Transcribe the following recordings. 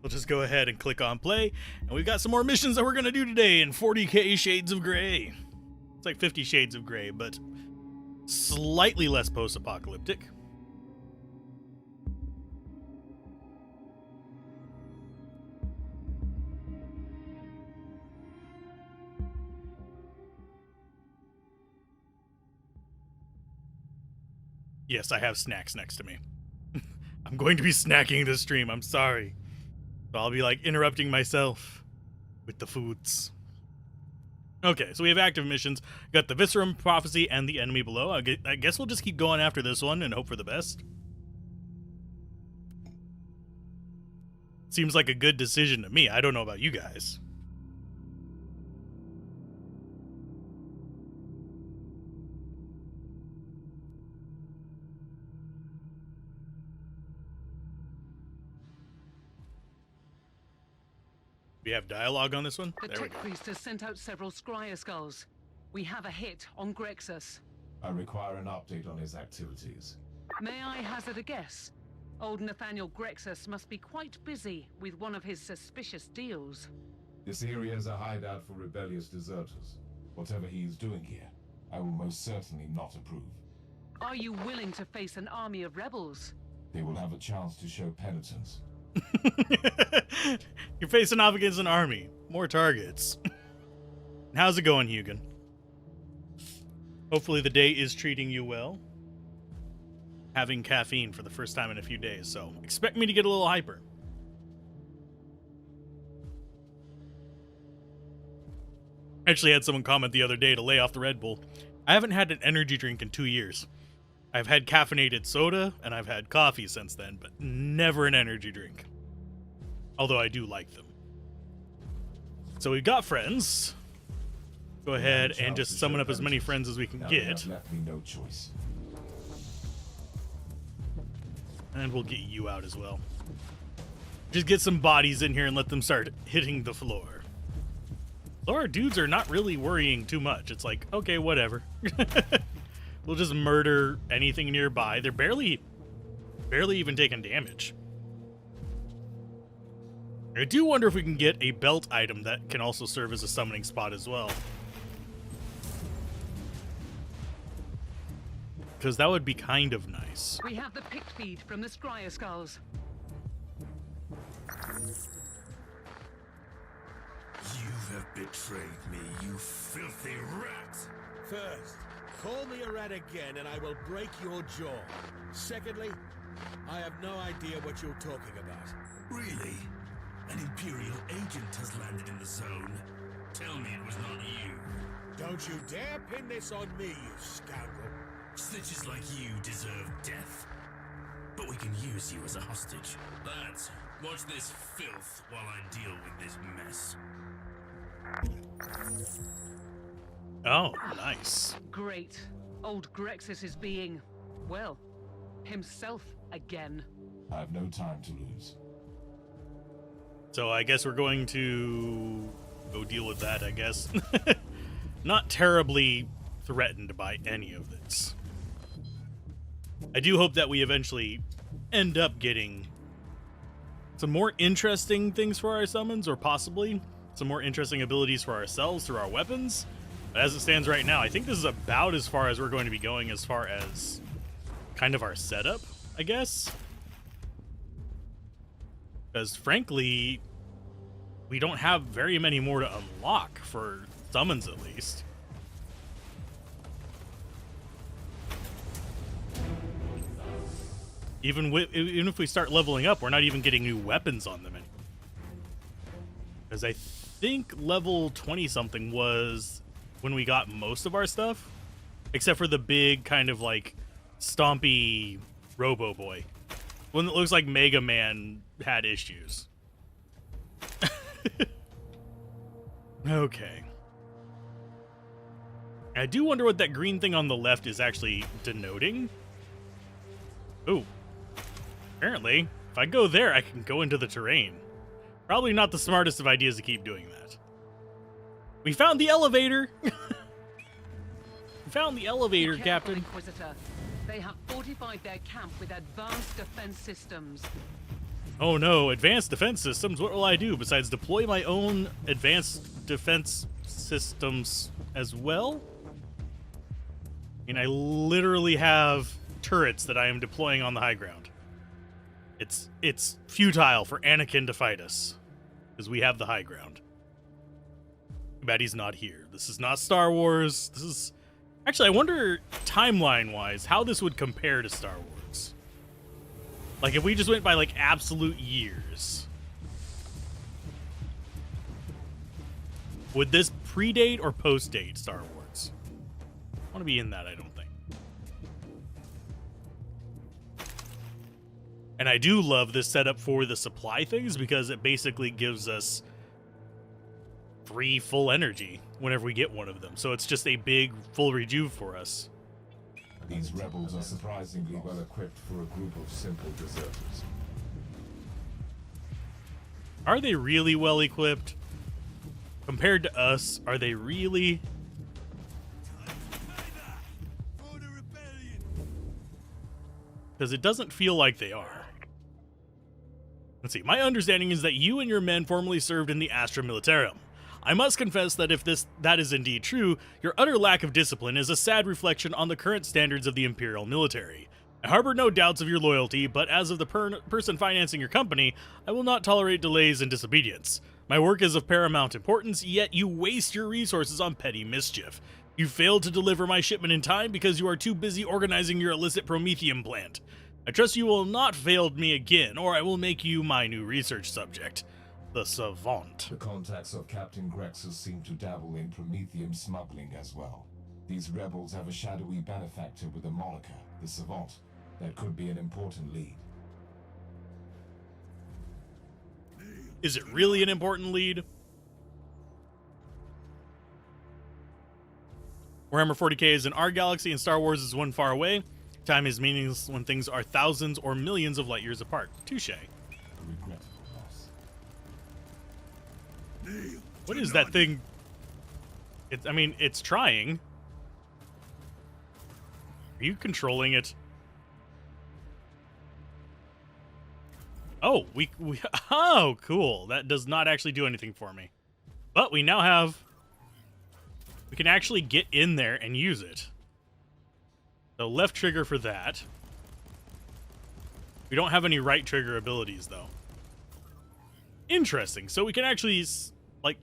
we'll just go ahead and click on play, and we've got some more missions that we're going to do today in 40k Shades of Grey. It's like 50 Shades of Grey, but slightly less post-apocalyptic. Yes, I have snacks next to me. I'm going to be snacking this stream, I'm sorry. So I'll be like interrupting myself with the foods. Okay, so we have active missions. Got the Viscerum Prophecy and the Enemy Below. I guess we'll just keep going after this one and hope for the best. Seems like a good decision to me. I don't know about you guys. We have dialogue on this one? The Tech Priest has sent out several Scryer Skulls. We have a hit on Grexus. I require an update on his activities. May I hazard a guess? Old Nathaniel Grexus must be quite busy with one of his suspicious deals. This area is a hideout for rebellious deserters. Whatever he is doing here, I will most certainly not approve. Are you willing to face an army of rebels? They will have a chance to show penitence. You're facing off against an army. More targets. How's it going, Hugin? Hopefully the day is treating you well. Having caffeine for the first time in a few days, so expect me to get a little hyper. I actually had someone comment the other day to lay off the Red Bull. I haven't had an energy drink in 2 years. I've had caffeinated soda, and I've had coffee since then, but never an energy drink. Although I do like them. So we've got friends. Go ahead and just summon up as many friends as we can get. Left me no choice. And we'll get you out as well. Just get some bodies in here and let them start hitting the floor. So our dudes are not really worrying too much. It's like, okay, whatever. We'll just murder anything nearby. They're barely even taking damage. I do wonder if we can get a belt item that can also serve as a summoning spot as well. Because that would be kind of nice. We have the picked feed from the Scryer Skulls. You have betrayed me, you filthy rat! First, call me a rat again and I will break your jaw. Secondly, I have no idea what you're talking about. Really? An Imperial agent has landed in the zone. Tell me it was not you. Don't you dare pin this on me, you scoundrel. Snitches like you deserve death. But we can use you as a hostage. Lads, watch this filth while I deal with this mess. Oh, nice. Great. Old Grexus is being, well, himself again. I have no time to lose. So I guess we're going to go deal with that, I guess. Not terribly threatened by any of this. I do hope that we eventually end up getting some more interesting things for our summons, or possibly some more interesting abilities for ourselves through our weapons. But as it stands right now, I think this is about as far as we're going to be going as far as kind of our setup, I guess. Because frankly, we don't have very many more to unlock for summons, at least. Even if we start leveling up, we're not even getting new weapons on them anymore. Because I think level 20-something was when we got most of our stuff. Except for the big kind of like stompy Robo Boy. One that looks like Mega Man had issues. Okay. I do wonder what that green thing on the left is actually denoting. Ooh. Apparently, if I go there, I can go into the terrain. Probably not the smartest of ideas to keep doing that. We found the elevator! We found the elevator, Captain. Inquisitor. They have fortified their camp with advanced defense systems. Oh no, advanced defense systems, what will I do besides deploy my own advanced defense systems as well? I mean, I literally have turrets that I am deploying on the high ground. It's futile for Anakin to fight us, because we have the high ground. Too bad he's not here. This is not Star Wars. This is... Actually, I wonder, timeline-wise, how this would compare to Star Wars. Like, if we just went by, like, absolute years. Would this predate or postdate Star Wars? I want to be in that, I don't think. And I do love this setup for the supply things, because it basically gives us 3 full energy whenever we get one of them. So it's just a big full rejuve for us. These rebels are surprisingly well equipped for a group of simple deserters. Are they really well equipped? Compared to us, are they really? Because it doesn't feel like they are. Let's see. My understanding is that you and your men formerly served in the Astra Militarum. I must confess that if that is indeed true, your utter lack of discipline is a sad reflection on the current standards of the Imperial military. I harbor no doubts of your loyalty, but as of the person financing your company, I will not tolerate delays and disobedience. My work is of paramount importance, yet you waste your resources on petty mischief. You failed to deliver my shipment in time because you are too busy organizing your illicit promethium plant. I trust you will not fail me again, or I will make you my new research subject. The Savant. The contacts of Captain Grexus seem to dabble in promethium smuggling as well. These rebels have a shadowy benefactor with a moniker, the Savant. That could be an important lead. Is it really an important lead? Warhammer 40k is in our galaxy and Star Wars is one far away. Time is meaningless when things are thousands or millions of light years apart. Touche. What is that thing? I mean, it's trying. Are you controlling it? Oh, we oh, cool. That does not actually do anything for me. But we now have... We can actually get in there and use it. So left trigger for that. We don't have any right trigger abilities, though. Interesting. So we can actually, like,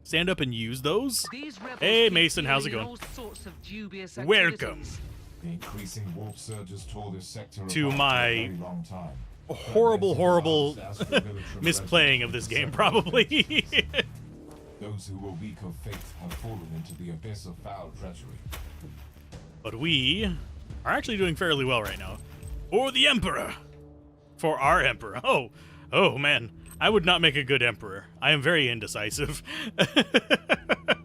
stand up and use those. Hey, Mason, how's it going? Welcome The increasing warp surges tore this sector to apart my for a very long time. horrible misplaying of this game, probably. Those who were weak of faith have fallen into the abyss of foul treachery. But we are actually doing fairly well right now. For the Emperor! For our Emperor. Oh man. I would not make a good Emperor. I am very indecisive. The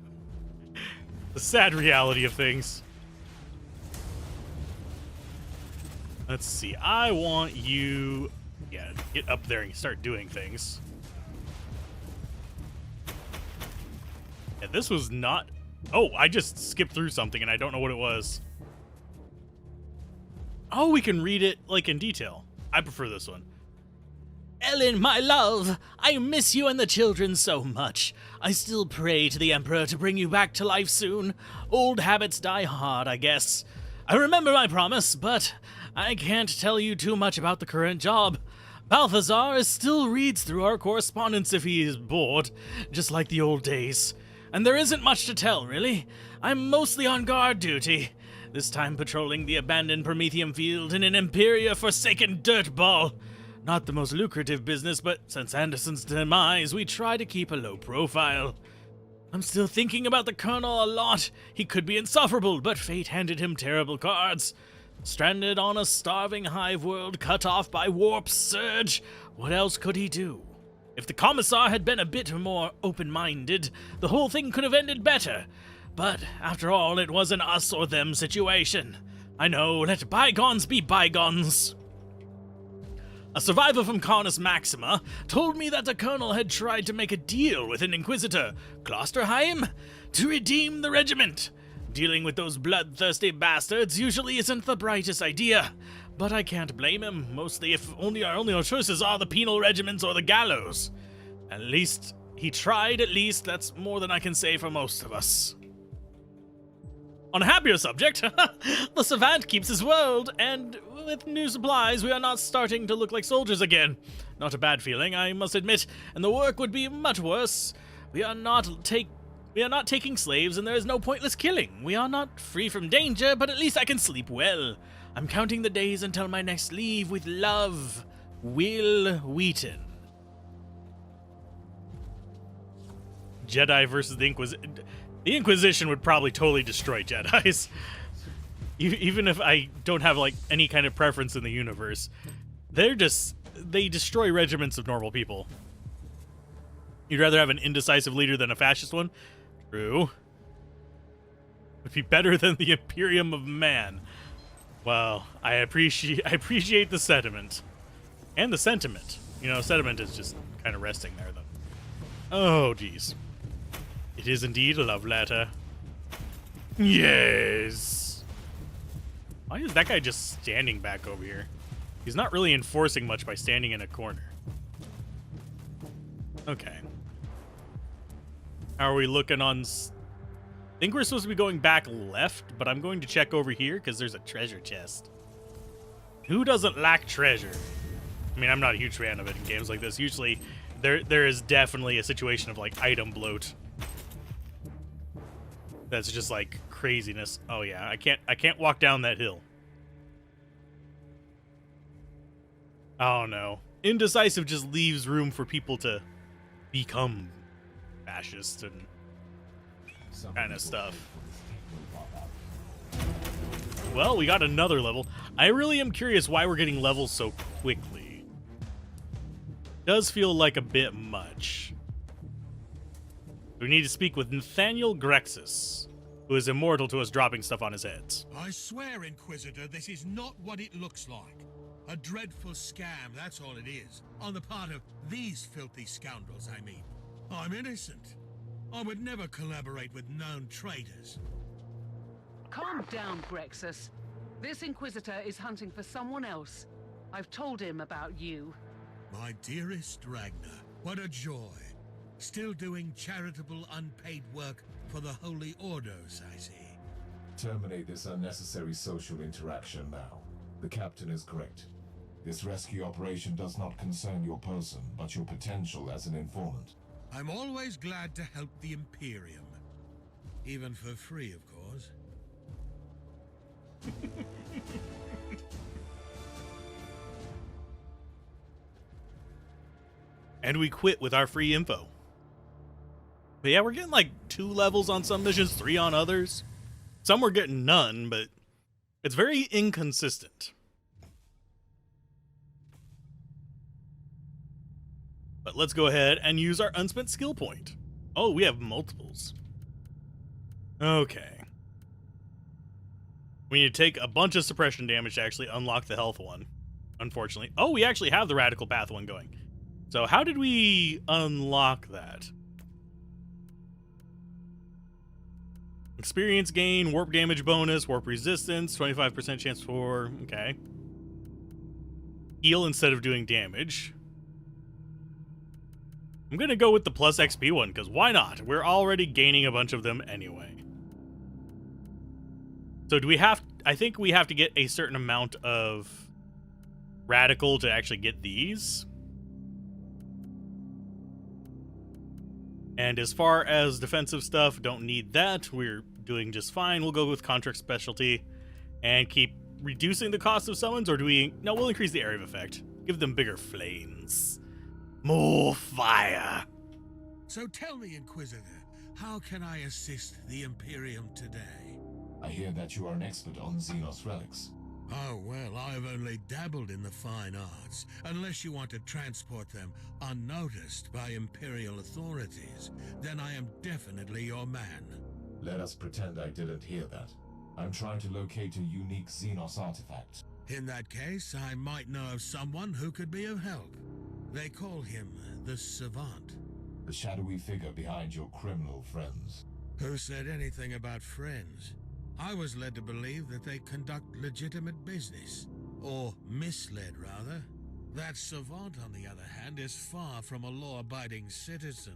sad reality of things. Let's see. I want you... Yeah, get up there and start doing things. Yeah, this was not... Oh, I just skipped through something and I don't know what it was. Oh, we can read it, like, in detail. I prefer this one. Ellen, my love, I miss you and the children so much. I still pray to the Emperor to bring you back to life soon. Old habits die hard, I guess. I remember my promise, but I can't tell you too much about the current job. Balthazar still reads through our correspondence if he is bored, just like the old days. And there isn't much to tell, really. I'm mostly on guard duty. This time patrolling the abandoned Prometheum field in an Imperia-forsaken dirtball. Not the most lucrative business, but since Anderson's demise, we try to keep a low profile. I'm still thinking about the Colonel a lot. He could be insufferable, but fate handed him terrible cards. Stranded on a starving hive world, cut off by warp surge. What else could he do? If the Commissar had been a bit more open-minded, the whole thing could have ended better. But, after all, it was an us or them situation. I know, let bygones be bygones. A survivor from Carnus Maxima told me that the Colonel had tried to make a deal with an Inquisitor, Klosterheim, to redeem the regiment. Dealing with those bloodthirsty bastards usually isn't the brightest idea, But I can't blame him, mostly if our only choices are the penal regiments or the gallows. At least he tried, that's more than I can say for most of us. On a happier subject, the Savant keeps his world, and with new supplies, we are not starting to look like soldiers again. Not a bad feeling, I must admit, and the work would be much worse. We are not taking slaves, and there is no pointless killing. We are not free from danger, but at least I can sleep well. I'm counting the days until my next leave with love, Will Wheaton. Jedi versus the Inquisition. The Inquisition would probably totally destroy Jedis. Even if I don't have, like, any kind of preference in the universe. They destroy regiments of normal people. You'd rather have an indecisive leader than a fascist one? True. Would be better than the Imperium of Man. Well, I appreciate the sentiment. And the sentiment. You know, sentiment is just kind of resting there, though. Oh, geez. It is indeed a love letter. Yes! Why is that guy just standing back over here? He's not really enforcing much by standing in a corner. Okay. How are we looking on... I think we're supposed to be going back left, but I'm going to check over here because there's a treasure chest. Who doesn't lack treasure? I mean, I'm not a huge fan of it in games like this. Usually, there is definitely a situation of, like, item bloat. That's just, like, craziness. Oh, yeah, I can't walk down that hill. Oh, no. Indecisive just leaves room for people to become fascist and kind of stuff. Well, we got another level. I really am curious why we're getting levels so quickly. Does feel like a bit much. We need to speak with Nathaniel Grexus, who is immortal to us dropping stuff on his heads. I swear, Inquisitor, this is not what it looks like. A dreadful scam, that's all it is. On the part of these filthy scoundrels, I mean. I'm innocent. I would never collaborate with known traitors. Calm down, Grexus. This Inquisitor is hunting for someone else. I've told him about you. My dearest Ragnar, what a joy. Still doing charitable unpaid work for the Holy Orders, I see. Terminate this unnecessary social interaction now. The captain is correct. This rescue operation does not concern your person, but your potential as an informant. I'm always glad to help the Imperium. Even for free, of course. And we quit with our free info. But yeah, we're getting like 2 levels on some missions, 3 on others. Some we're getting none, but it's very inconsistent. But let's go ahead and use our unspent skill point. Oh, we have multiples. Okay. We need to take a bunch of suppression damage to actually unlock the health one, unfortunately. Oh, we actually have the radical path one going. So how did we unlock that? Experience gain, warp damage bonus, warp resistance, 25% chance for... Okay. Heal instead of doing damage. I'm going to go with the plus XP one, because why not? We're already gaining a bunch of them anyway. So do we have... I think we have to get a certain amount of radical to actually get these. And as far as defensive stuff, don't need that. We're doing just fine. We'll go with contract specialty and keep reducing the cost of summons, or do we... No, we'll increase the area of effect. Give them bigger flames. More fire. So tell me, Inquisitor, how can I assist the Imperium today? I hear that you are an expert on Xenos relics. Oh, well, I've only dabbled in the fine arts, unless you want to transport them unnoticed by Imperial authorities. Then I am definitely your man. Let us pretend I didn't hear that. I'm trying to locate a unique Xenos artifact. In that case, I might know of someone who could be of help. They call him the Savant. The shadowy figure behind your criminal friends. Who said anything about friends? I was led to believe that they conduct legitimate business. Or misled, rather. That savant, on the other hand, is far from a law-abiding citizen.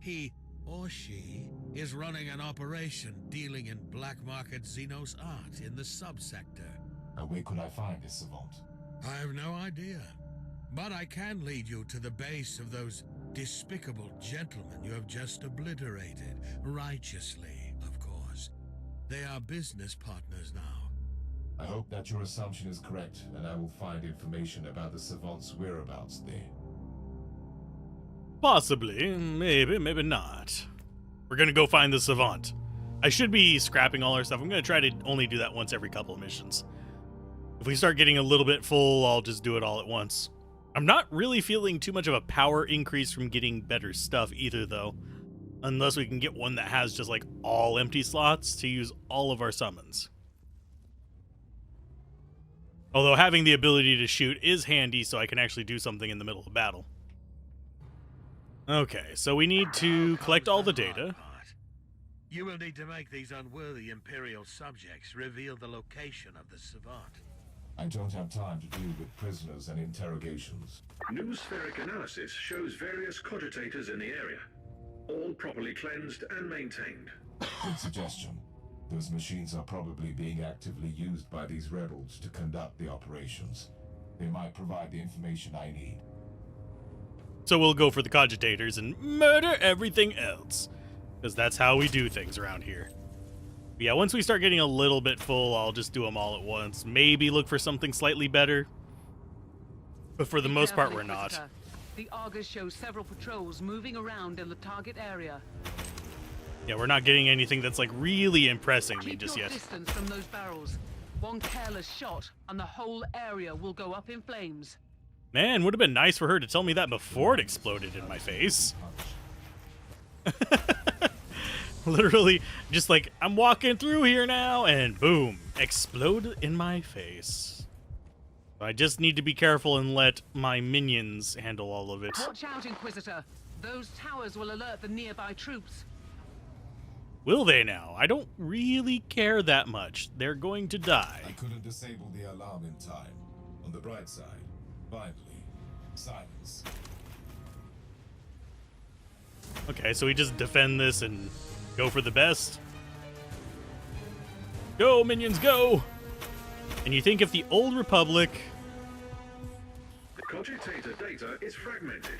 He, or she, is running an operation dealing in black market Xenos art in the subsector. And where could I find this savant? I have no idea. But I can lead you to the base of those despicable gentlemen you have just obliterated. Righteously, of course. They are business partners now. I hope that your assumption is correct, and I will find information about the savant's whereabouts there. Possibly. Maybe, maybe not. We're gonna go find the savant. I should be scrapping all our stuff. I'm gonna try to only do that once every couple of missions. If we start getting a little bit full, I'll just do it all at once. I'm not really feeling too much of a power increase from getting better stuff either, though. Unless we can get one that has just like all empty slots to use all of our summons. Although having the ability to shoot is handy, so I can actually do something in the middle of battle. Okay, so we need to collect all the data. You will need to make these unworthy Imperial subjects reveal the location of the savant. I don't have time to deal with prisoners and interrogations. New spheric analysis shows various cogitators in the area, all properly cleansed and maintained. Good suggestion. Those machines are probably being actively used by these rebels to conduct the operations. They might provide the information I need. So we'll go for the cogitators and murder everything else. Because that's how we do things around here. But yeah, once we start getting a little bit full, I'll just do them all at once. Maybe look for something slightly better. But for the most part, we're not. The Argus shows several patrols moving around in the target area. Yeah, we're not getting anything that's like really impressing me just Keep your yet. distance from those barrels. One careless shot and the whole area will go up in flames. Man, would have been nice for her to tell me that before it exploded in my face. Literally, just like, I'm walking through here now, and boom, explode in my face. I just need to be careful and let my minions handle all of it. Watch out, Inquisitor. Those towers will alert the nearby troops. Will they now? I don't really care that much. They're going to die. I couldn't disable the alarm in time. On the bright side, finally, silence. Okay, so we just defend this and go for the best. Go, minions, go! And you think if the old Republic... The cogitator data is fragmented.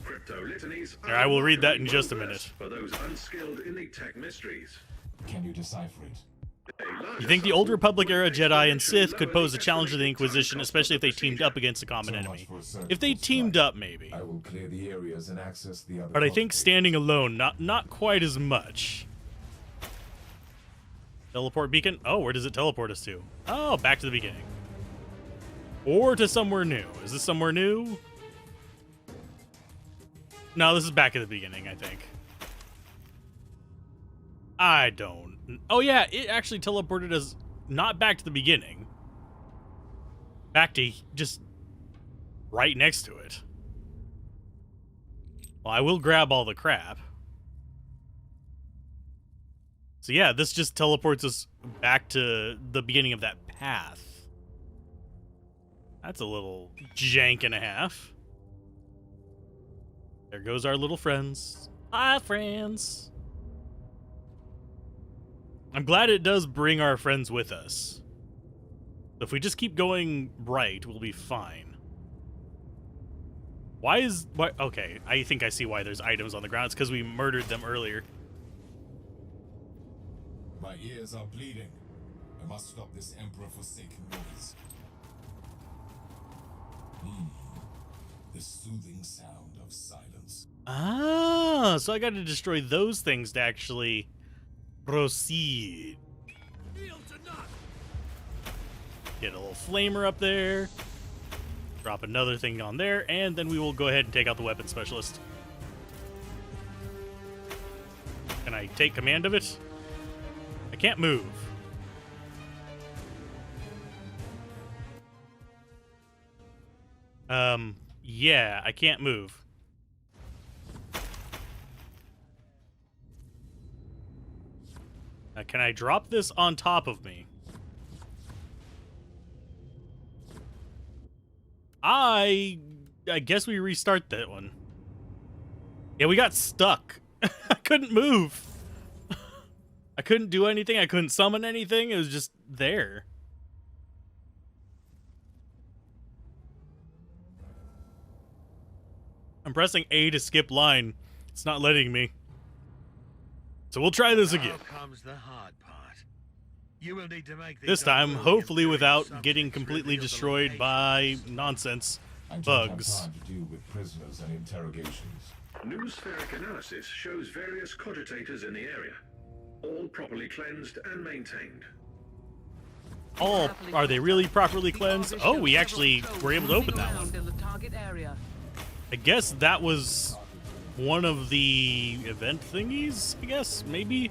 Crypto litanies Here, I will read that in just a minute. for those unskilled in the tech mysteries. Can you decipher it? You think the old Republic-era Jedi and Sith could pose a challenge to the Inquisition, especially if they teamed up against a common enemy? If they teamed up, maybe. I will clear the areas and access the other. But I think cogitators. standing alone, not quite as much. Teleport beacon? Oh, where does it teleport us to? Oh, back to the beginning. Or to somewhere new. Is this somewhere new? No, this is back at the beginning, I think. I don't... Oh, yeah, it actually teleported us not back to the beginning. Back to just right next to it. Well, I will grab all the crap. So yeah, this just teleports us back to the beginning of that path. That's a little jank and a half. There goes our little friends. Hi, friends. I'm glad it does bring our friends with us. If we just keep going right, we'll be fine. Why? Okay, I think I see why there's items on the ground. It's because we murdered them earlier. My ears are bleeding. I must stop this Emperor-forsaken noise. The soothing sound of silence. Ah, so I got to destroy those things to actually proceed. Get a little flamer up there. Drop another thing on there, and then we will go ahead and take out the weapon specialist. Can I take command of it? I can't move. Yeah, I can't move. Can I drop this on top of me? I guess we restart that one. Yeah, we got stuck. I couldn't move. I couldn't do anything. I couldn't summon anything. It was just there. I'm pressing A to skip line. It's not letting me. So we'll try this again. Now comes the hard part. You will need to make This time, unholy hopefully Imperial without subjects getting completely reveal the destroyed by location. nonsense I don't bugs. have time to deal with prisoners and interrogations. Noospheric analysis shows various cogitators in the area, all properly cleansed and maintained. Oh, are they really properly cleansed? Oh, we actually were able to open that one. In the target area. I guess that was one of the event thingies, I guess, maybe?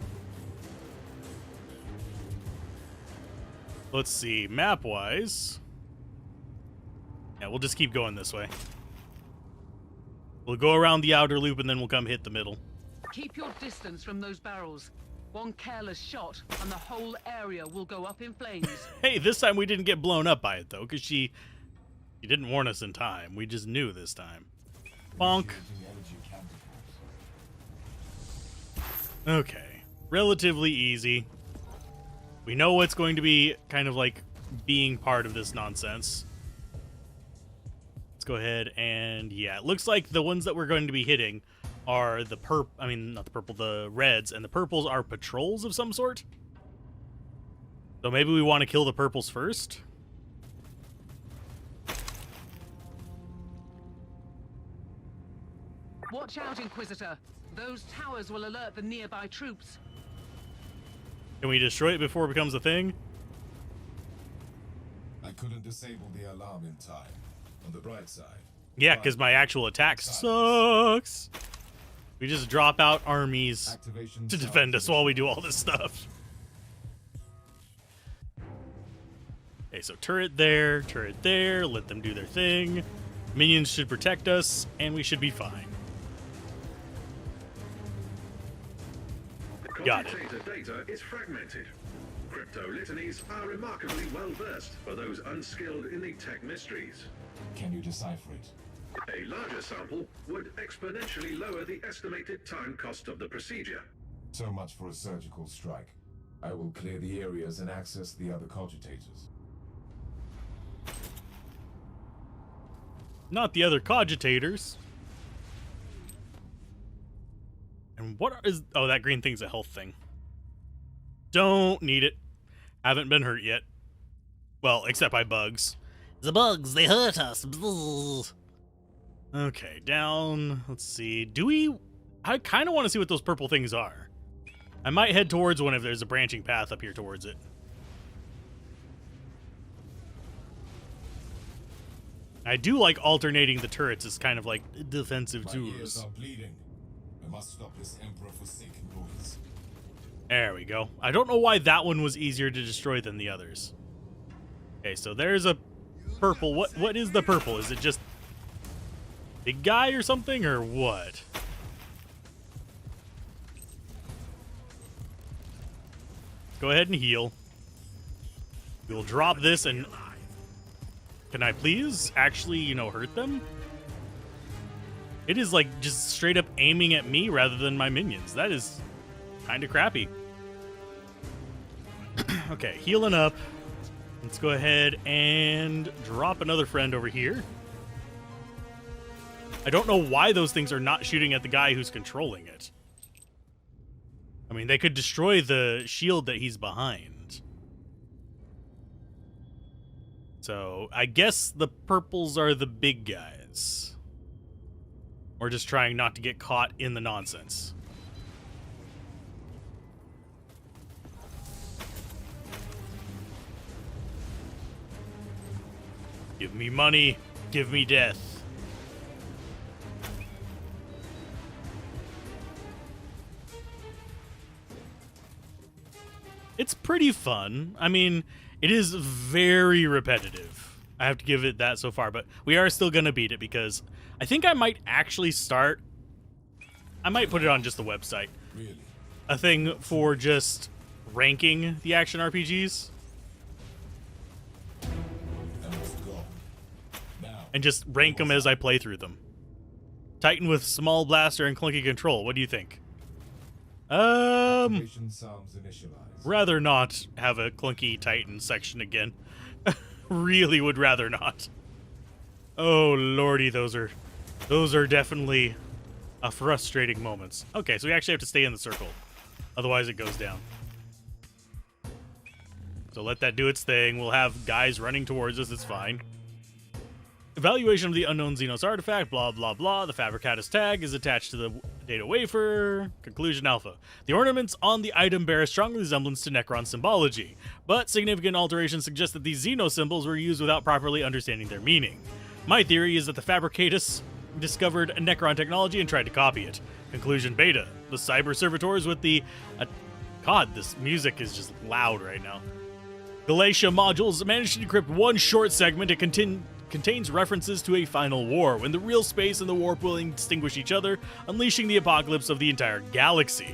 Let's see, map-wise. Yeah, we'll just keep going this way. We'll go around the outer loop and then we'll come hit the middle. Keep your distance from those barrels. One careless shot and the whole area will go up in flames. Hey, this time we didn't get blown up by it, though, because she didn't warn us in time. We just knew this time. Bonk. Initiating energy counterforce. Okay. Relatively easy. We know what's going to be kind of like being part of this nonsense. Let's go ahead and, yeah, it looks like the ones that we're going to be hitting are the not the purple, the reds, and the purples are patrols of some sort. So maybe we want to kill the purples first. Watch out, Inquisitor. Those towers will alert the nearby troops. Can we destroy it before it becomes a thing? I couldn't disable the alarm in time. On the bright side. Yeah, because my actual attack sucks. We just drop out armies Activation to defend us while we do all this stuff. Okay, so turret there, let them do their thing. Minions should protect us, and we should be fine. Got it. Cogitator data is fragmented. Crypto litanies are remarkably well versed for those unskilled in the tech mysteries. Can you decipher it? A larger sample would exponentially lower the estimated time cost of the procedure. So much for a surgical strike. I will clear the areas and access the other cogitators. Not the other cogitators. And what is... Oh, that green thing's a health thing. Don't need it. Haven't been hurt yet. Well, except by bugs. The bugs, they hurt us. Bzzz. Okay, down. Let's see. Do we... I kind of want to see what those purple things are. I might head towards one if there's a branching path up here towards it. I do like alternating the turrets as kind of like defensive My ears tools. are bleeding. I must stop this Emperor-forsaken noise. There we go. I don't know why that one was easier to destroy than the others. Okay, so there's a purple. What is the purple? Is it just big guy or something, or what? Go ahead and heal. We'll drop this and... Can I please actually, hurt them? It is like just straight up aiming at me rather than my minions. That is kind of crappy. Okay, healing up. Let's go ahead and drop another friend over here. I don't know why those things are not shooting at the guy who's controlling it. I mean, they could destroy the shield that he's behind. So, I guess the purples are the big guys. We're just trying not to get caught in the nonsense. Give me money, give me death. It's pretty fun. I mean, it is very repetitive. I have to give it that so far, but we are still going to beat it because I think I might actually start... I might put it on just the website. Really? A thing for just ranking the action RPGs. I must go. Now. and just rank them as I play through them. Titan with small blaster and clunky control. What do you think? Activation sounds initialized. Rather not have a clunky Titan section again. Really would rather not. Oh lordy, those are definitely frustrating moments. Okay, so we actually have to stay in the circle. Otherwise it goes down. So let that do its thing. We'll have guys running towards us. It's fine. Evaluation of the unknown Xenos artifact, blah, blah, blah. The Fabricatus tag is attached to the data wafer. Conclusion alpha. The ornaments on the item bear a strong resemblance to Necron symbology, but significant alterations suggest that these Xeno symbols were used without properly understanding their meaning. My theory is that the Fabricatus discovered Necron technology and tried to copy it. Conclusion beta. The cyber servitors with the... God, this music is just loud right now. Galatia modules managed to decrypt one short segment. It contains references to a final war, when the real space and the warp will extinguish each other, unleashing the apocalypse of the entire galaxy.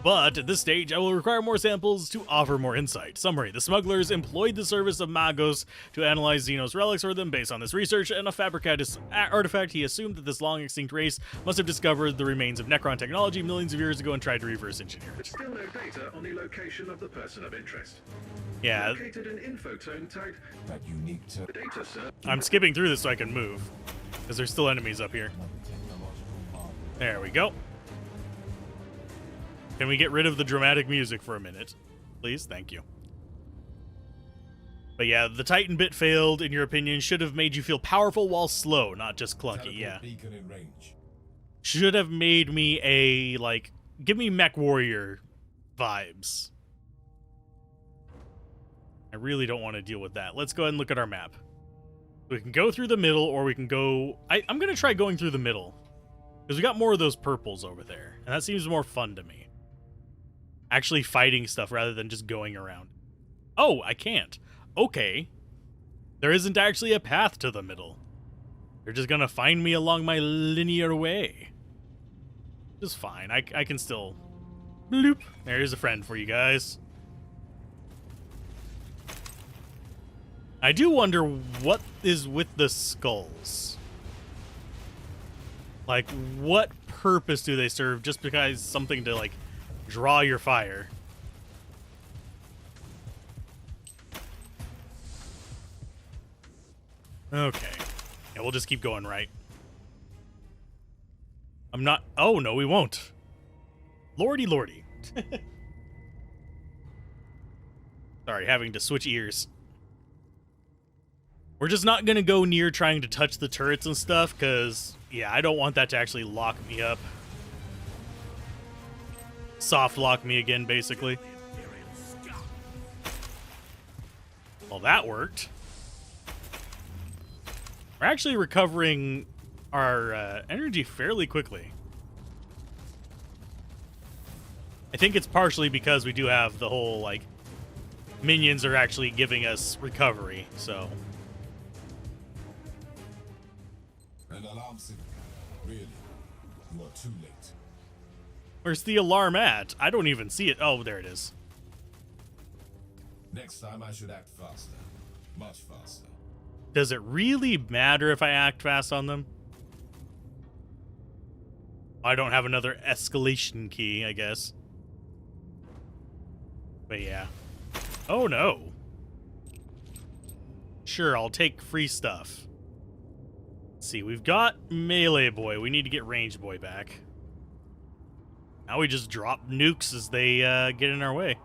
But at this stage, I will require more samples to offer more insight. Summary: the smugglers employed the service of Magos to analyze Xenos relics for them. Based on this research and a Fabricatus artifact, he assumed that this long-extinct race must have discovered the remains of Necron technology millions of years ago and tried to reverse engineer it. Still no data on the location of the person of interest. Yeah, Located an infotone tagged That unique to the data, sir. I'm skipping through this so I can move, because there's still enemies up here. technological marvel. There we go. Can we get rid of the dramatic music for a minute? Please? Thank you. But yeah, the Titan bit failed, in your opinion. Should have made you feel powerful while slow, not just clunky. Teleport Yeah. beacon in range. Should have made me a, like, give me Mech Warrior vibes. I really don't want to deal with that. Let's go ahead and look at our map. We can go through the middle, or we can go... I'm going to try going through the middle, because we got more of those purples over there, and that seems more fun to me. Actually fighting stuff rather than just going around. Oh, I can't. Okay. There isn't actually a path to the middle. They're just gonna find me along my linear way. Just fine. I can still... Bloop. There's a friend for you guys. I do wonder what is with the skulls. Like, what purpose do they serve just because something to, like, draw your fire? Okay. Yeah, we'll just keep going right. I'm not... Oh, no, we won't. Lordy, lordy. Sorry, having to switch ears. We're just not going to go near trying to touch the turrets and stuff, because, yeah, I don't want that to actually lock me up. Soft lock me again, basically. Well, that worked. We're actually recovering our energy fairly quickly. I think it's partially because we do have the whole, like, minions are actually giving us recovery, so... An alarm signal. Really? You are too late. Where's the alarm at? I don't even see it. Oh, there it is. Next time I should act faster. Much faster. Does it really matter if I act fast on them? I don't have another escalation key, I guess. But yeah. Oh no. Sure, I'll take free stuff. Let's see, we've got Melee Boy. We need to get Ranged Boy back. Now we just drop nukes as they get in our way.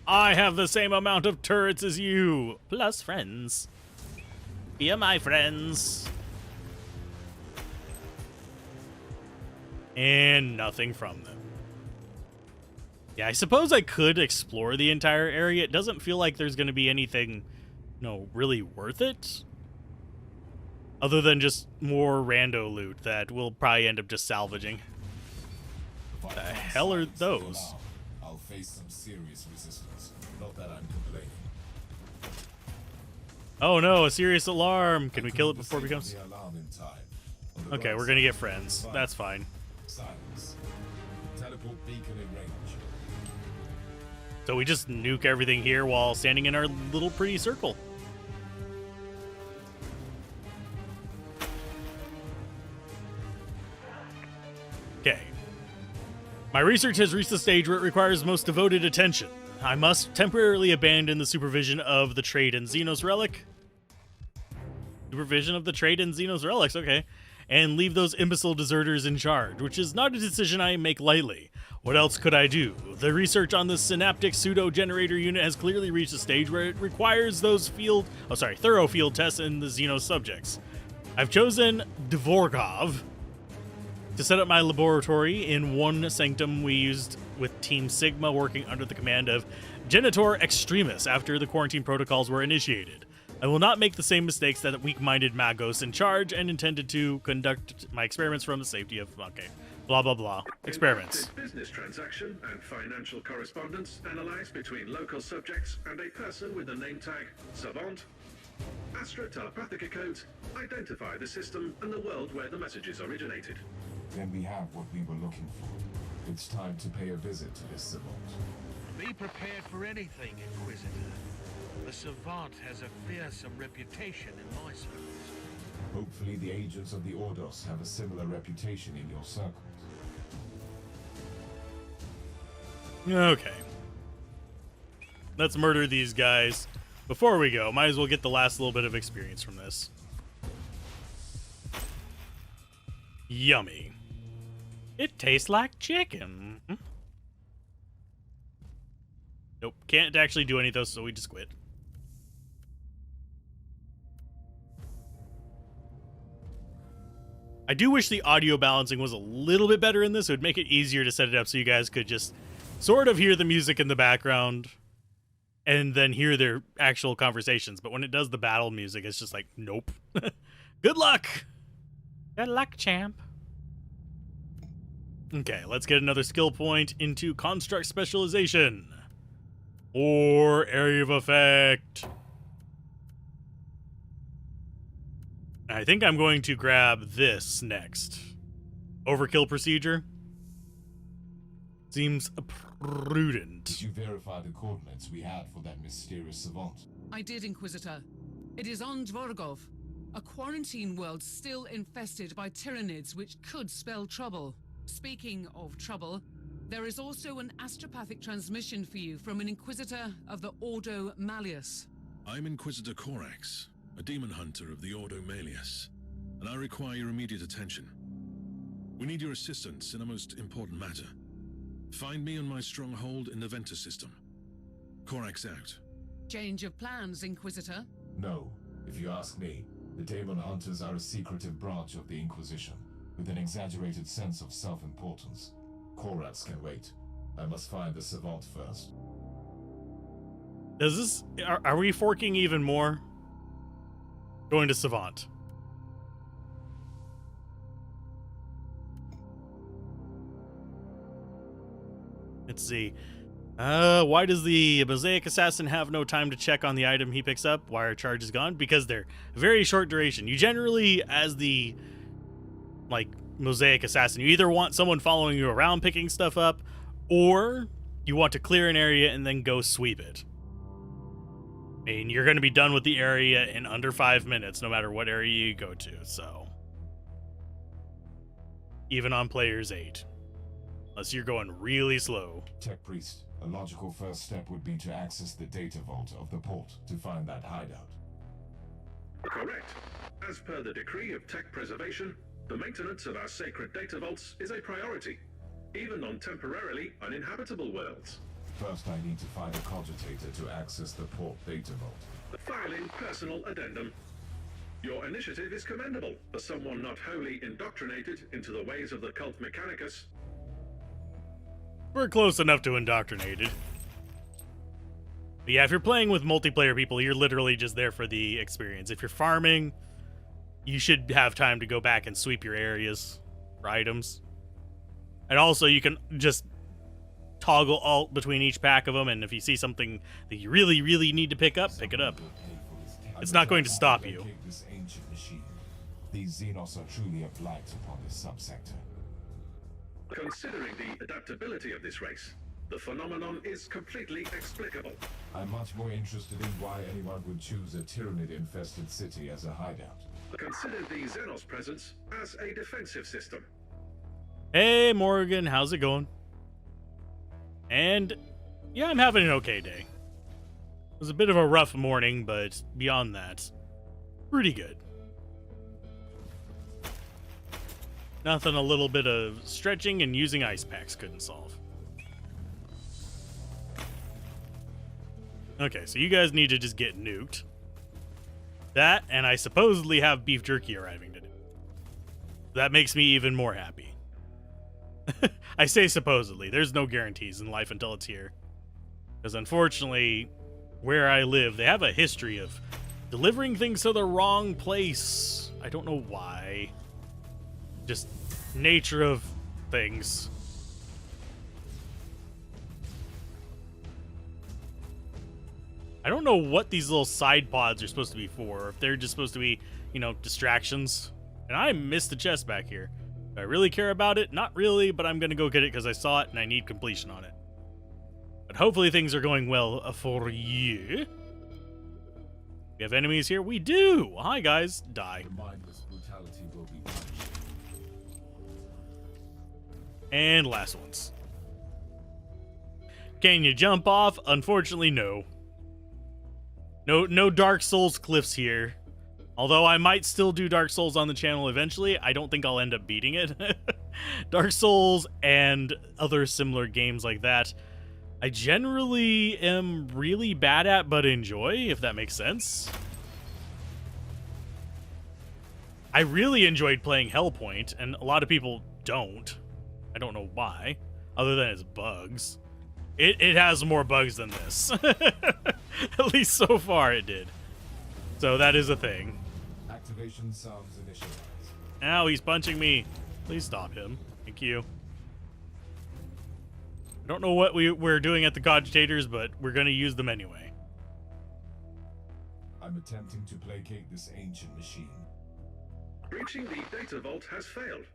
I have the same amount of turrets as you, plus friends. Be my friends. And nothing from them. Yeah, I suppose I could explore the entire area. It doesn't feel like there's going to be anything, really worth it. Other than just more rando loot that we'll probably end up just salvaging. If The I find hell are signs of those? alarm, I'll face some serious resistance. Not that I'm complaining. Oh no, a serious alarm. Can we I kill it couldn't before it disable becomes... the alarm in time. On the Okay, right we're gonna get side, friends. silence. That's fine. Silence. Teleport beacon in range. So we just nuke everything here while standing in our little pretty circle. Okay. My research has reached the stage where it requires most devoted attention. I must temporarily abandon the supervision of the trade in Xenos relic. Supervision of the trade in Xenos relics, okay. And leave those imbecile deserters in charge, which is not a decision I make lightly. What else could I do? The research on the synaptic pseudo-generator unit has clearly reached a stage where it requires those thorough field tests in the Xenos subjects. I've chosen Dvorkov to set up my laboratory in one sanctum we used with Team Sigma, working under the command of Genitor Extremis after the quarantine protocols were initiated. I will not make the same mistakes that weak-minded Magos in charge and intended to conduct my experiments from the safety of, blah blah blah, experiments. Business transaction and financial correspondence analyzed between local subjects and a person with the name tag Savant. Astra Telepathica codes identify the system and the world where the messages originated. Then we have what we were looking for. It's time to pay a visit to this savant. Be prepared for anything, Inquisitor. The Savant has a fearsome reputation in my circles. Hopefully the agents of the Ordos have a similar reputation in your circles. Okay. Let's murder these guys. Before we go, might as well get the last little bit of experience from this. Yummy. It tastes like chicken. Nope, can't actually do any of those, so we just quit. I do wish the audio balancing was a little bit better in this. It would make it easier to set it up so you guys could just sort of hear the music in the background and then hear their actual conversations. But when it does the battle music, it's just like, nope. Good luck! Good luck, champ. Okay, let's get another skill point into Construct Specialization. Or Area of Effect. I think I'm going to grab this next. Overkill Procedure. Seems prudent. Did you verify the coordinates we had for that mysterious savant? I did, Inquisitor. It is on Dvorkov, a quarantine world still infested by tyrannids which could spell trouble. Speaking of trouble, there is also an astropathic transmission for you from an Inquisitor of the Ordo Malleus. I'm Inquisitor Corax, a demon hunter of the Ordo Malleus, and I require your immediate attention. We need your assistance in a most important matter. Find me on my stronghold in the Ventus system. Corax out. Change of plans, Inquisitor? No. If you ask me, the Demon Hunters are a secretive branch of the Inquisition, with an exaggerated sense of self-importance. Korax can wait. I must find the savant first. Does this... Are we forking even more? Going to savant. Let's see. Why does the Mosaic Assassin have no time to check on the item he picks up? Why are charges gone? Because they're very short duration. You generally, as the, Mosaic Assassin, you either want someone following you around picking stuff up, or you want to clear an area and then go sweep it. I mean, you're going to be done with the area in under 5 minutes, no matter what area you go to, so. Even on players 8. Unless you're going really slow. Tech Priest, a logical first step would be to access the data vault of the port to find that hideout. Correct. As per the decree of tech preservation, the maintenance of our sacred data vaults is a priority, even on temporarily uninhabitable worlds. First, I need to find a cogitator to access the port data vault. Filing personal addendum. Your initiative is commendable for someone not wholly indoctrinated into the ways of the cult Mechanicus. We're close enough to indoctrinated. But yeah, if you're playing with multiplayer people, you're literally just there for the experience. If you're farming, you should have time to go back and sweep your areas for items. And also, you can just toggle alt between each pack of them, and if you see something that you really, really need to pick up, pick it up. It's not going to stop you. This ancient machine. These Xenos are truly a blight upon this subsector. Considering the adaptability of this race, the phenomenon is completely explicable. I'm much more interested in why anyone would choose a tyrannid-infested city as a hideout. Consider the Xenos presence as a defensive system. Hey, Morgan, how's it going? And yeah, I'm having an okay day. It was a bit of a rough morning, but beyond that, pretty good. Nothing a little bit of stretching and using ice packs couldn't solve. Okay, so you guys need to just get nuked. That, and I supposedly have beef jerky arriving today. That makes me even more happy. I say supposedly. There's no guarantees in life until it's here. Because unfortunately, where I live, they have a history of delivering things to the wrong place. I don't know why. Just nature of things. I don't know what these little side pods are supposed to be for, or if they're just supposed to be, you know, distractions. And I missed the chest back here. Do I really care about it? Not really, but I'm going to go get it because I saw it and I need completion on it. But hopefully things are going well for you. We have enemies here? We do! Hi, guys. Die. The mindless brutality will be punished. And last ones. Can you jump off? Unfortunately, no. No Dark Souls cliffs here. Although I might still do Dark Souls on the channel eventually, I don't think I'll end up beating it. Dark Souls and other similar games like that, I generally am really bad at but enjoy, if that makes sense. I really enjoyed playing Hellpoint, and a lot of people don't. I don't know why, other than its bugs. It has more bugs than this. At least so far it did. So that is a thing. Activation sounds initialized. Ow, he's punching me. Please stop him. Thank you. I don't know what we're doing at the cogitators, but we're going to use them anyway. I'm attempting to placate this ancient machine. Breaching the data vault has failed.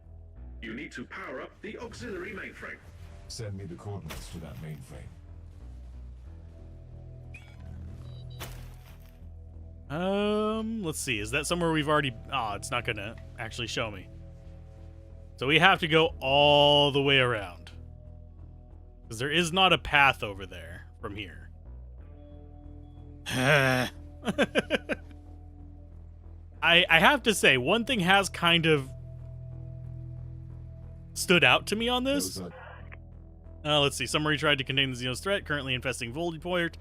You need to power up the auxiliary mainframe. Send me the coordinates to that mainframe. Let's see. Is that somewhere we've already... Oh, it's not gonna actually show me. So we have to go all the way around. Because there is not a path over there from here. I have to say, one thing has kind of stood out to me on this. Let's see. Summary tried to contain the Xenos threat, currently infesting Voldport.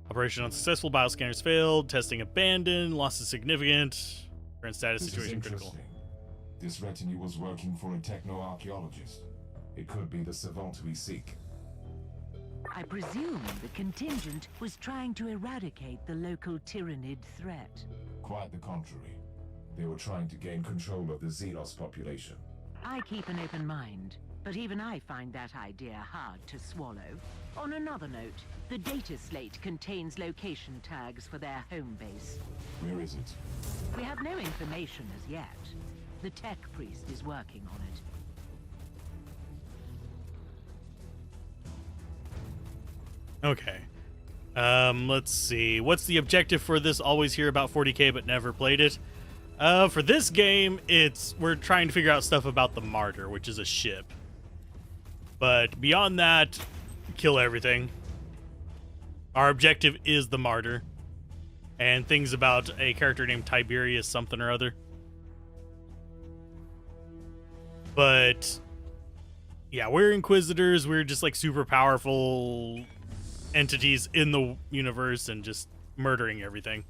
Operation unsuccessful, bioscanners failed, testing abandoned, loss is significant, current status This is situation critical. interesting. This retinue was working for a techno-archaeologist. It could be the savant we seek. I presume the contingent was trying to eradicate the local Tyrannid threat. Quite the contrary. They were trying to gain control of the Xenos population. I keep an open mind, but even I find that idea hard to swallow. On another note, the data slate contains location tags for their home base. Where is it? We have no information as yet. The tech priest is working on it. Okay. Let's see. What's the objective for this? Always hear about 40k but never played it. For this game, we're trying to figure out stuff about the Martyr, which is a ship. But beyond that, kill everything. Our objective is the Martyr. And things about a character named Tiberius something or other. But yeah, we're Inquisitors. We're just like super powerful entities in the universe and just murdering everything.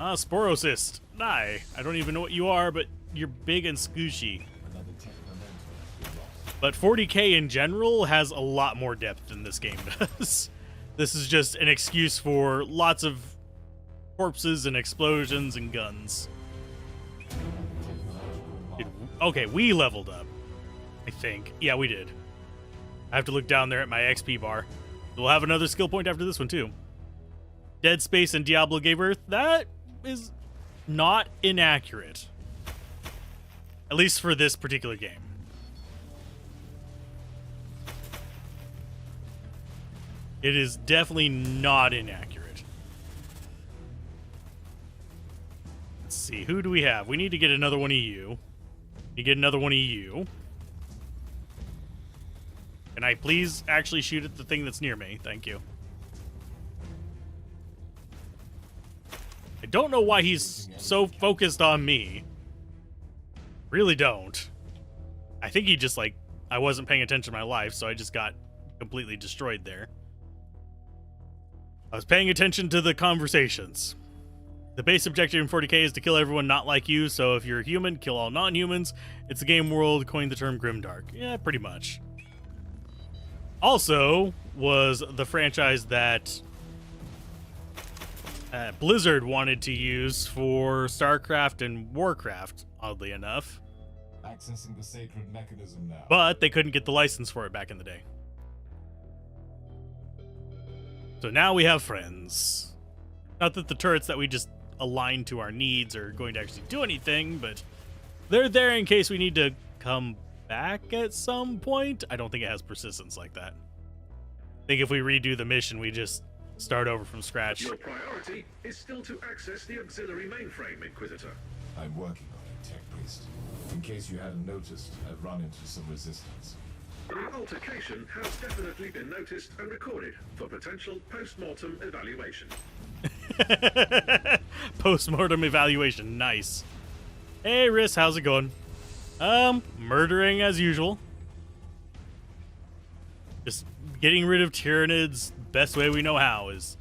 Sporocyst. Die. I don't even know what you are, but you're big and squishy. Another tech memento has been lost. But 40k in general has a lot more depth than this game does. This is just an excuse for lots of corpses and explosions and guns. Okay, we leveled up. I think. Yeah, we did. I have to look down there at my XP bar. We'll have another skill point after this one, too. Dead Space and Diablo gave birth. That is not inaccurate. At least for this particular game. It is definitely not inaccurate. Let's see, who do we have? We need to get another one of you. You get another one of you. Can I please actually shoot at the thing that's near me? Thank you. I don't know why he's so focused on me. Really don't. I think he just, like, I wasn't paying attention to my life, so I just got completely destroyed there. I was paying attention to the conversations. The base objective in 40k is to kill everyone not like you, so if you're a human, kill all non-humans. It's a game world, coined the term grimdark. Yeah, pretty much. Also, was the franchise that Blizzard wanted to use for StarCraft and Warcraft, oddly enough. Accessing the sacred mechanism now. But they couldn't get the license for it back in the day. So now we have friends. Not that the turrets that we just align to our needs are going to actually do anything, but they're there in case we need to come back at some point. I don't think it has persistence like that. I think if we redo the mission, we just start over from scratch. Your priority is still to access the auxiliary mainframe, Inquisitor. I'm working on it, Tech Priest. In case you hadn't noticed, I've run into some resistance. The altercation has definitely been noticed and recorded for potential post-mortem evaluation. Post-mortem evaluation, nice. Hey, Riss, how's it going? Murdering as usual. Just getting rid of Tyranids best way we know how is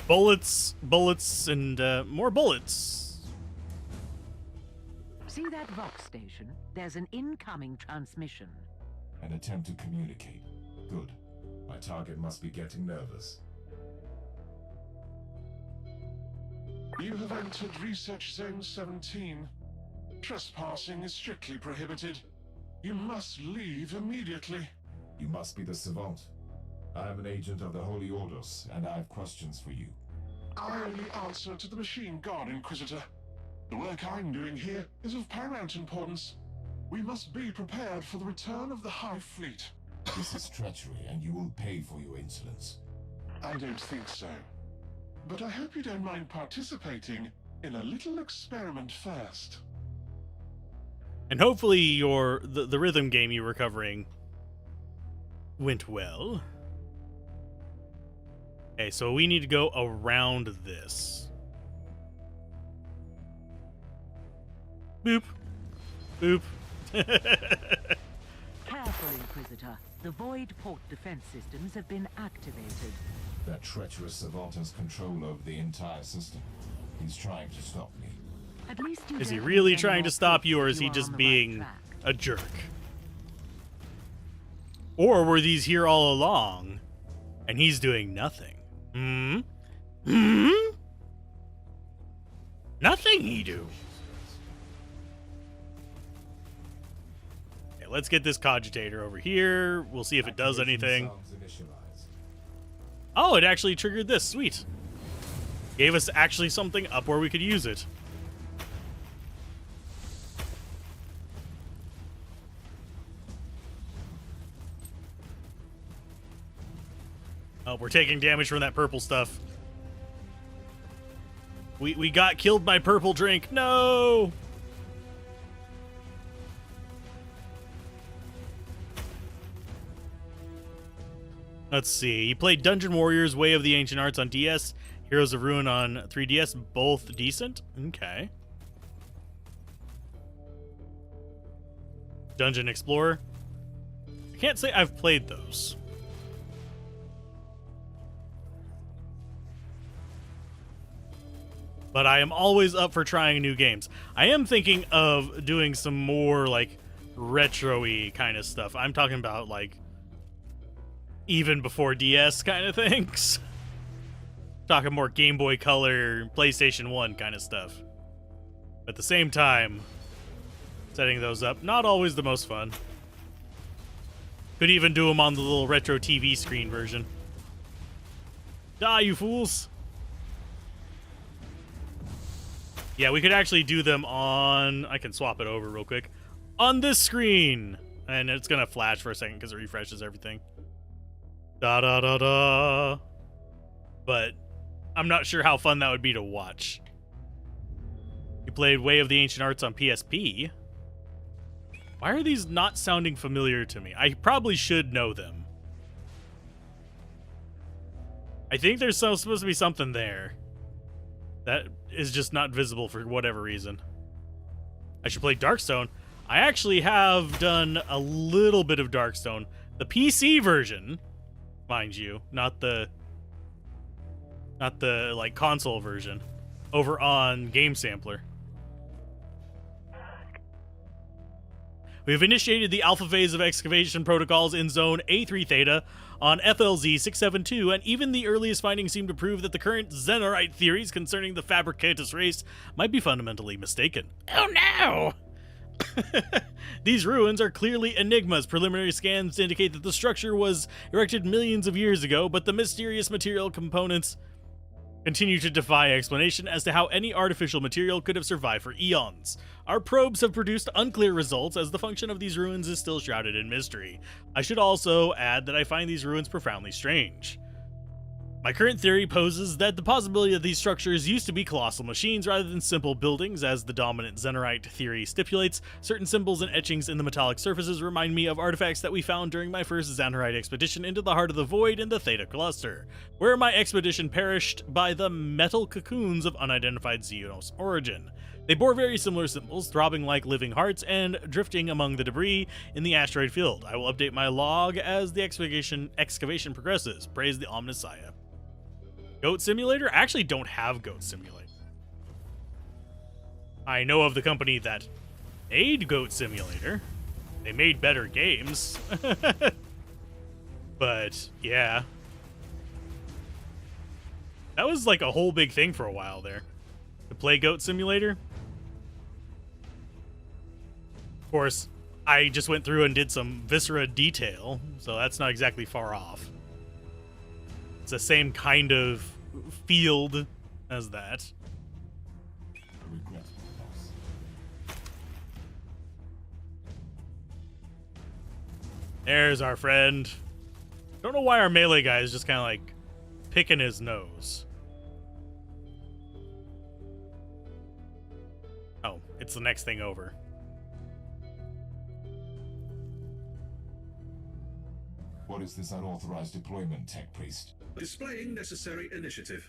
bullets, bullets, and more bullets. See that Vox station? There's an incoming transmission. An attempt to communicate. Good. My target must be getting nervous. You have entered Research Zone 17. Trespassing is strictly prohibited. You must leave immediately. You must be the Savant. I am an agent of the Holy Orders, and I have questions for you. I only answer to the Machine God, Inquisitor. The work I'm doing here is of paramount importance. We must be prepared for the return of the High Fleet. This is treachery, and you will pay for your insolence. I don't think so. But I hope you don't mind participating in a little experiment first. And hopefully the rhythm game you were covering went well. Okay, so we need to go around this. Boop. Boop. Careful, Inquisitor. The Void Port defense systems have been activated. That treacherous Savant has control over the entire system. He's trying to stop me. At least you Is he don't really need any trying more to stop proof you, or that is he you are just on the right being track. a jerk? Or were these here all along, and he's doing nothing? Hmm? Hmm? Nothing he do. Okay, let's get this cogitator over here. We'll see if it does anything. Sounds initialized. Oh, it actually triggered this. Sweet. Gave us actually something up where we could use it. Oh, we're taking damage from that purple stuff. We got killed by purple drink. No! Let's see. You played Dungeon Warriors, Way of the Ancient Arts on DS, Heroes of Ruin on 3DS, both decent. Okay. Dungeon Explorer. I can't say I've played those. But I am always up for trying new games. I am thinking of doing some more, like, retro-y kind of stuff. I'm talking about, like, even before DS kind of things. Talking more Game Boy Color, PlayStation 1 kind of stuff. At the same time, setting those up, not always the most fun. Could even do them on the little retro TV screen version. Die, you fools! Yeah, we could actually do them on... I can swap it over real quick. On this screen! And it's gonna flash for a second because it refreshes everything. Da-da-da-da. But I'm not sure how fun that would be to watch. You played Way of the Ancient Arts on PSP. Why are these not sounding familiar to me? I probably should know them. I think there's supposed to be something there that is just not visible for whatever reason. I should play Darkstone. I actually have done a little bit of Darkstone. The PC version, mind you, not the like console version, over on Game Sampler. We've initiated the alpha phase of excavation protocols in Zone A3 Theta on FLZ 672, and even the earliest findings seem to prove that the current Xenorite theories concerning the Fabricatus race might be fundamentally mistaken. Oh no! These ruins are clearly enigmas. Preliminary scans indicate that the structure was erected millions of years ago, but the mysterious material components continue to defy explanation as to how any artificial material could have survived for eons. Our probes have produced unclear results, as the function of these ruins is still shrouded in mystery. I should also add that I find these ruins profoundly strange. My current theory poses that the possibility that these structures used to be colossal machines rather than simple buildings, as the dominant Xenorite theory stipulates. Certain symbols and etchings in the metallic surfaces remind me of artifacts that we found during my first Xenorite expedition into the heart of the void in the Theta Cluster, where my expedition perished by the metal cocoons of unidentified Xenos origin. They bore very similar symbols, throbbing like living hearts and drifting among the debris in the asteroid field. I will update my log as the excavation progresses. Praise the omnissiah. Goat Simulator? I actually don't have Goat Simulator. I know of the company that made Goat Simulator. They made better games. But, yeah. That was like a whole big thing for a while there. To play Goat Simulator. Of course, I just went through and did some Viscera detail, so that's not exactly far off. It's the same kind of field as that. There's our friend. Don't know why our melee guy is just kind of like picking his nose. Oh, it's the next thing over. What is this unauthorized deployment, Tech Priest? Displaying necessary initiative.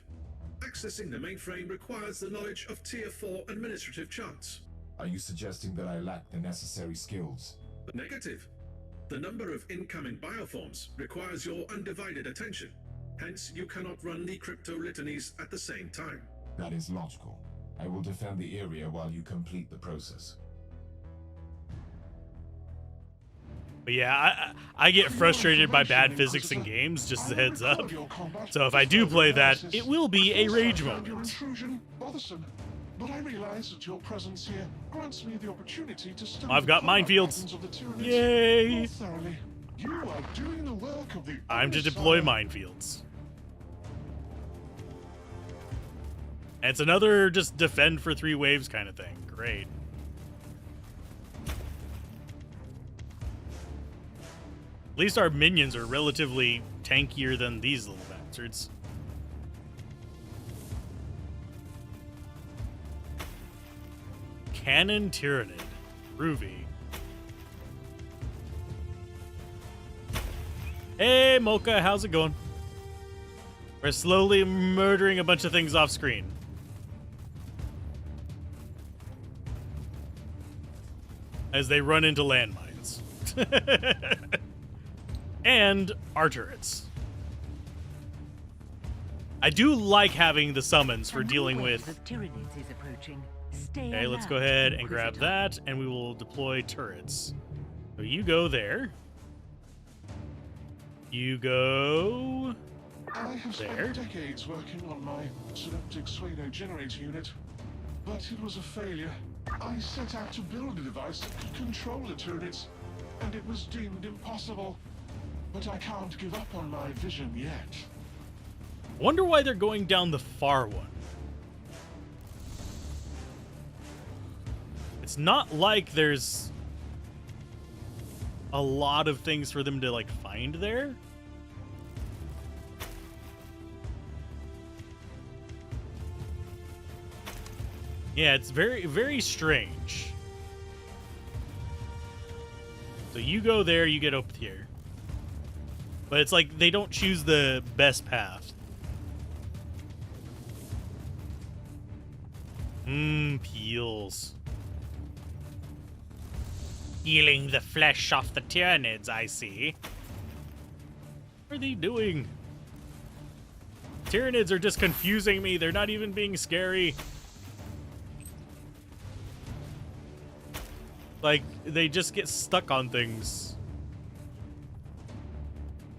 Accessing the mainframe requires the knowledge of Tier 4 administrative charts. Are you suggesting that I lack the necessary skills? Negative. The number of incoming bioforms requires your undivided attention. Hence, you cannot run the crypto litanies at the same time. That is logical. I will defend the area while you complete the process. But yeah, I get frustrated by bad physics in games, just as a heads up. So if I do play that, it will be a rage moment. But I realize that your presence here grants me the opportunity to study I've got minefields. Yay! You are doing the work of the Time to deploy minefields. And it's another just defend for 3 waves kind of thing. Great. At least our minions are relatively tankier than these little bastards. Cannon Tyrannid. Groovy. Hey, Mocha, how's it going? We're slowly murdering a bunch of things off screen. As they run into landmines. And our turrets. I do like having the summons for dealing with... Okay, let's go ahead and grab that, and we will deploy turrets. So you go there. You go... I have spent decades working on my synaptic pseudo generator unit, but it was a failure. I set out to build a device that could control the turrets, and it was deemed impossible. But I can't give up on my vision yet. Wonder why they're going down the far one. It's not like there's a lot of things for them to like find there. Yeah, it's very, very strange. So you go there, you get up here. But it's like they don't choose the best path. Peels. Peeling the flesh off the Tyranids, I see. What are they doing? Tyranids are just confusing me. They're not even being scary. Like, they just get stuck on things.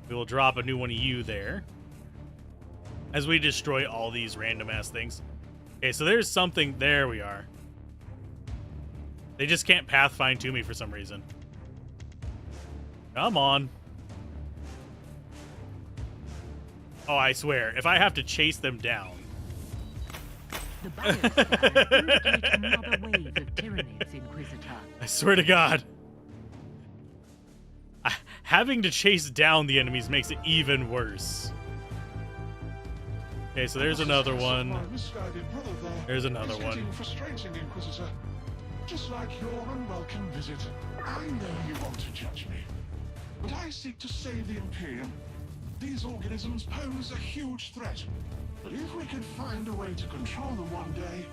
We will drop a new one of you there. As we destroy all these random-ass things. Okay, so there's something. There we are. They just can't pathfind to me for some reason. Come on. Oh, I swear, if I have to chase them down. The bioscan indicates another wave of Tyranids, Inquisitor. I swear to God. Having to chase down the enemies makes it even worse. Okay, so there's another one. There's another one. Frustrating, Inquisitor. Just like your unwelcome visit. I know you want to judge me, but I seek to save the Imperium. These organisms pose a huge threat. But if we could find a way to control them one day,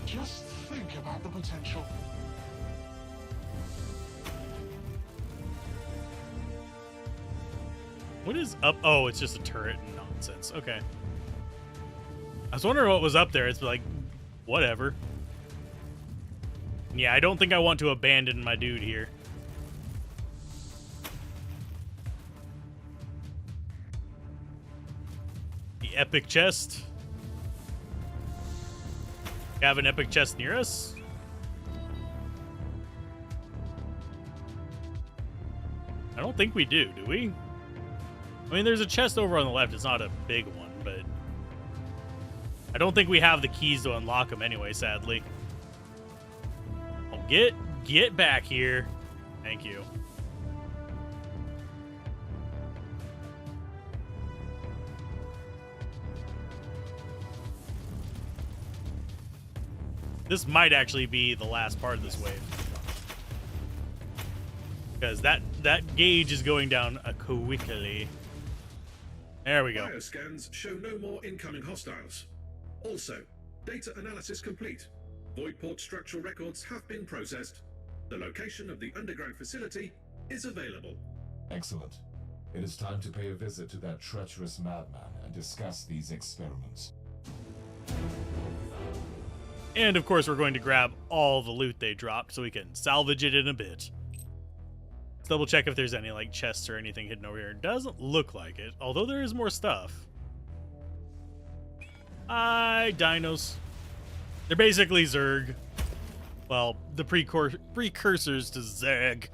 just think about the potential. What is up? Oh, it's just a turret nonsense. Okay. I was wondering what was up there. It's like, whatever. Yeah, I don't think I want to abandon my dude here. The epic chest. We have an epic chest near us. I don't think we do we? I mean, there's a chest over on the left. It's not a big one, but I don't think we have the keys to unlock them anyway, sadly. Oh, get back here. Thank you. This might actually be the last part of this wave. Because that gauge is going down quickly. There we go. Bioscans show no more incoming hostiles. Also, data analysis complete. Voidport structural records have been processed. The location of the underground facility is available. Excellent. It is time to pay a visit to that treacherous madman and discuss these experiments. And of course, we're going to grab all the loot they dropped so we can salvage it in a bit. Let's double check if there's any like chests or anything hidden over here. It doesn't look like it, although there is more stuff. Hi, dinos. They're basically Zerg. Well, the precursors to Zerg.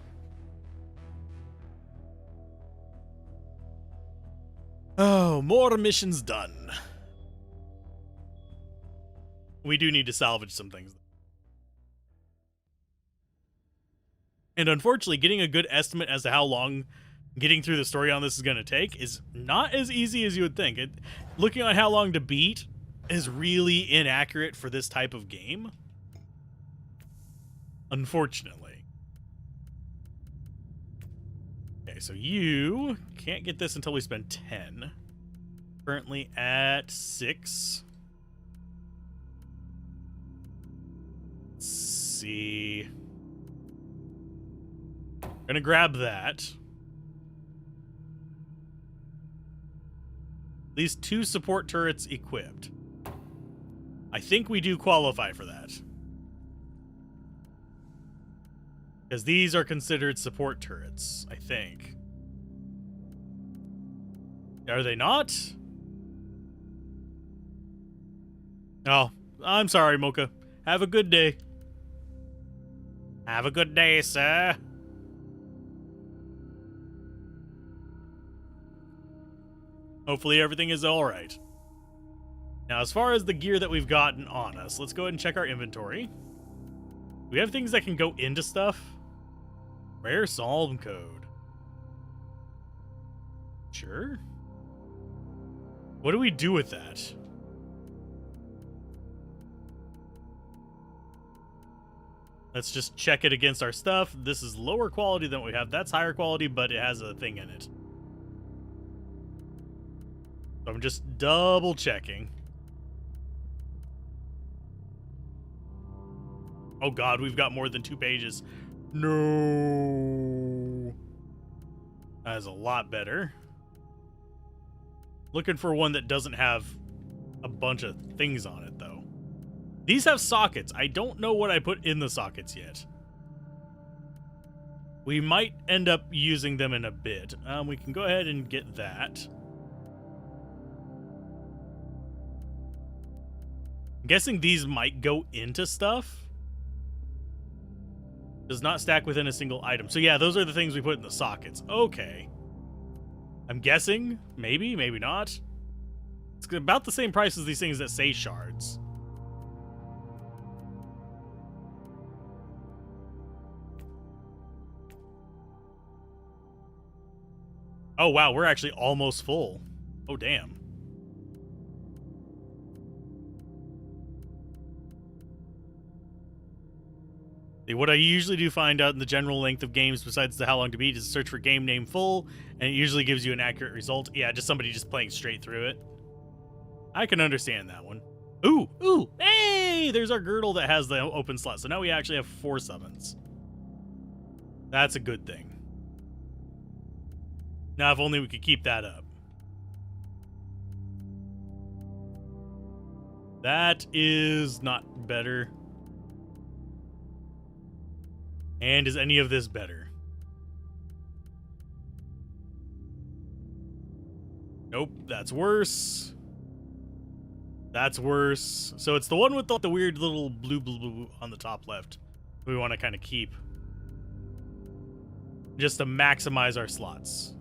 Oh, more missions done. We do need to salvage some things. And unfortunately, getting a good estimate as to how long getting through the story on this is going to take is not as easy as you would think. Looking at how long to beat is really inaccurate for this type of game. Unfortunately. Okay, so you can't get this until we spend 10. Currently at 6. Let's see. Gonna grab that. At least 2 support turrets equipped. I think we do qualify for that. Because these are considered support turrets, I think. Are they not? Oh, I'm sorry, Mocha. Have a good day. Have a good day, sir. Hopefully everything is alright. Now, as far as the gear that we've gotten on us, let's go ahead and check our inventory. We have things that can go into stuff. Rare Psalm Code. Sure. What do we do with that? Let's just check it against our stuff. This is lower quality than what we have. That's higher quality, but it has a thing in it. So I'm just double checking. Oh god, we've got more than 2 pages. No. That is a lot better. Looking for one that doesn't have a bunch of things on it, though. These have sockets. I don't know what I put in the sockets yet. We might end up using them in a bit. We can go ahead and get that. I'm guessing these might go into stuff. Does not stack within a single item. So yeah, those are the things we put in the sockets. Okay. I'm guessing. Maybe, maybe not. It's about the same price as these things that say shards. Oh wow, we're actually almost full. Oh damn. What I usually do find out in the general length of games, besides the how long to beat, is search for game name full, and it usually gives you an accurate result. Yeah, just somebody just playing straight through it. I can understand that one. Ooh, ooh, hey! There's our girdle that has the open slot. So now we actually have 4 summons. That's a good thing. Now, if only we could keep that up. That is not better. And is any of this better? Nope, that's worse. That's worse. So it's the one with the weird little blue on the top left. We want to kind of keep. Just to maximize our slots.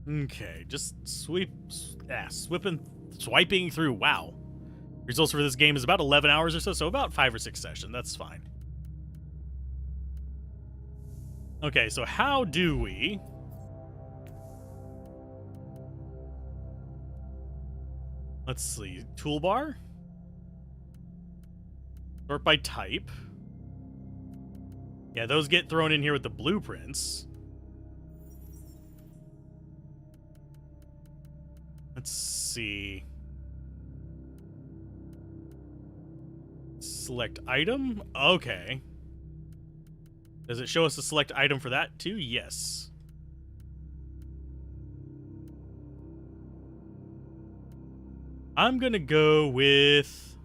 Okay, just swiping through. Wow. Results for this game is about 11 hours or so, so about 5 or 6 sessions. That's fine. Okay, so how do we... Let's see. Toolbar. Sort by type. Yeah, those get thrown in here with the blueprints. Let's see. Select item? Okay. Does it show us a select item for that too? Yes. I'm gonna go with...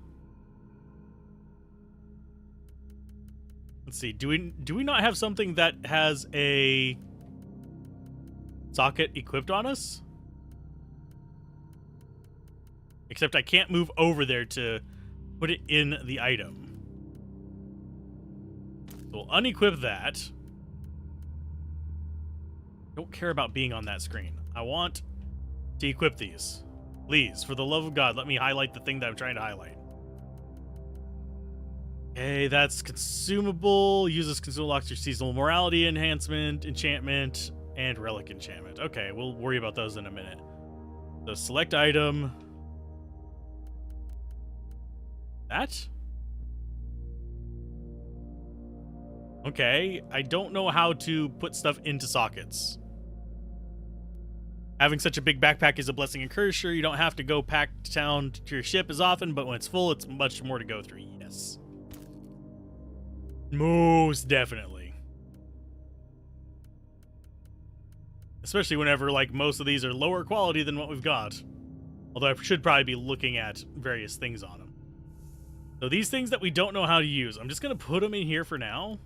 Let's see. Do we not have something that has a socket equipped on us? Except I can't move over there to put it in the item. So we'll unequip that. Don't care about being on that screen. I want to equip these. Please, for the love of God, let me highlight the thing that I'm trying to highlight. Okay, that's consumable. Uses consumable locks your seasonal morality enhancement, enchantment, and relic enchantment. Okay, we'll worry about those in a minute. So select item. That? Okay, I don't know how to put stuff into sockets. Having such a big backpack is a blessing and curse. Sure, you don't have to go pack down to your ship as often, but when it's full, it's much more to go through. Yes. Most definitely. Especially whenever, like, most of these are lower quality than what we've got. Although I should probably be looking at various things on them. So these things that we don't know how to use, I'm just going to put them in here for now.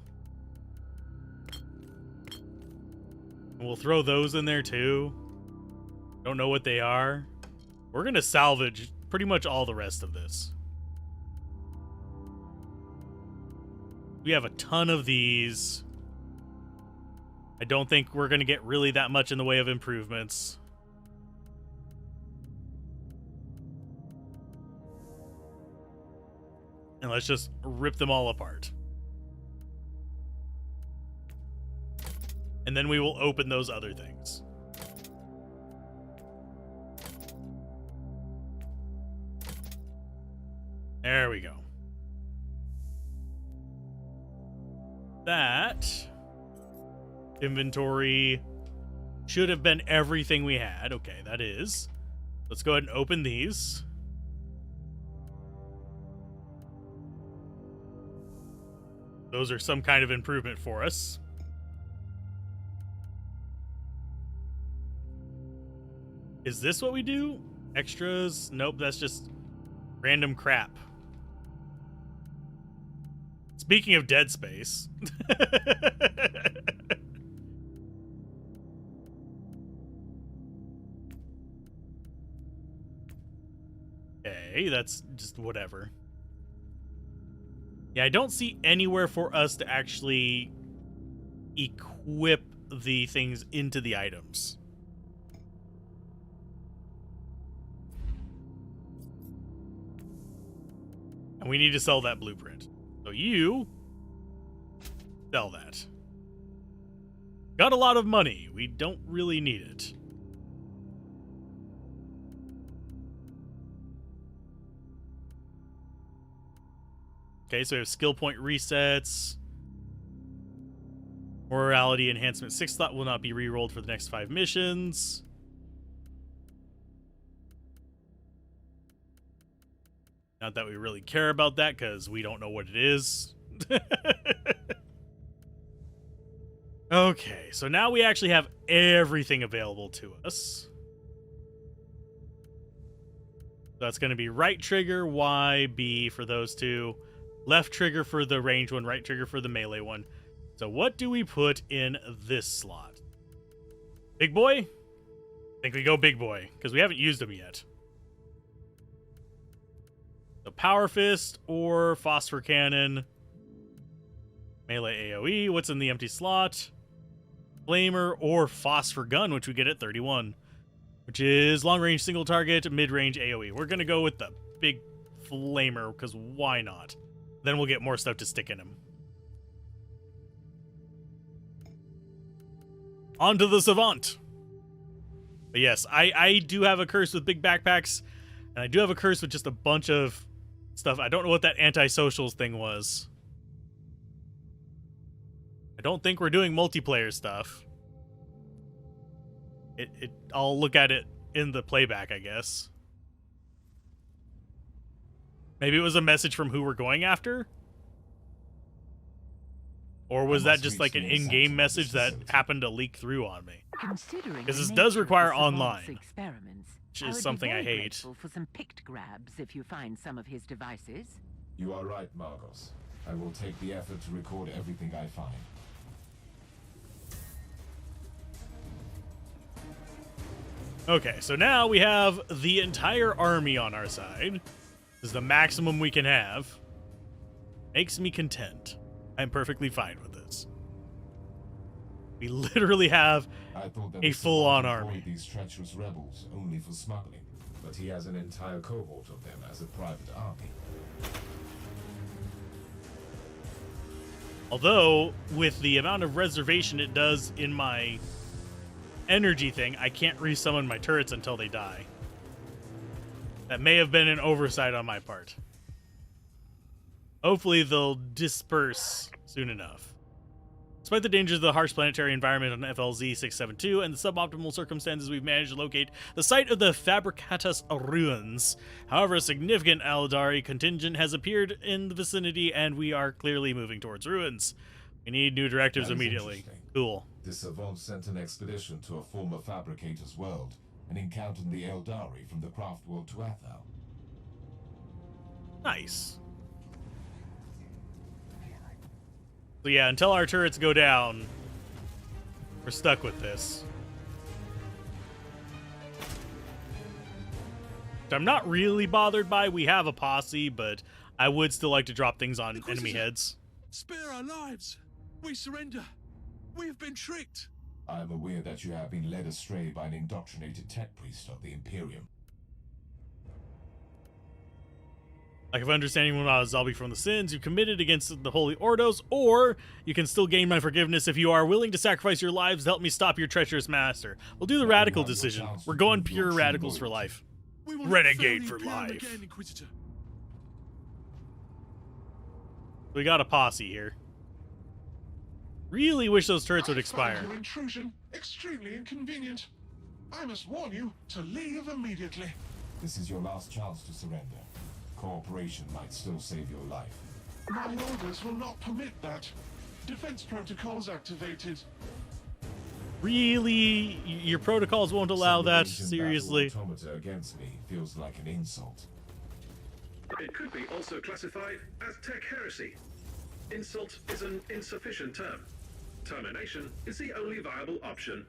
And we'll throw those in there too. Don't know what they are. We're going to salvage pretty much all the rest of this. We have a ton of these. I don't think we're going to get really that much in the way of improvements. And let's just rip them all apart. And then we will open those other things. There we go. That inventory should have been everything we had. Okay, that is. Let's go ahead and open these. Those are some kind of improvement for us. Is this what we do? Extras? Nope, that's just random crap. Speaking of Dead Space. Okay, that's just whatever. Yeah, I don't see anywhere for us to actually equip the things into the items. And we need to sell that blueprint. So you sell that. Got a lot of money. We don't really need it. Okay, so we have skill point resets. Morality enhancement 6 slot will not be re-rolled for the next 5 missions. Not that we really care about that, because we don't know what it is. Okay, so now we actually have everything available to us. So that's going to be right trigger, Y, B for those two. Left trigger for the range one, right trigger for the melee one. So what do we put in this slot? Big boy? I think we go big boy, because we haven't used them yet. So Power Fist or Phosphor Cannon. Melee AoE. What's in the empty slot? Flamer or Phosphor Gun, which we get at 31. Which is long range single target, mid range AoE. We're going to go with the big Flamer, because why not? Then we'll get more stuff to stick in him. On to the Savant. But yes, I do have a curse with big backpacks. And I do have a curse with just a bunch of stuff. I don't know what that anti-socials thing was. I don't think we're doing multiplayer stuff. I'll look at it in the playback, I guess. Maybe it was a message from who we're going after? Or was that just like an in-game message that happened to leak through on me? Because this does require online, which is something I hate. For some picked grabs if you find some of his devices. You are right, Margos. I will take the effort to record everything I find. Okay, so now we have the entire army on our side. This is the maximum we can have. Makes me content. I'm perfectly fine with this. We literally have a full-on army. These treacherous rebels only for smuggling, but he has an entire cohort of them as a private army. Although, with the amount of reservation it does in my energy thing, I can't resummon my turrets until they die. That may have been an oversight on my part. Hopefully they'll disperse soon enough. Despite the dangers of the harsh planetary environment on FLZ 672 and the suboptimal circumstances, we've managed to locate the site of the Fabricatus ruins. However, a significant Aldari contingent has appeared in the vicinity, and we are clearly moving towards ruins. We need new directives immediately. Cool. The Savant sent an expedition to a former Fabricator's world and encountered the Eldari from the Craft World to Athal. Nice. So yeah, until our turrets go down, we're stuck with this. Which I'm not really bothered by. We have a posse, but I would still like to drop things on enemy heads. Spare our lives. We surrender. We have been tricked. I am aware that you have been led astray by an indoctrinated tech priest of the Imperium. Like, if I understand anyone about Zalbi from the sins you committed against the Holy Ordos, or you can still gain my forgiveness if you are willing to sacrifice your lives to help me stop your treacherous master. We'll do the radical decision. We're going pure radicals for life. Renegade for life. Again, Inquisitor. We got a posse here. Really wish those turrets would expire. I find your intrusion extremely inconvenient. I must warn you to leave immediately. This is your last chance to surrender. Cooperation might still save your life. My orders will not permit that. Defense protocols activated. Really? Your protocols won't allow that? Sending Seriously? battle automata against me feels like an insult. It could be also classified as tech heresy. Insult is an insufficient term. Termination is the only viable option.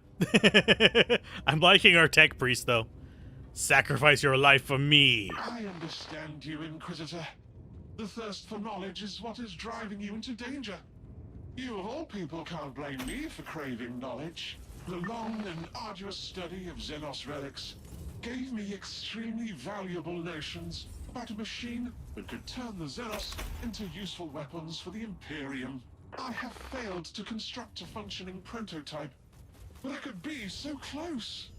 I'm liking our tech priest, though. Sacrifice your life for me. I understand you, Inquisitor. The thirst for knowledge is what is driving you into danger. You of all people can't blame me for craving knowledge. The long and arduous study of Xenos relics gave me extremely valuable notions about a machine that could turn the Xenos into useful weapons for the Imperium. I have failed to construct a functioning prototype, but I could be so close.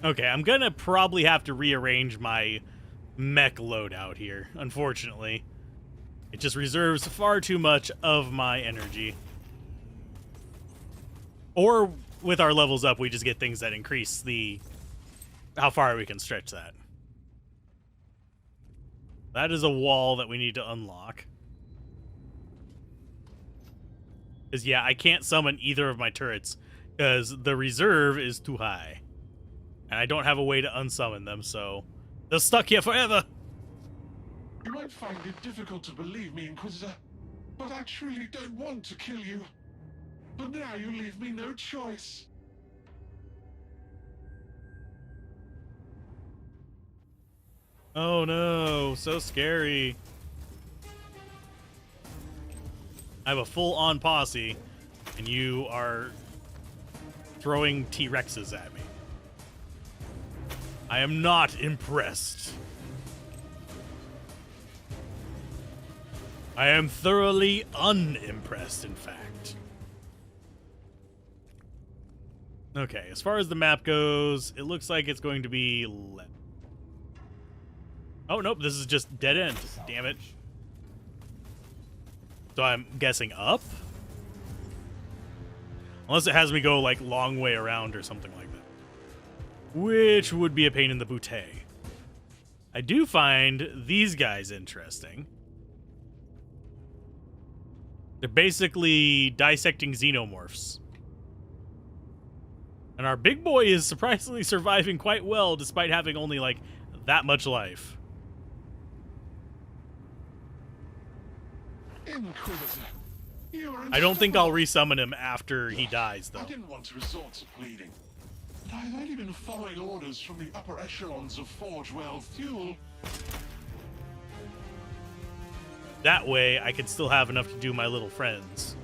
Okay, I'm gonna probably have to rearrange my mech loadout here, unfortunately. It just reserves far too much of my energy. Or, with our levels up, we just get things that increase how far we can stretch that. That is a wall that we need to unlock. Because, yeah, I can't summon either of my turrets, because the reserve is too high. And I don't have a way to unsummon them, so they're stuck here forever. You might find it difficult to believe me, Inquisitor, but I truly don't want to kill you. But now you leave me no choice. Oh no, so scary. I have a full-on posse, and you are throwing T-Rexes at me. I am not impressed. I am thoroughly unimpressed, in fact. Okay, as far as the map goes, it looks like it's going to be left. Oh, nope, this is just dead end. Damn it. So I'm guessing up? Unless it has me go, like, long way around or something like that. Which would be a pain in the bootay. I do find these guys interesting. They're basically dissecting xenomorphs. And our big boy is surprisingly surviving quite well despite having only, like, that much life. Inquisitor, you are I don't think I'll resummon him after he dies, though. I didn't want to resort to pleading, but I've only been following orders from the upper echelons of Forge World Fuel. That way, I can still have enough to do my little friends.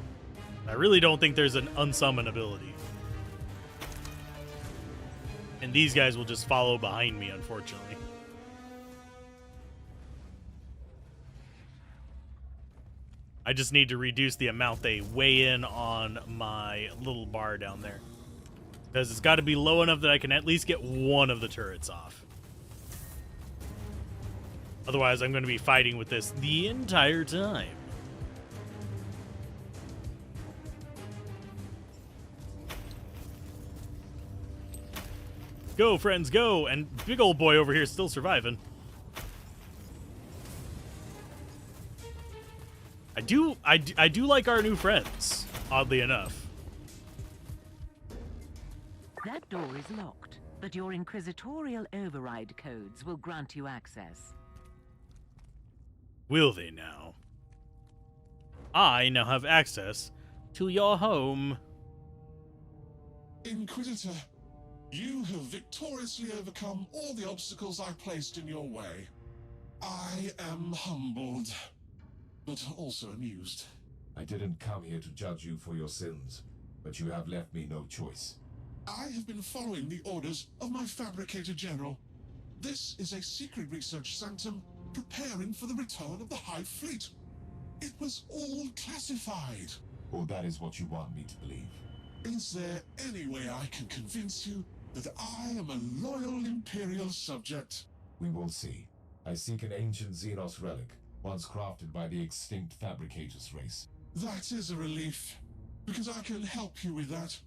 I really don't think there's an unsummon ability. And these guys will just follow behind me, unfortunately. I just need to reduce the amount they weigh in on my little bar down there. Because it's got to be low enough that I can at least get one of the turrets off. Otherwise, I'm going to be fighting with this the entire time. Go, friends, go! And big old boy over here is still surviving. I do like our new friends, oddly enough. That door is locked, but your inquisitorial override codes will grant you access. Will they now? I now have access to your home. Inquisitor, you have victoriously overcome all the obstacles I placed in your way. I am humbled, but also amused. I didn't come here to judge you for your sins, but you have left me no choice. I have been following the orders of my Fabricator General. This is a secret research sanctum preparing for the return of the High Fleet. It was all classified. Or that is what you want me to believe. Is there any way I can convince you that I am a loyal Imperial subject. We will see. I seek an ancient Xenos relic, once crafted by the extinct Fabricators race. That is a relief, because I can help you with that.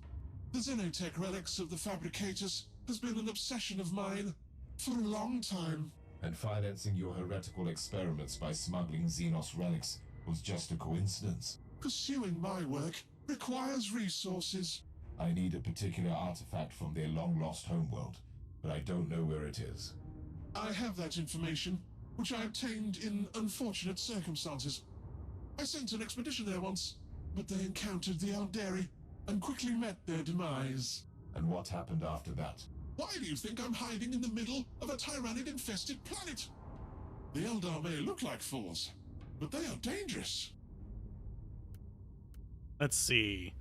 The Xenotech relics of the Fabricators has been an obsession of mine for a long time. And financing your heretical experiments by smuggling Xenos relics was just a coincidence. Pursuing my work requires resources. I need a particular artifact from their long-lost homeworld, but I don't know where it is. I have that information, which I obtained in unfortunate circumstances. I sent an expedition there once, but they encountered the Aldari and quickly met their demise. And what happened after that? Why do you think I'm hiding in the middle of a Tyrannid-infested planet? The Eldar may look like fools, but they are dangerous. Let's see.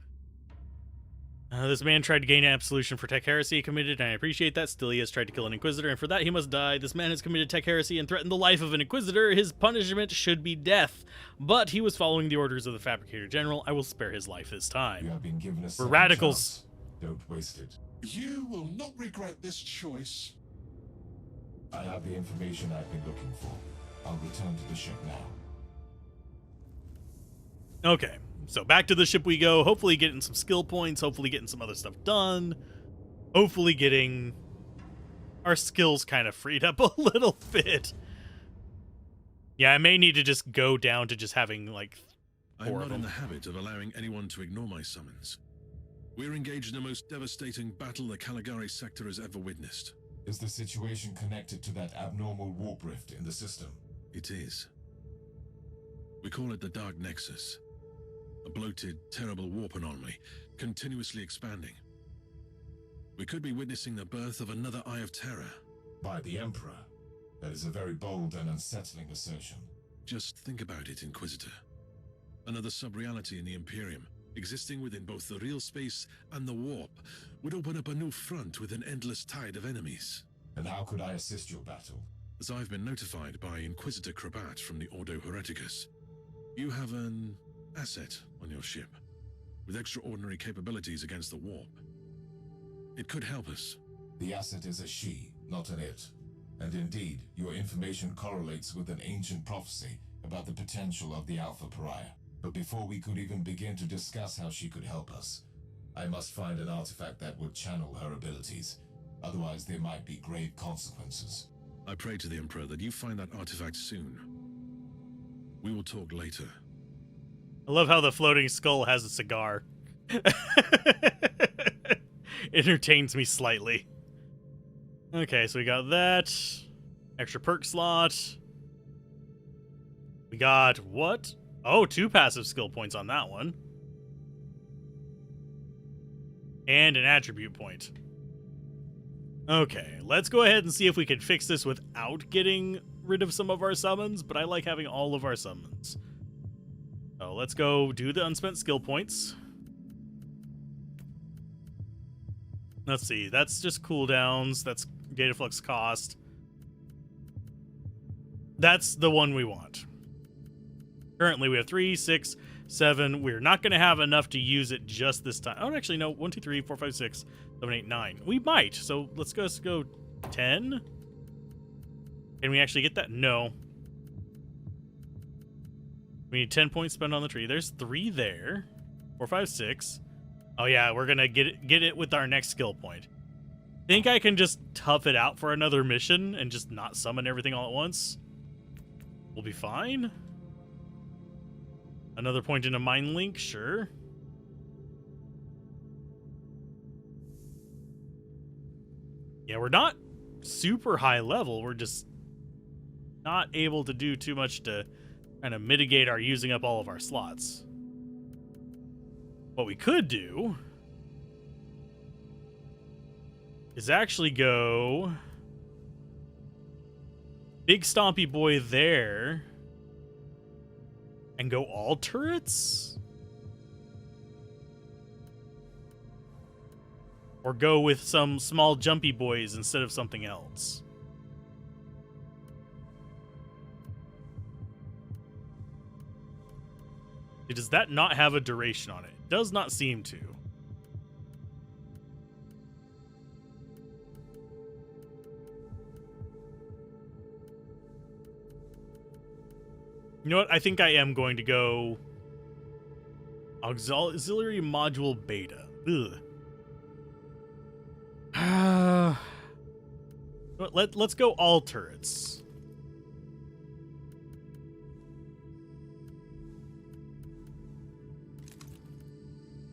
This man tried to gain absolution for tech heresy he committed, and I appreciate that. Still, he has tried to kill an Inquisitor, and for that he must die. This man has committed tech heresy and threatened the life of an Inquisitor. His punishment should be death. But he was following the orders of the Fabricator General. I will spare his life this time. You have been given a We're second radicals. chance. Don't waste it. You will not regret this choice. I have the information I've been looking for. I'll return to the ship now. Okay, so back to the ship we go. Hopefully getting some skill points. Hopefully getting some other stuff done. Hopefully getting our skills kind of freed up a little bit. Yeah, I may need to just go down to just having, like, I'm 4 not of in them. the habit of allowing anyone to ignore my summons. We're engaged in the most devastating battle the Caligari sector has ever witnessed. Is the situation connected to that abnormal warp rift in the system? It is. We call it the Dark Nexus. A bloated, terrible warp anomaly, continuously expanding. We could be witnessing the birth of another Eye of Terror. By the Emperor? That is a very bold and unsettling assertion. Just think about it, Inquisitor. Another sub-reality in the Imperium, existing within both the real space and the warp, would open up a new front with an endless tide of enemies. And how could I assist your battle? As I've been notified by Inquisitor Krabat from the Ordo Hereticus, you have an asset on your ship, with extraordinary capabilities against the warp. It could help us. The asset is a she, not an it. And indeed, your information correlates with an ancient prophecy about the potential of the Alpha Pariah. But before we could even begin to discuss how she could help us, I must find an artifact that would channel her abilities. Otherwise, there might be grave consequences. I pray to the Emperor that you find that artifact soon. We will talk later. I love how the floating skull has a cigar. Entertains me slightly. Okay, so we got that. Extra perk slot. We got what? Oh, 2 passive skill points on that one. And an attribute point. Okay, let's go ahead and see if we can fix this without getting rid of some of our summons, but I like having all of our summons. So let's go do the unspent skill points. Let's see, that's just cooldowns, that's data flux cost. That's the one we want. Currently we have 3, 6, 7. We're not going to have enough to use it just this time. Oh, actually, no. 1, 2, 3, 4, 5, 6, 7, 8, 9. We might. So let's go 10. Can we actually get that? No. We need 10 points spent on the tree. There's 3 there. 4, 5, 6. Oh, yeah. We're going to get it with our next skill point. Think I can just tough it out for another mission and just not summon everything all at once? We'll be fine. Another point in a mind link, sure. Yeah, we're not super high level. We're just not able to do too much to kind of mitigate our using up all of our slots. What we could do is actually go big stompy boy there and go all turrets? Or go with some small jumpy boys instead of something else? Does that not have a duration on it? It does not seem to. You know what? I think I am going to go auxiliary module beta. Ugh. Let's go all turrets.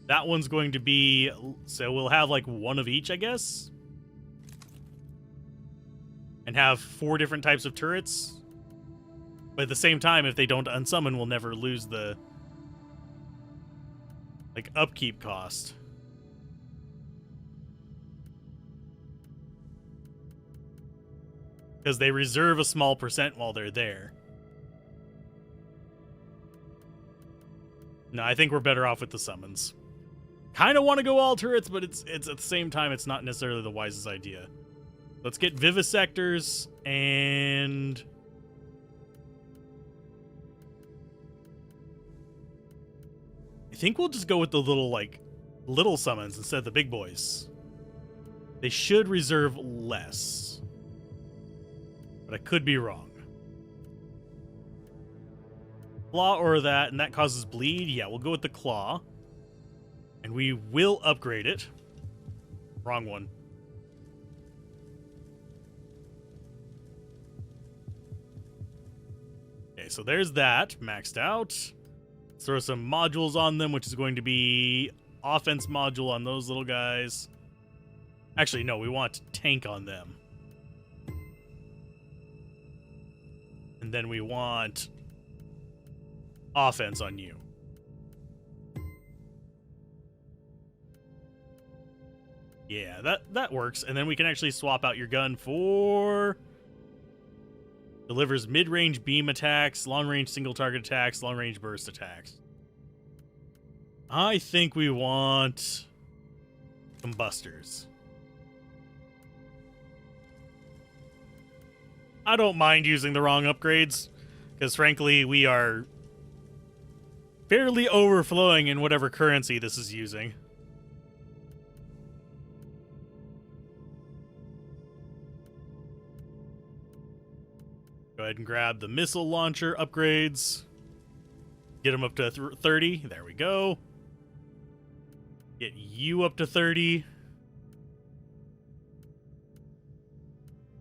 That one's going to be, so we'll have like one of each, I guess. And have 4 different types of turrets. But at the same time, if they don't unsummon, we'll never lose the like upkeep cost. Because they reserve a small percent while they're there. No, I think we're better off with the summons. Kind of want to go all turrets, but it's at the same time, it's not necessarily the wisest idea. Let's get vivisectors and I think we'll just go with the little summons instead of the big boys. They should reserve less, but I could be wrong. Claw or that, and that causes bleed. Yeah, we'll go with the claw. And we will upgrade it. Wrong one. Okay, so there's that. Maxed out. Let's throw some modules on them, which is going to be offense module on those little guys. Actually, no, we want tank on them. And then we want offense on you. Yeah, that works. And then we can actually swap out your gun for delivers mid-range beam attacks, long-range single target attacks, long-range burst attacks. I think we want combustors. I don't mind using the wrong upgrades, because frankly, we are fairly overflowing in whatever currency this is using. Go ahead and grab the missile launcher upgrades. Get them up to 30. There we go. Get you up to 30.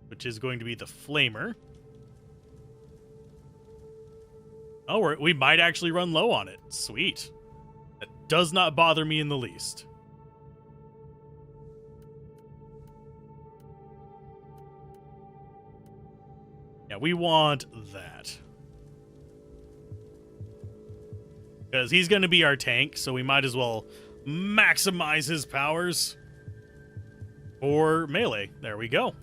Which is going to be the flamer. Oh, we might actually run low on it. Sweet. That does not bother me in the least. Yeah, we want that. Because he's going to be our tank, so we might as well maximize his powers. Or melee. There we go.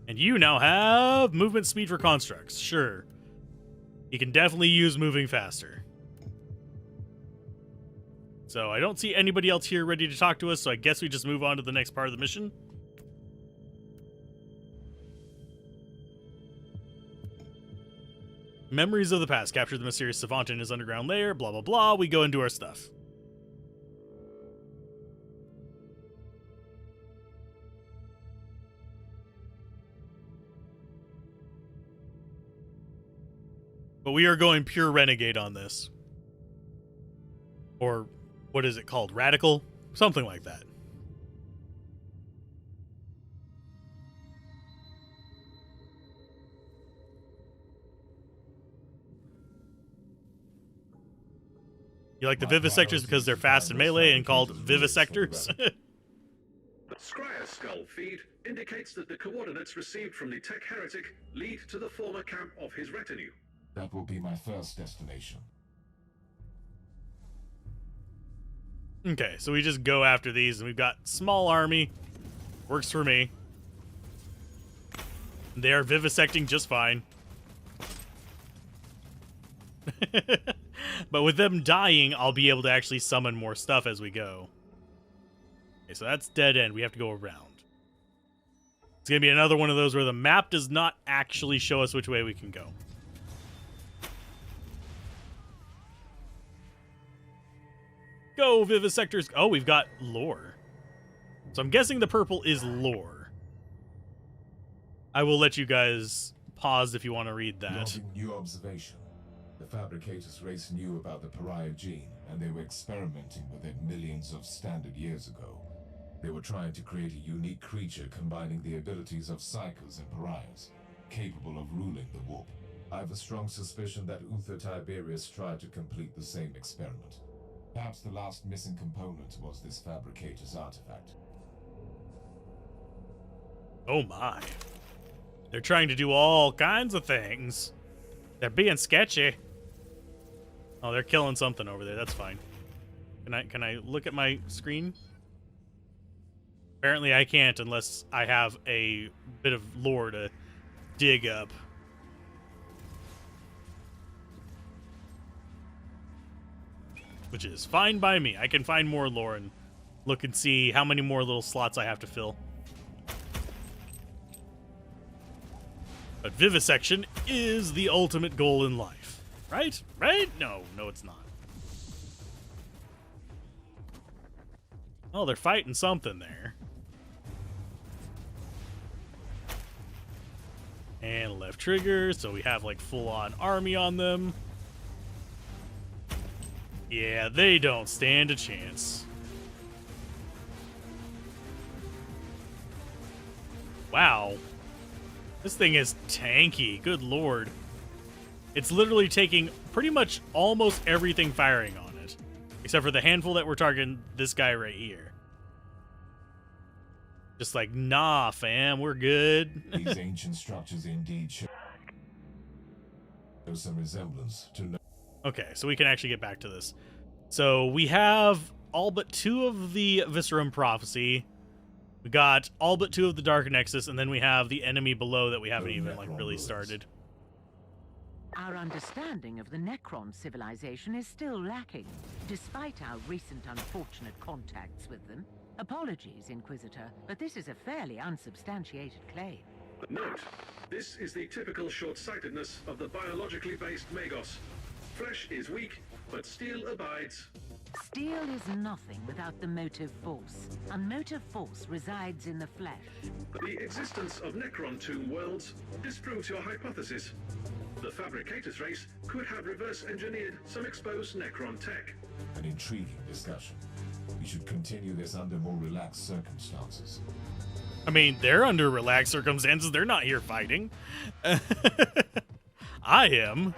And you now have movement speed for constructs. Sure. You can definitely use moving faster. So I don't see anybody else here ready to talk to us, so I guess we just move on to the next part of the mission. Memories of the past. Capture the mysterious savant in his underground lair. Blah, blah, blah. We go and do our stuff. But we are going pure renegade on this. Or what is it called? Radical? Something like that. You like the vivisectors because they're fast and melee and called vivisectors? The Scryer Skull feed indicates that the coordinates received from the Tech Heretic lead to the former camp of his retinue. That will be my first destination. Okay, so we just go after these, and we've got small army. Works for me. They are vivisecting just fine. But with them dying, I'll be able to actually summon more stuff as we go. Okay, so that's dead end. We have to go around. It's going to be another one of those where the map does not actually show us which way we can go. Go, vivisectors. Oh, we've got lore. So I'm guessing the purple is lore. I will let you guys paused if you want to read that. Noting new observation. The Fabricators race knew about the pariah gene, and they were experimenting with it millions of standard years ago. They were trying to create a unique creature combining the abilities of psychers and pariahs, capable of ruling the warp. I have a strong suspicion that Uther Tiberius tried to complete the same experiment. Perhaps the last missing component was this Fabricator's artifact. Oh my. They're trying to do all kinds of things. They're being sketchy. Oh, they're killing something over there. That's fine. Can I look at my screen? Apparently I can't unless I have a bit of lore to dig up. Which is fine by me. I can find more lore and look and see how many more little slots I have to fill. But vivisection is the ultimate goal in life. Right? Right? No, it's not. Oh, they're fighting something there. And left trigger, so we have like full-on army on them. Yeah, they don't stand a chance. Wow. This thing is tanky, good lord. It's literally taking pretty much almost everything firing on it. Except for the handful that we're targeting this guy right here. Just like, nah, fam, we're good. These ancient structures indeed show some resemblance to... Okay, so we can actually get back to this. So we have all but 2 of the Viscerum Prophecy. We got all but 2 of the Dark Nexus, and then we have the enemy below that we haven't even like really started. Our understanding of the Necron civilization is still lacking, despite our recent unfortunate contacts with them. Apologies, Inquisitor, but this is a fairly unsubstantiated claim. Note, this is the typical short-sightedness of the biologically based Magos. Flesh is weak, but steel abides. Steel is nothing without the motive force, and motive force resides in the flesh. The existence of Necron tomb worlds disproves your hypothesis. The Fabricators race could have reverse-engineered some exposed Necron tech. An intriguing discussion. We should continue this under more relaxed circumstances. I mean, they're under relaxed circumstances. They're not here fighting. I am.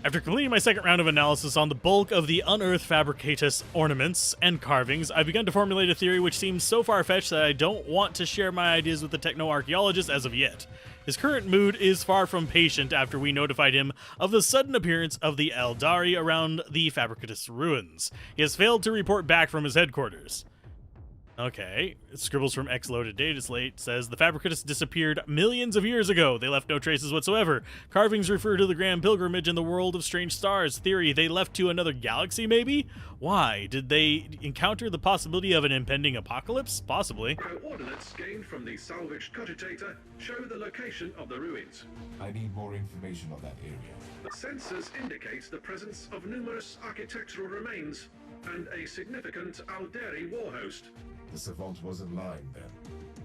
After completing my second round of analysis on the bulk of the unearthed Fabricatus ornaments and carvings, I've begun to formulate a theory which seems so far-fetched that I don't want to share my ideas with the techno-archaeologist as of yet. His current mood is far from patient after we notified him of the sudden appearance of the Eldari around the Fabricatus ruins. He has failed to report back from his headquarters. Okay, scribbles from X-Loaded Data Slate says the Fabricatus disappeared millions of years ago. They left no traces whatsoever. Carvings refer to the Grand Pilgrimage in the World of Strange Stars. Theory, they left to another galaxy, maybe? Why? Did they encounter the possibility of an impending apocalypse? Possibly. Coordinates gained from the salvaged cogitator show the location of the ruins. I need more information on that area. The sensors indicate the presence of numerous architectural remains and a significant Alderi war host. The Savant wasn't lying then.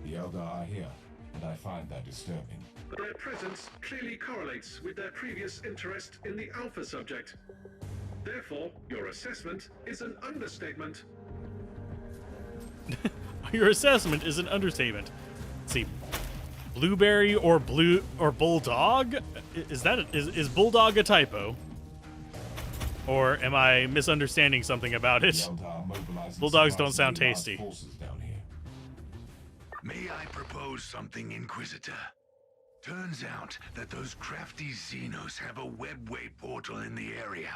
The Eldar are here, and I find that disturbing. Their presence clearly correlates with their previous interest in the Alpha subject. Therefore, your assessment is an understatement. Your assessment is an understatement. Let's see. Blueberry or Bulldog? Is Bulldog a typo? Or am I misunderstanding something about it? Bulldogs don't sound tasty. May I propose something, Inquisitor? Turns out that those crafty Xenos have a webway portal in the area.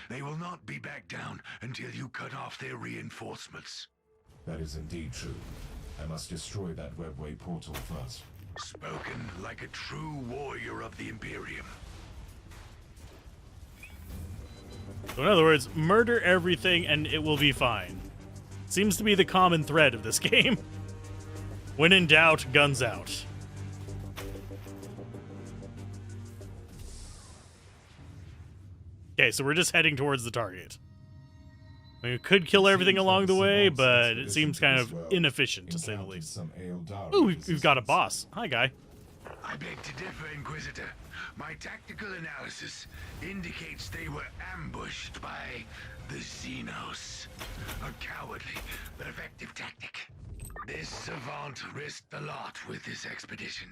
They will not be back down until you cut off their reinforcements. That is indeed true. I must destroy that webway portal first. Spoken like a true warrior of the Imperium. So in other words, murder everything and it will be fine. Seems to be the common thread of this game. When in doubt, guns out. Okay, so we're just heading towards the target. We could kill everything along the way, but it seems kind of inefficient, to say the least. Ooh, we've got a boss. Hi, guy. I beg to differ, Inquisitor. My tactical analysis indicates they were ambushed by the Xenos. A cowardly but effective tactic. This savant risked a lot with this expedition.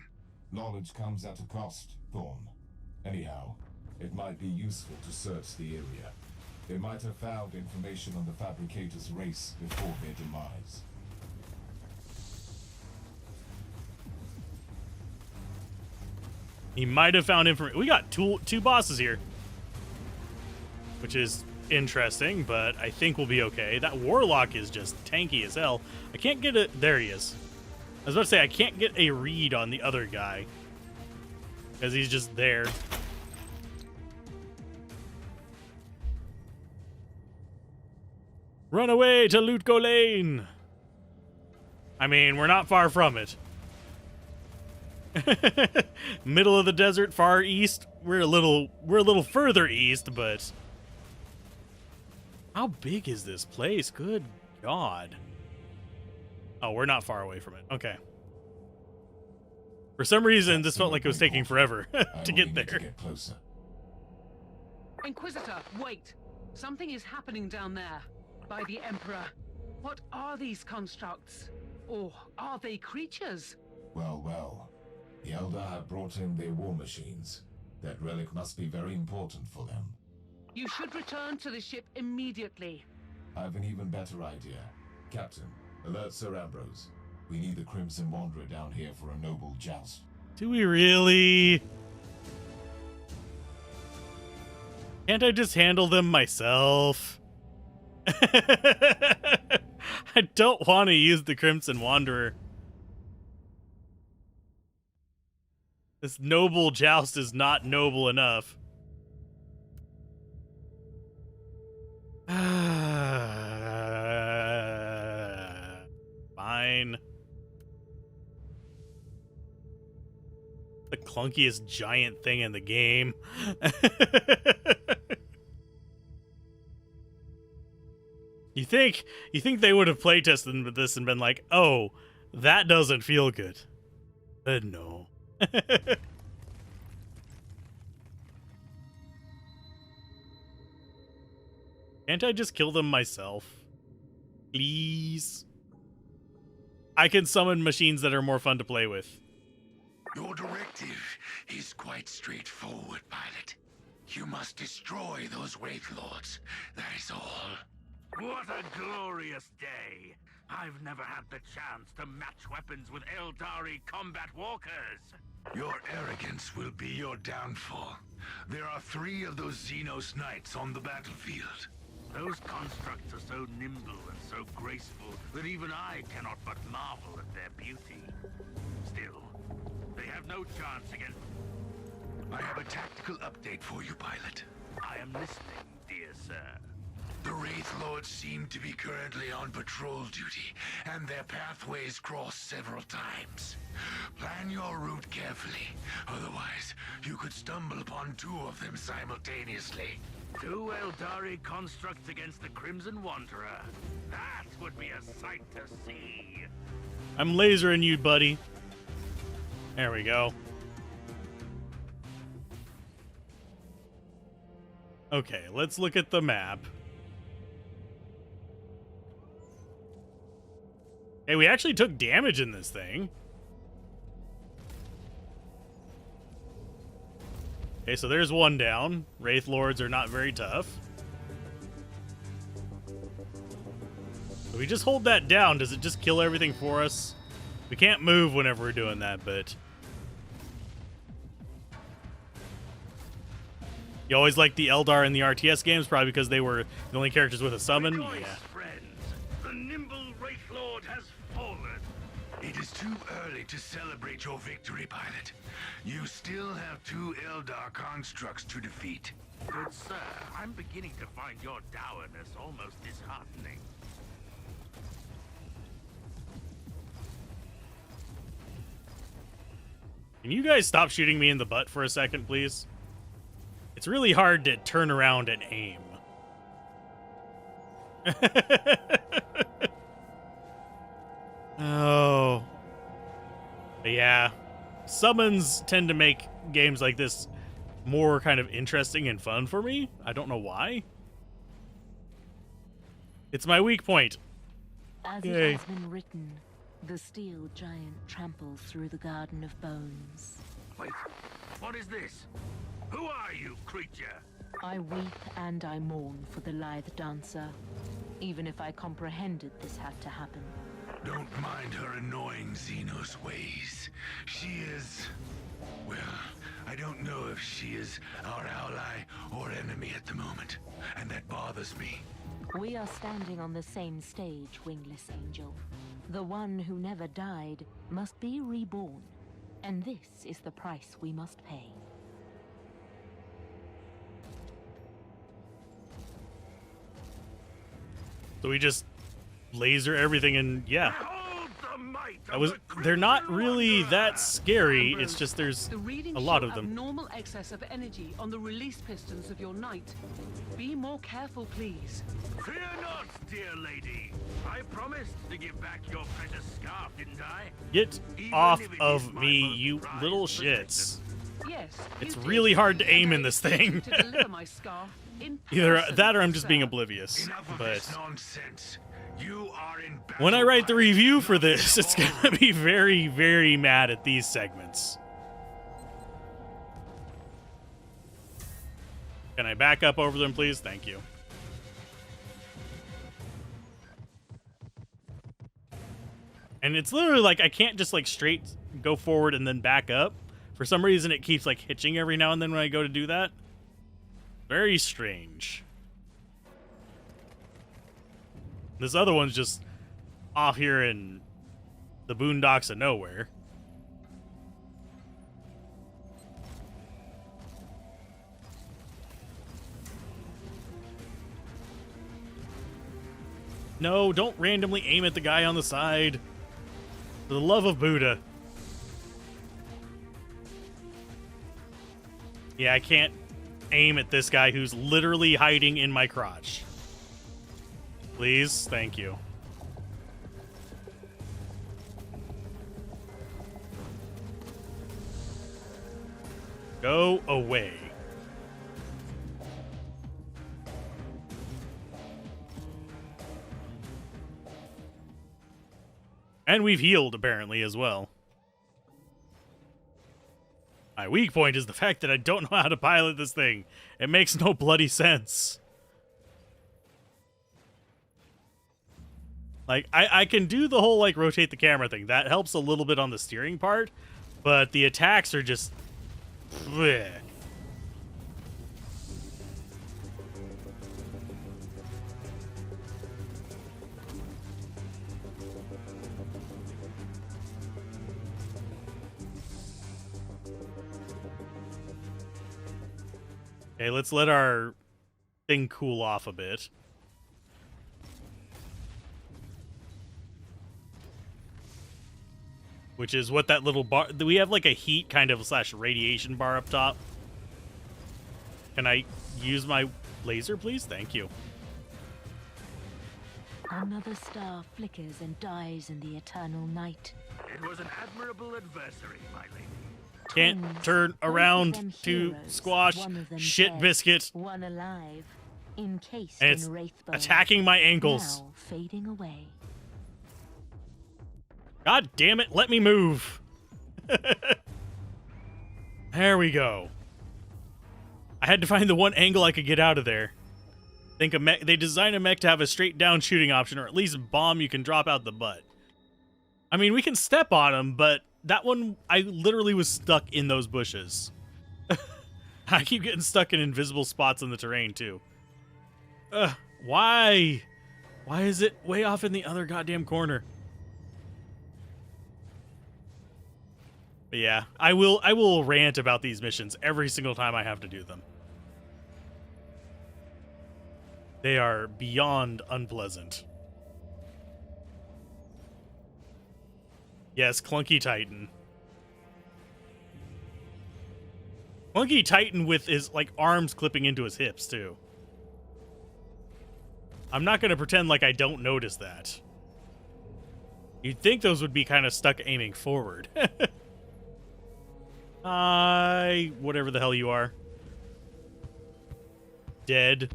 Knowledge comes at a cost, Thorn. Anyhow, it might be useful to search the area. They might have found information on the Fabricator's race before their demise. He might have found information. We got two bosses here, which is interesting, but I think we'll be okay. That Warlock is just tanky as hell. I can't get it. There he is. I was about to say, I can't get a read on the other guy because he's just there. Run away to Lutko Lane. I mean, we're not far from it. Middle of the desert, far east. We're a little further east, but how big is this place? Good God. Oh, we're not far away from it. Okay. For some reason, this felt like it was taking forever to get there. Inquisitor, wait. Something is happening down there. By the Emperor. What are these constructs? Or are they creatures? Well, well. The Elder have brought in their war machines. That relic must be very important for them. You should return to the ship immediately. I have an even better idea. Captain, alert Sir Ambrose. We need the Crimson Wanderer down here for a noble joust. Do we really? Can't I just handle them myself? I don't want to use the Crimson Wanderer. This noble joust is not noble enough. Fine. The clunkiest giant thing in the game. You think they would have playtested this and been like, "Oh, that doesn't feel good." No. Can't I just kill them myself? Please. I can summon machines that are more fun to play with. Your directive is quite straightforward, pilot. You must destroy those Wraith Lords. That is all. What a glorious day! I've never had the chance to match weapons with Eldari combat walkers! Your arrogance will be your downfall. There are 3 of those Xenos Knights on the battlefield. Those constructs are so nimble and so graceful that even I cannot but marvel at their beauty. Still, they have no chance against... I have a tactical update for you, pilot. I am listening, dear sir. The Wraith Lords seem to be currently on patrol duty, and their pathways cross several times. Plan your route carefully, otherwise you could stumble upon 2 of them simultaneously. 2 Eldari constructs against the Crimson Wanderer. That would be a sight to see. I'm lasering you, buddy. There we go. Okay, let's look at the map. Hey, we actually took damage in this thing. Okay, so there's one down. Wraith Lords are not very tough. If we just hold that down, does it just kill everything for us? We can't move whenever we're doing that, but... You always like the Eldar in the RTS games, probably because they were the only characters with a summon? Rejoice, Yeah. friends. The nimble Wraith Lord has fallen. It is too early to celebrate your victory, pilot. You still have 2 Eldar constructs to defeat. Good sir, I'm beginning to find your dourness almost disheartening. Can you guys stop shooting me in the butt for a second, please? It's really hard to turn around and aim. Oh. But yeah. summons tend to make games like this more kind of interesting and fun for me. I don't know why. It's my weak point. As Yay. it has been written, the steel giant tramples through the Garden of Bones. Wait, what is this? Who are you, creature? I weep and I mourn for the lithe dancer, even if I comprehended this had to happen. Don't mind her annoying Xenos ways. She is... well, I don't know if she is our ally or enemy at the moment, and that bothers me. We are standing on the same stage, wingless angel. The one who never died must be reborn, and this is the price we must pay. So we just laser everything and yeah. Behold the might I of was the they're not Crimson really Wanderer. that scary. Ambrose, It's just there's the readings a lot show of them. abnormal excess of energy on the release pistons of your knight. Be more careful, please. Fear not, dear lady. I promised to give back your precious scarf, didn't I? Get Even off if it of is my me, most you prized little possession. shits. Yes. It's you really did, hard to and aim I in this expect you thing. to deliver my scarf in Either person, that or I'm just being sir. oblivious. Enough of But this nonsense. You are in battle. when I write the review for not in this, it's war. gonna be very, very mad at these segments. Can I back up over them, please? Thank you. And it's literally like I can't just like straight go forward and then back up. For some reason, it keeps like hitching every now and then when I go to do that. Very strange. This other one's just off here in the boondocks of nowhere. No, don't randomly aim at the guy on the side. For the love of Buddha. Yeah, I can't aim at this guy who's literally hiding in my crotch. Please, thank you. Go away. And we've healed, apparently, as well. My weak point is the fact that I don't know how to pilot this thing. It makes no bloody sense. Like, I can do the whole, like, rotate the camera thing. That helps a little bit on the steering part. But the attacks are just... bleh. Okay, let's let our thing cool off a bit. Which is what that little bar... We have like a heat kind of / radiation bar up top. Can I use my laser, please? Thank you. Another star flickers and dies in the eternal night. It was an admirable adversary, my lady. Can't Twins, turn both of around them to heroes, squash one of them shit dead, biscuit. One alive, encased And it's in wraithbone, attacking my ankles. now fading away. God damn it, let me move. There we go. I had to find the one angle I could get out of there. Think a mech, they designed a mech to have a straight down shooting option, or at least a bomb you can drop out the butt. I mean, we can step on them, but that one, I literally was stuck in those bushes. I keep getting stuck in invisible spots in the terrain, too. Why? Why is it way off in the other goddamn corner? But yeah, I will rant about these missions every single time I have to do them. They are beyond unpleasant. Yes, Clunky Titan. Clunky Titan with his, like, arms clipping into his hips, too. I'm not going to pretend like I don't notice that. You'd think those would be kind of stuck aiming forward. Whatever the hell you are. Dead.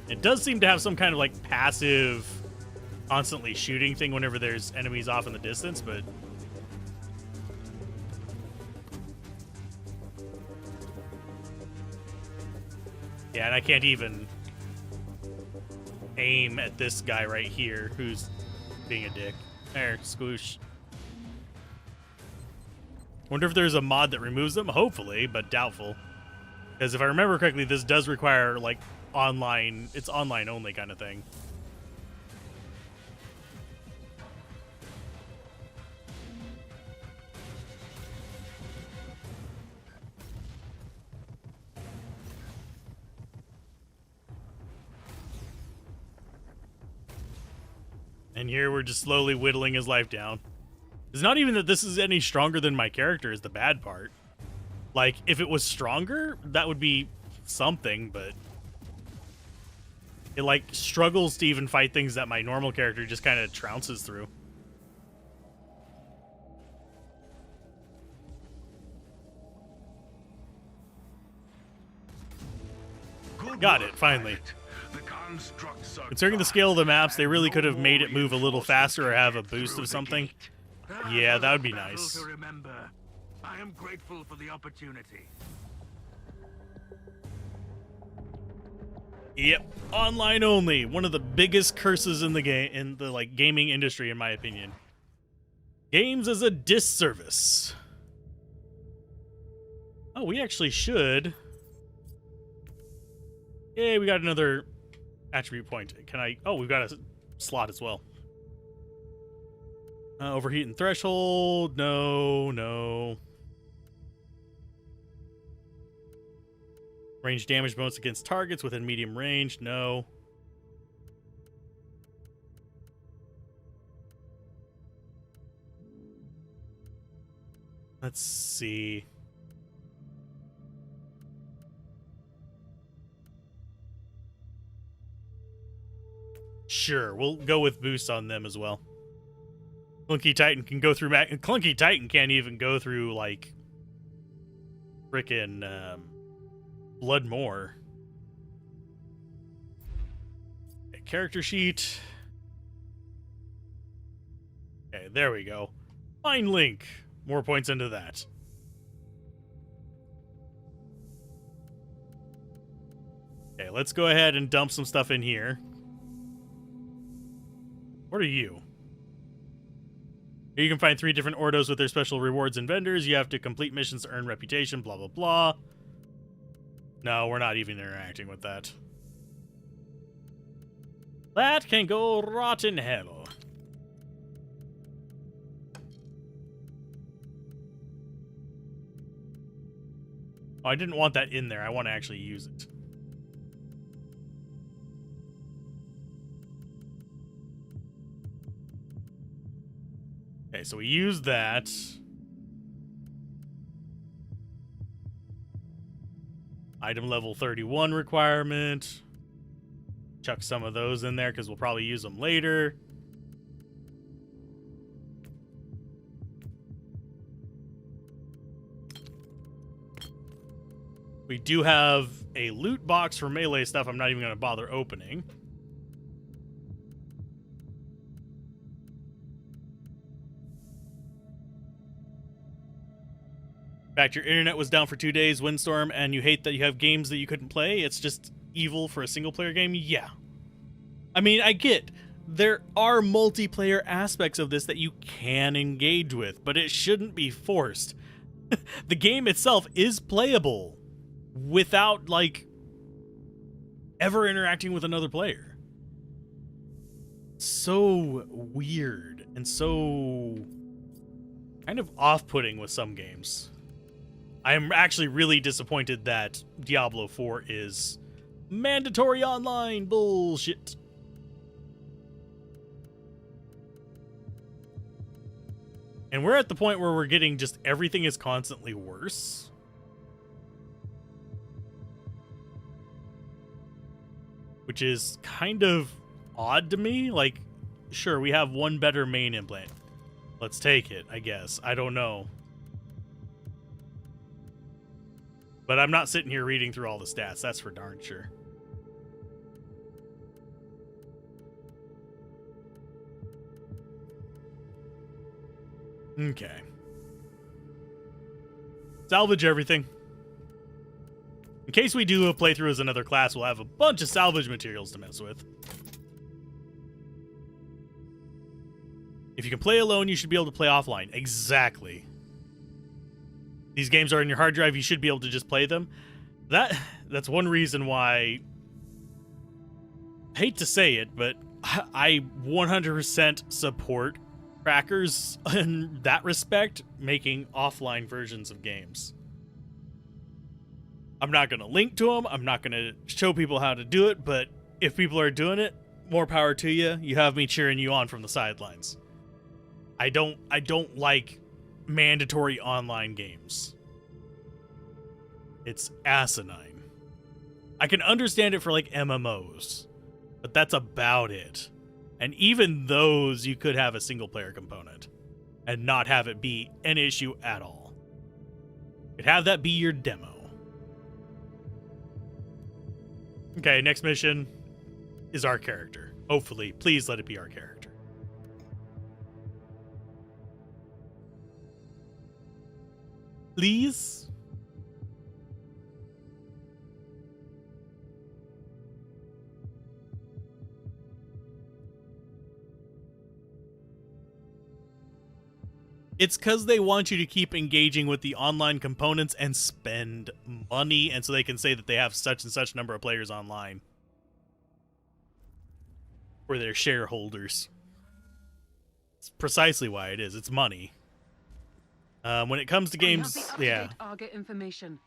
It does seem to have some kind of like passive, constantly shooting thing whenever there's enemies off in the distance, but yeah, and I can't even aim at this guy right here who's being a dick. There, squoosh. Wonder if there's a mod that removes them? Hopefully, but doubtful. Because if I remember correctly, this does require, like, online... It's online only kind of thing. And here we're just slowly whittling his life down. It's not even that this is any stronger than my character is the bad part. Like, if it was stronger, that would be something, but... It, like, struggles to even fight things that my normal character just kind of trounces through. Got it, finally. Considering the scale of the maps, they really could have made it move a little faster or have a boost of something. Yeah, that would be nice. I am grateful for the opportunity. Yep, online only. One of the biggest curses in the game, in the like gaming industry, in my opinion. Games as a disservice. Oh, we actually should. Yay, we got another attribute point. Can I? Oh, we've got a slot as well. Overheating threshold. No, no. Range damage bonus against targets within medium range. No. Let's see. Sure, we'll go with boosts on them as well. Clunky Titan can go through... Clunky Titan can't even go through, like... Frickin', Bloodmore. Okay, character sheet. Okay, there we go. Find link. More points into that. Okay, let's go ahead and dump some stuff in here. What are you? Here you can find 3 different Ordos with their special rewards and vendors. You have to complete missions to earn reputation, blah, blah, blah. No, we're not even interacting with that. That can go rot in hell. Oh, I didn't want that in there. I want to actually use it. Okay, so we use that. Item level 31 requirement. Chuck some of those in there because we'll probably use them later. We do have a loot box for melee stuff I'm not even going to bother opening. In fact, your internet was down for 2 days, Windstorm, and you hate that you have games that you couldn't play? It's just evil for a single-player game? Yeah. I mean, I get there are multiplayer aspects of this that you can engage with, but it shouldn't be forced. The game itself is playable without, like, ever interacting with another player. So weird and so kind of off-putting with some games. I am actually really disappointed that Diablo 4 is mandatory online bullshit. And we're at the point where we're getting just everything is constantly worse. Which is kind of odd to me. Like, Sure, we have one better main implant. Let's take it, I guess. I don't know. But I'm not sitting here reading through all the stats. That's for darn sure. Okay. Salvage everything. In case we do a playthrough as another class, we'll have a bunch of salvage materials to mess with. If you can play alone, you should be able to play offline. Exactly. These games are in your hard drive, you should be able to just play them. That's one reason why, I hate to say it, but I 100% support crackers in that respect, making offline versions of games. I'm not going to link to them, I'm not going to show people how to do it, but if people are doing it, more power to you. You have me cheering you on from the sidelines. I don't like mandatory online games. It's asinine. I can understand it for like MMOs, but that's about it. And even those, you could have a single player component and not have it be an issue at all. You could have that be your demo. Okay, next mission is our character. Hopefully, please let it be our character. Please? It's because they want you to keep engaging with the online components and spend money, and so they can say that they have such and such number of players online. For their shareholders. It's precisely why it is. It's money. When it comes to games, yeah. Target information.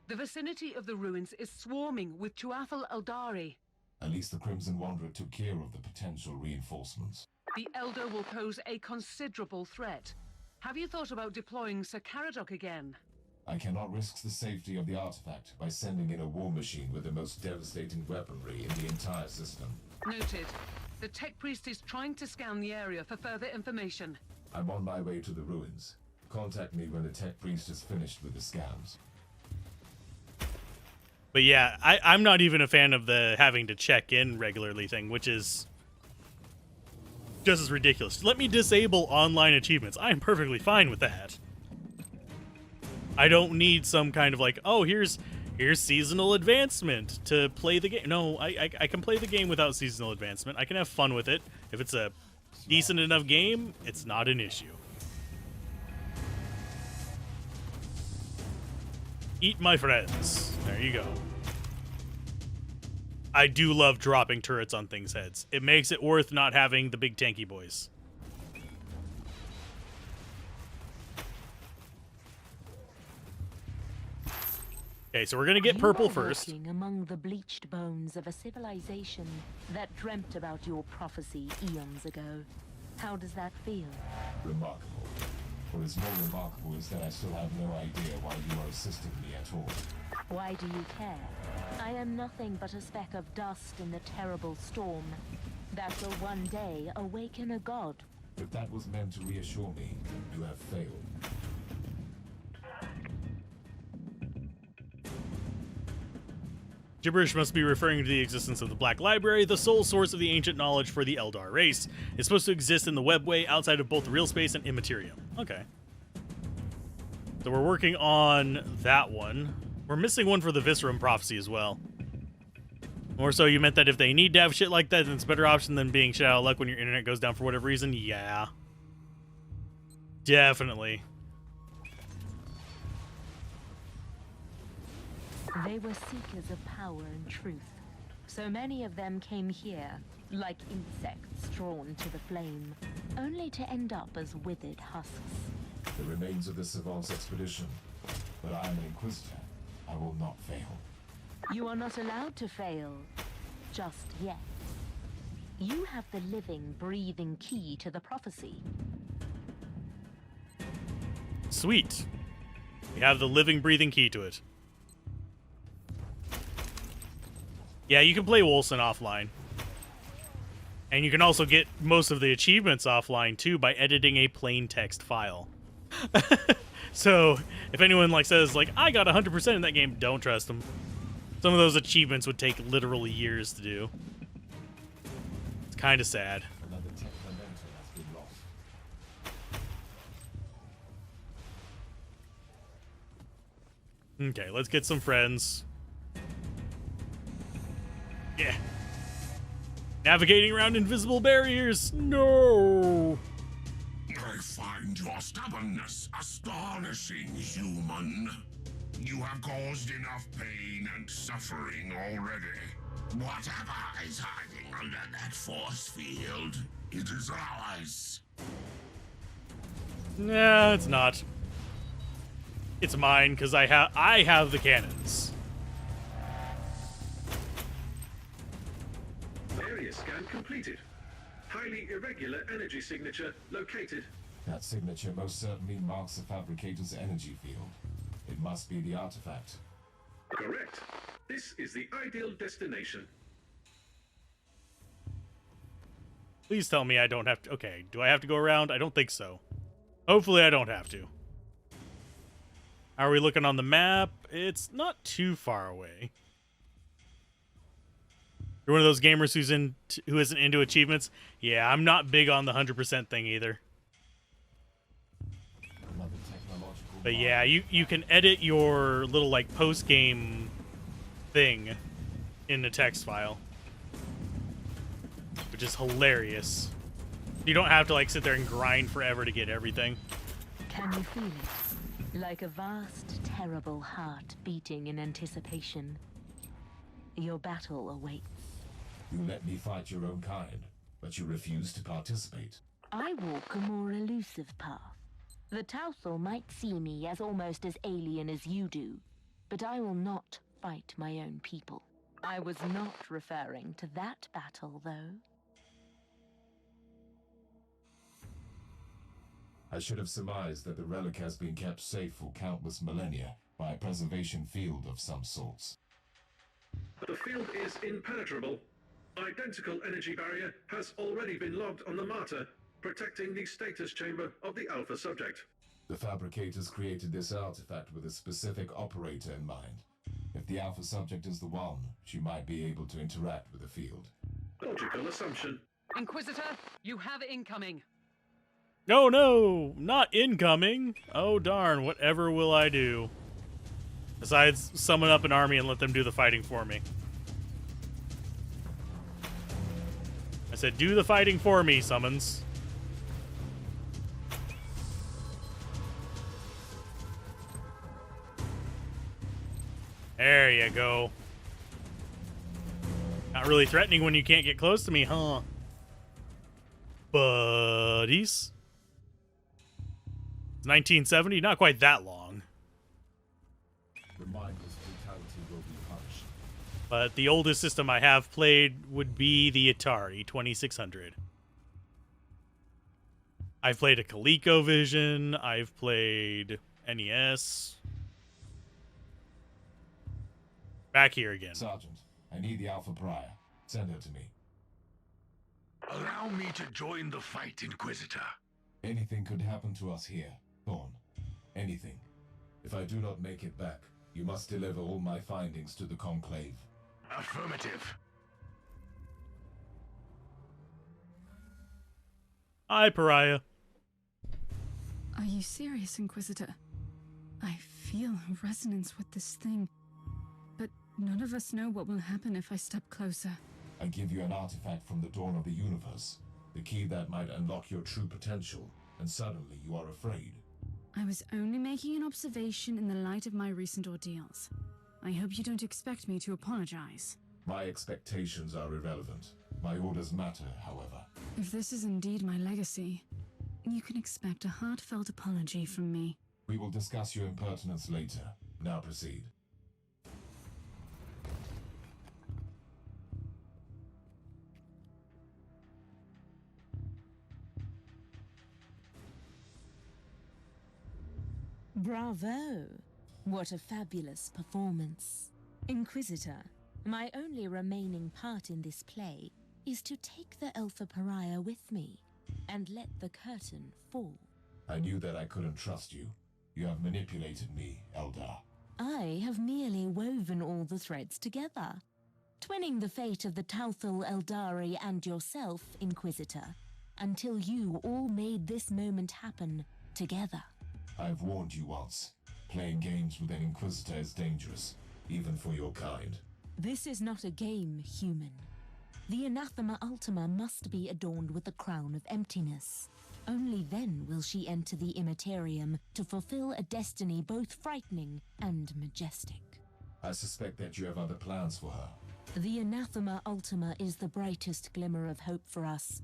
The vicinity of the ruins is swarming with Tuathal Eldari. At least the Crimson Wanderer took care of the potential reinforcements. The Elder will pose a considerable threat. Have you thought about deploying Sir Caradoc again? I cannot risk the safety of the artifact by sending in a war machine with the most devastating weaponry in the entire system. Noted. The Tech Priest is trying to scan the area for further information. I'm on my way to the ruins. Contact me when the Tech Priest is finished with the scans. But yeah, I'm not even a fan of the having to check in regularly thing, which is just as ridiculous. Let me disable online achievements. I am perfectly fine with that. I don't need some kind of like, oh, here's seasonal advancement to play the game. No, I can play the game without seasonal advancement. I can have fun with it. If it's a decent enough game, it's not an issue. Eat my friends. There you go. I do love dropping turrets on things' heads. It makes it worth not having the big tanky boys. Okay, so we're gonna get purple first. Walking among the bleached bones of a civilization that dreamt about your prophecy eons ago. How does that feel? Remarkable. What is more remarkable is that I still have no idea why you are assisting me at all. Why do you care? I am nothing but a speck of dust in the terrible storm that will one day awaken a god. If that was meant to reassure me, you have failed. Gibberish must be referring to the existence of the Black Library, the sole source of the ancient knowledge for the Eldar race. It's supposed to exist in the webway outside of both real space and immaterium. Okay. So we're working on that one. We're missing one for the Viscerum prophecy as well. More so, you meant that if they need to have shit like that, then it's a better option than being shit out of luck when your internet goes down for whatever reason? Yeah. Definitely. They were seekers of power and truth. So many of them came here, like insects drawn to the flame, only to end up as withered husks. The remains of the Savant's expedition. But I am an Inquisitor. I will not fail. You are not allowed to fail. Just yet. You have the living, breathing key to the prophecy. Sweet. We have the living, breathing key to it. Yeah, you can play Wolcen offline. And you can also get most of the achievements offline too by editing a plain text file. So if anyone like says like I got 100% in that game, don't trust them. Some of those achievements would take literally years to do. It's kind of sad. Another tech momentum has been lost. Okay, let's get some friends. Yeah. Navigating around invisible barriers. No. I find your stubbornness astonishing, human. You have caused enough pain and suffering already. Whatever is hiding under that force field, it is ours. Nah, it's not. It's mine because I have the cannons. Area scan completed. Highly irregular energy signature located. That signature most certainly marks the fabricator's energy field. It must be the artifact. Correct. This is the ideal destination. Please tell me I don't have to. Okay, do I have to go around? I don't think so. Hopefully I don't have to. How are we looking on the map? It's not too far away. You're one of those gamers who isn't into achievements? Yeah, I'm not big on the 100% thing either. Another technological But yeah, you can edit your little like post-game thing in the text file, which is hilarious. You don't have to like sit there and grind forever to get everything. Can you feel it? Like a vast, terrible heart beating in anticipation. Your battle awaits. You let me fight your own kind, but you refuse to participate. I walk a more elusive path. The Touthal might see me as almost as alien as you do, but I will not fight my own people. I was not referring to that battle, though. I should have surmised that the relic has been kept safe for countless millennia by a preservation field of some sorts. The field is impenetrable. Identical energy barrier has already been logged on the martyr, protecting the status chamber of the alpha subject. The fabricators created this artifact with a specific operator in mind. If the alpha subject is the one, she might be able to interact with the field. Logical assumption. Inquisitor, you have incoming. No, no, not incoming. Oh darn, whatever will I do? Besides summon up an army and let them do the fighting for me. I said do the fighting for me, summons. There you go. Not really threatening when you can't get close to me, huh? Buddies. 1970, not quite that long. The mindless brutality will be punished. But the oldest system I have played would be the Atari 2600. I've played a ColecoVision, I've played NES. Back here again. Sergeant, I need the Alpha Prior. Send her to me. Allow me to join the fight, Inquisitor. Anything could happen to us here, Thorn. Anything. If I do not make it back, you must deliver all my findings to the Conclave. Affirmative. Hi, Pariah. Are you serious, Inquisitor? I feel a resonance with this thing, but none of us know what will happen if I step closer. I give you an artifact from the dawn of the universe, the key that might unlock your true potential, and suddenly you are afraid. I was only making an observation in the light of my recent ordeals. I hope you don't expect me to apologize. My expectations are irrelevant. My orders matter, however. If this is indeed my legacy, you can expect a heartfelt apology from me. We will discuss your impertinence later. Now proceed. Bravo! What a fabulous performance. Inquisitor, my only remaining part in this play is to take the Alpha Pariah with me and let the curtain fall. I knew that I couldn't trust you. You have manipulated me, Eldar. I have merely woven all the threads together, twinning the fate of the Tauthal Eldari and yourself, Inquisitor, until you all made this moment happen together. I've warned you once. Playing games with an Inquisitor is dangerous, even for your kind. This is not a game, human. The Anathema Ultima must be adorned with the crown of emptiness. Only then will she enter the Immaterium to fulfill a destiny both frightening and majestic. I suspect that you have other plans for her. The Anathema Ultima is the brightest glimmer of hope for us.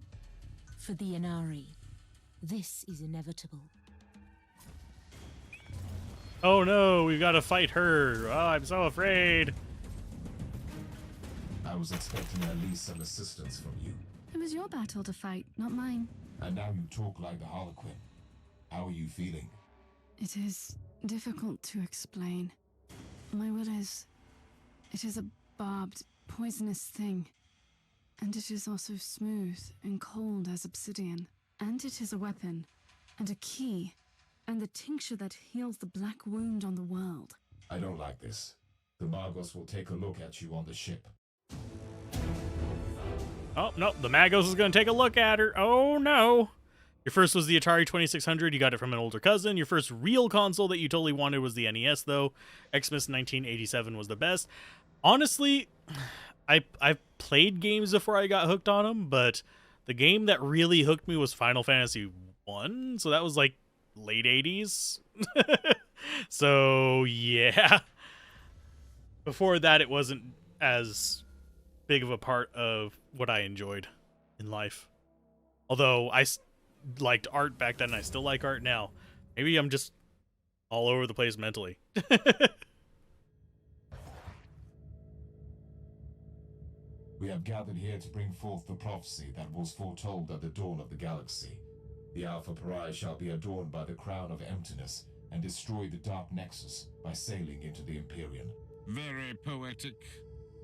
For the Inari, this is inevitable. Oh no, we've got to fight her. Oh, I'm so afraid. I was expecting at least some assistance from you. It was your battle to fight, not mine. And now you talk like the Harlequin. How are you feeling? It is difficult to explain. My will is... It is a barbed, poisonous thing. And it is also smooth and cold as obsidian. And it is a weapon, and a key, and the tincture that heals the black wound on the world. I don't like this. The Magos will take a look at you on the ship. Oh, no, the Magos is going to take a look at her. Oh, no. Your first was the Atari 2600. You got it from an older cousin. Your first real console that you totally wanted was the NES, though. Xmas 1987 was the best. Honestly, I've played games before I got hooked on them, but the game that really hooked me was Final Fantasy 1, so that was like late 80s. So, yeah. Before that, it wasn't as big of a part of what I enjoyed in life. Although I liked art back then, I still like art now. Maybe I'm just all over the place mentally. We have gathered here to bring forth the prophecy that was foretold at the dawn of the galaxy. The Alpha Pariah shall be adorned by the crown of emptiness and destroy the Dark Nexus by sailing into the Empyrean. Very poetic.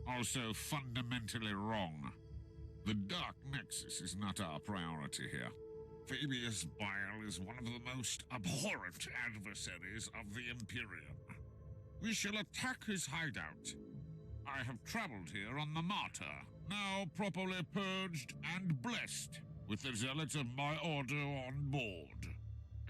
Also fundamentally wrong. The Dark Nexus is not our priority here. Fabius Bile is one of the most abhorrent adversaries of the Empyrean. We shall attack his hideout. I have traveled here on the Martyr, now properly purged and blessed, with the zealots of my order on board.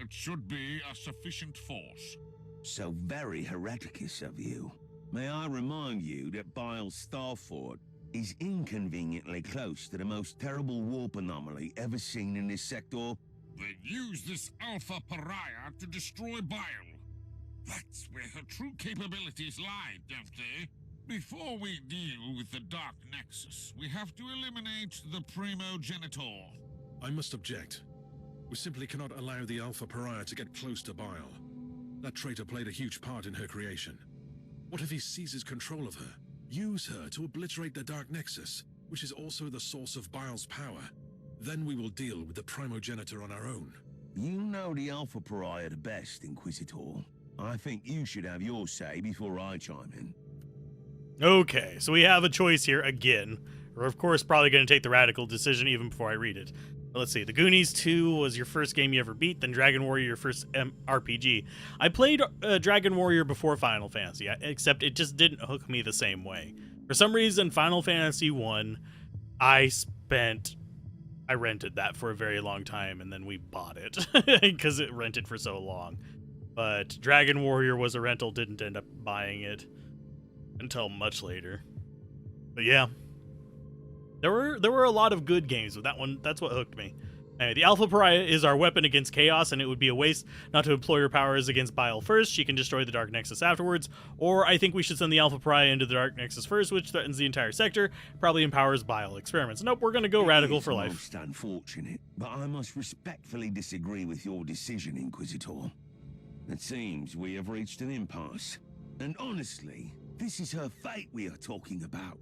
It should be a sufficient force. So very hereticous of you. May I remind you that Bile's Starfort is inconveniently close to the most terrible warp anomaly ever seen in this sector? They use this Alpha Pariah to destroy Bile. That's where her true capabilities lie, don't they? Before we deal with the Dark Nexus, we have to eliminate the Primogenitor. I must object. We simply cannot allow the Alpha Pariah to get close to Bile. That traitor played a huge part in her creation. What if he seizes control of her? Use her to obliterate the Dark Nexus, which is also the source of Bile's power. Then we will deal with the Primogenitor on our own. You know the Alpha Pariah the best, Inquisitor. I think you should have your say before I chime in. Okay, so we have a choice here again. We're, of course, probably going to take the radical decision even before I read it. Let's see. The Goonies 2 was your first game you ever beat, then Dragon Warrior your first RPG. I played Dragon Warrior before Final Fantasy, except it just didn't hook me the same way. For some reason, Final Fantasy 1, I rented that for a very long time, and then we bought it because it rented for so long. But Dragon Warrior was a rental, didn't end up buying it until much later. But yeah. There were a lot of good games with that one. That's what hooked me. Anyway, the Alpha Pariah is our weapon against chaos, and it would be a waste not to employ her powers against Bile first. She can destroy the Dark Nexus afterwards. Or I think we should send the Alpha Pariah into the Dark Nexus first, which threatens the entire sector, probably empowers Bile experiments. Nope, we're going to go radical for life. Most unfortunate, but I must respectfully disagree with your decision, Inquisitor. It seems we have reached an impasse. And honestly, this is her fate we are talking about.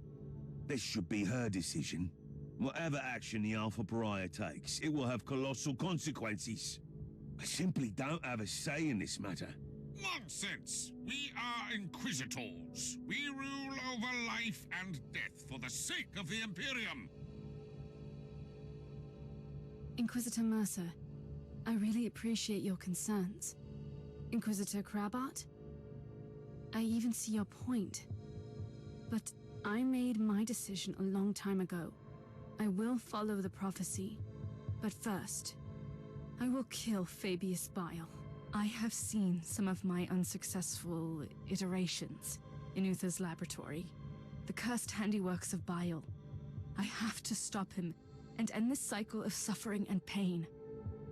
This should be her decision. Whatever action the Alpha Pariah takes, it will have colossal consequences. I simply don't have a say in this matter. Nonsense! We are Inquisitors. We rule over life and death for the sake of the Imperium. Inquisitor Mercer, I really appreciate your concerns. Inquisitor Crabart, I even see your point. But I made my decision a long time ago. I will follow the prophecy. But first, I will kill Fabius Bile. I have seen some of my unsuccessful iterations in Uther's laboratory. The cursed handiworks of Bile. I have to stop him and end this cycle of suffering and pain.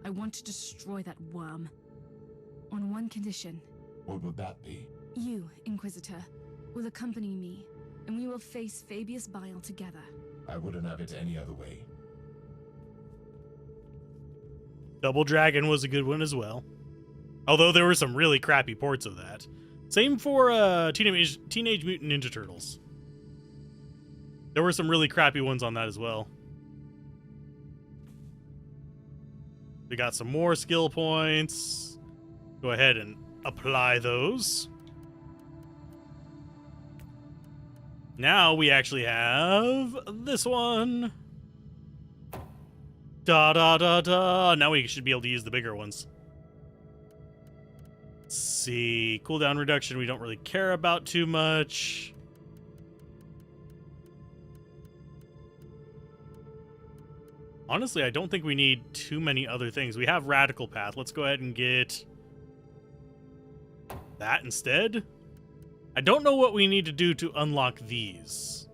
I want to destroy that worm. On one condition. What would that be? You, Inquisitor, will accompany me, and we will face Fabius Bile together. I wouldn't have it any other way. Double Dragon was a good one as well. Although there were some really crappy ports of that. Same for Teenage Mutant Ninja Turtles. There were some really crappy ones on that as well. We got some more skill points. Go ahead and apply those. Now we actually have this one. Da da da da. Now we should be able to use the bigger ones. Let's see. Cooldown reduction we don't really care about too much. Honestly, I don't think we need too many other things. We have Radical Path. Let's go ahead and get that instead. I don't know what we need to do to unlock these.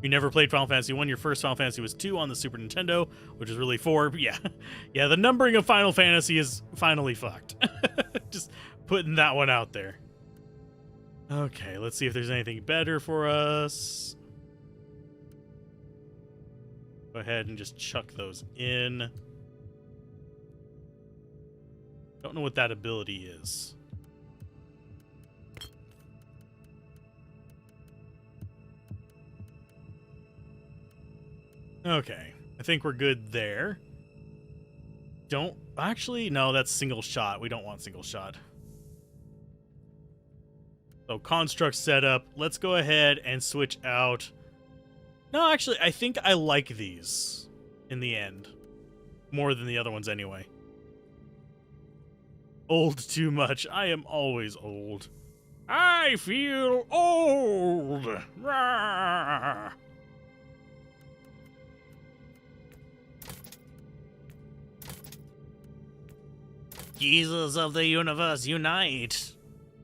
You never played Final Fantasy 1. Your first Final Fantasy was 2 on the Super Nintendo, which is really 4. But yeah. Yeah, the numbering of Final Fantasy is finally fucked. Just putting that one out there. Okay, let's see if there's anything better for us. Go ahead and just chuck those in. Don't know what that ability is. Okay, I think we're good there. Don't... Actually, no, that's single shot. We don't want single shot. So, construct setup. Let's go ahead and switch out... No, actually, I think I like these in the end. More than the other ones anyway. Old too much. I am always old. I feel old. Rah! Jesus of the universe, unite!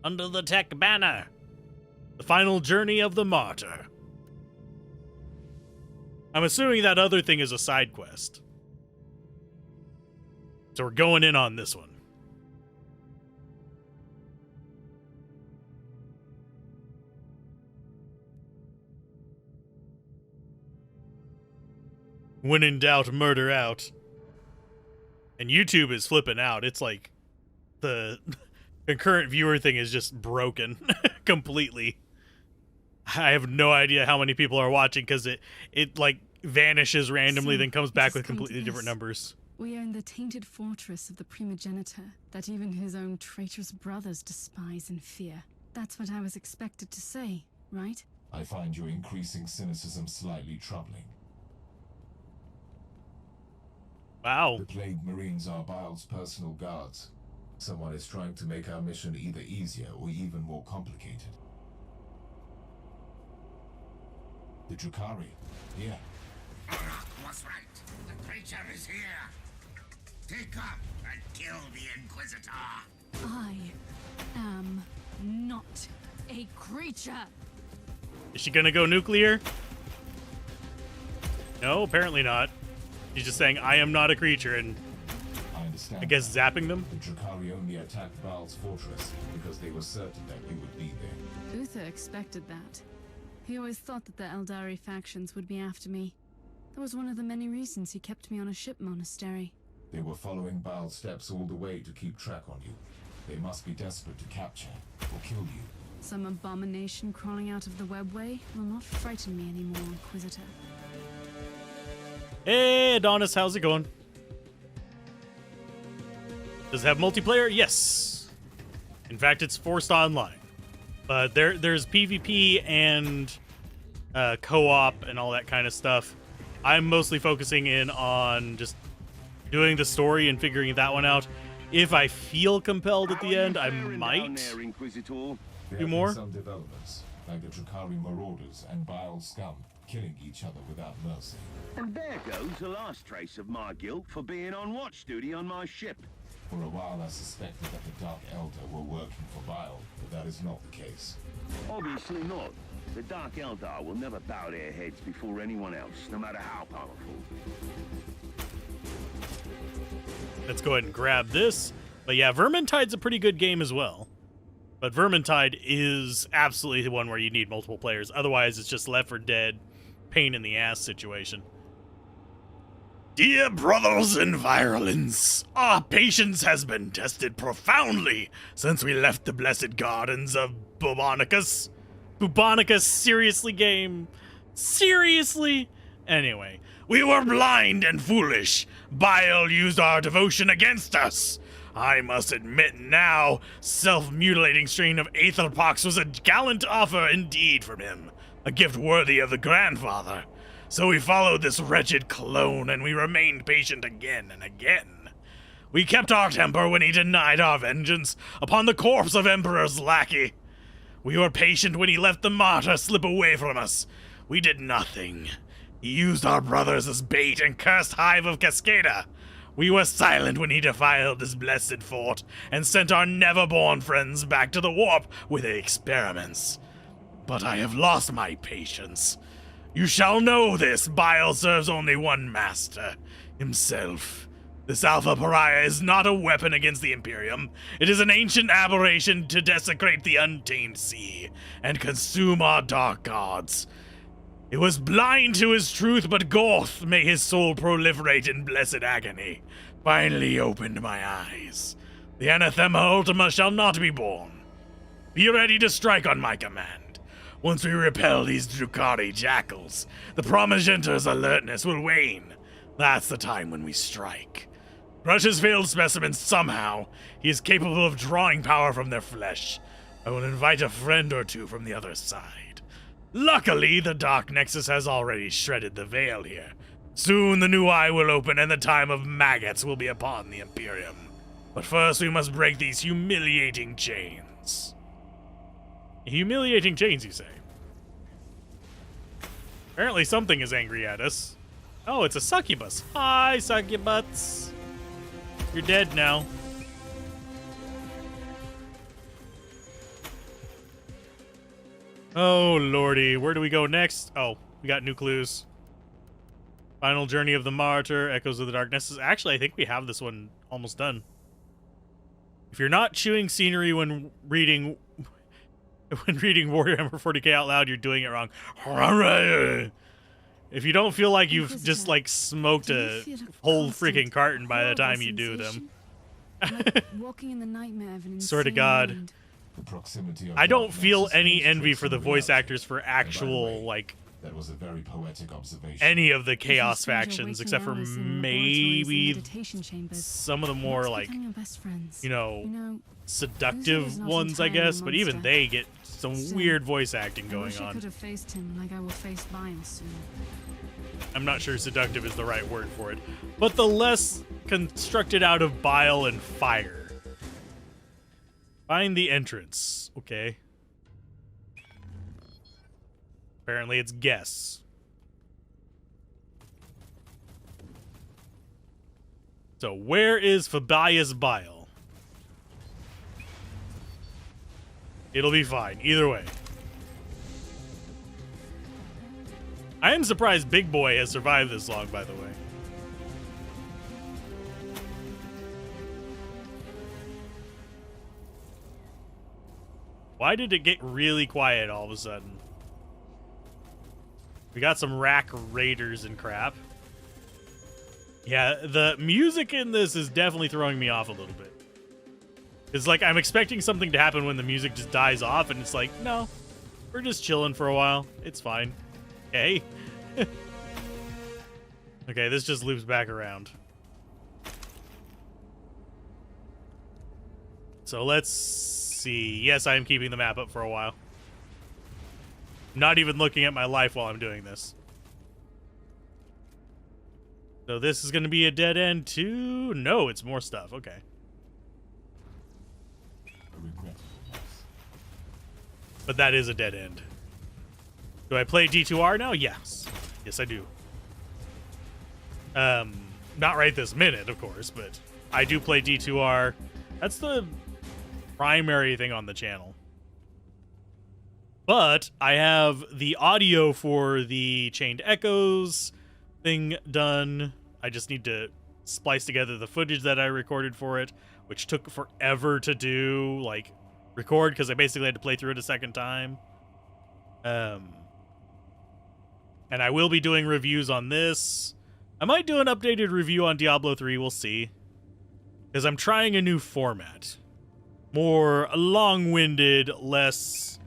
Under the tech banner! The final journey of the martyr. I'm assuming that other thing is a side quest. So we're going in on this one. When in doubt, murder out. And YouTube is flipping out. It's like the concurrent viewer thing is just broken completely. I have no idea how many people are watching because it like vanishes randomly, then comes back with completely different numbers. We own the tainted fortress of the primogenitor that even his own traitorous brothers despise and fear. That's what I was expected to say, right? I find your increasing cynicism slightly troubling. Wow. The Plague Marines are Bile's personal guards. Someone is trying to make our mission either easier or even more complicated. The Drukhari, here. Alzorath was right. The creature is here. Take up and kill the Inquisitor. I am not a creature. Is she gonna go nuclear? No, apparently not. She's just saying, I am not a creature, and I guess zapping them? The Drukhari only attacked Baal's fortress because they were certain that you would be there. Uther expected that. He always thought that the Eldari factions would be after me. That was one of the many reasons he kept me on a ship monastery. They were following Baal's steps all the way to keep track on you. They must be desperate to capture or kill you. Some abomination crawling out of the webway will not frighten me anymore, Inquisitor. Hey, Adonis, how's it going? Does it have multiplayer? Yes. In fact, it's forced online. But there's PvP and co-op and all that kind of stuff. I'm mostly focusing in on just doing the story and figuring that one out. If I feel compelled at the end, I might do more. Some developments, like the Drakari Marauders and Bile Scum, killing each other without mercy. And there goes the last trace of my guilt for being on watch duty on my ship. For a while I suspected that the Dark Eldar were working for Bile, but that is not the case. Obviously not. The Dark Eldar will never bow their heads before anyone else, no matter how powerful. Let's go ahead and grab this. But yeah, Vermintide's a pretty good game as well. But Vermintide is absolutely the one where you need multiple players. Otherwise, it's just Left 4 Dead, pain in the ass situation. Dear brothers and virulence, our patience has been tested profoundly since we left the blessed gardens of Bubonicus. Bubonicus, seriously, game? Seriously? Anyway, we were blind and foolish. Bile used our devotion against us. I must admit now, self-mutilating strain of Aetherpox was a gallant offer indeed from him, a gift worthy of the grandfather. So we followed this wretched clone, and we remained patient again and again. We kept our temper when he denied our vengeance upon the corpse of Emperor's lackey. We were patient when he let the martyr slip away from us. We did nothing. He used our brothers as bait and cursed Hive of Cascada. We were silent when he defiled this blessed fort and sent our never-born friends back to the warp with their experiments. But I have lost my patience. You shall know this, Bile serves only one master, himself. This Alpha Pariah is not a weapon against the Imperium. It is an ancient aberration to desecrate the untamed sea and consume our dark gods. It was blind to his truth, but Gorth, may his soul proliferate in blessed agony, finally opened my eyes. The Anathema Ultima shall not be born. Be ready to strike on my command. Once we repel these Drukhari jackals, the Promigenter's alertness will wane. That's the time when we strike. Crush his failed specimens somehow. He is capable of drawing power from their flesh. I will invite a friend or two from the other side. Luckily, the Dark Nexus has already shredded the veil here. Soon the new eye will open and the time of maggots will be upon the Imperium. But first we must break these humiliating chains. Humiliating chains, you say? Apparently something is angry at us. Oh, it's a succubus. Hi, succubus. You're dead now. Oh, lordy. Where do we go next? Oh, we got new clues. Final Journey of the Martyr, Echoes of the Darkness. Actually, I think we have this one almost done. If you're not chewing scenery when reading Warhammer 40k out loud, you're doing it wrong. If you don't feel like you've just like smoked a whole freaking carton by the time you do them. Like walking in the nightmare of an Swear to insane God. mind. The proximity of I don't Dark feel Nexus any illustrates envy for the some voice reality. actors for And by the actual, way, like, that was a very poetic observation. any of the Chaos stranger factions, waking except for hours in laboratories and maybe meditation chambers. some of the more, What's like, becoming your best friends? you know, You know, seductive Lucy is not ones, I entirely a guess, but even monster. they get some Still, weird voice acting I going wish I on. could have faced him like I will face Bile soon. I'm not sure seductive is the right word for it, but the less constructed out of bile and fire. Find the entrance. Okay. Apparently it's guess. So where is Fabius Bile? It'll be fine, either way. I am surprised Big Boy has survived this long, by the way. Why did it get really quiet all of a sudden? We got some rack raiders and crap. Yeah, the music in this is definitely throwing me off a little bit. It's like I'm expecting something to happen when the music just dies off, and it's like, no, we're just chilling for a while. It's fine. Okay. Okay, this just loops back around. So let's see. Yes, I am keeping the map up for a while. I'm not even looking at my life while I'm doing this. So this is going to be a dead end too? No, it's more stuff. Okay. But that is a dead end. Do I play D2R now? Yes. Yes, I do. Not right this minute, of course, but I do play D2R. That's the primary thing on the channel. But I have the audio for the Chained Echoes thing done. I just need to splice together the footage that I recorded for it, which took forever to do, like, record, because I basically had to play through it a second time. And I will be doing reviews on this. I might do an updated review on Diablo 3, we'll see. Because I'm trying a new format. More long-winded, less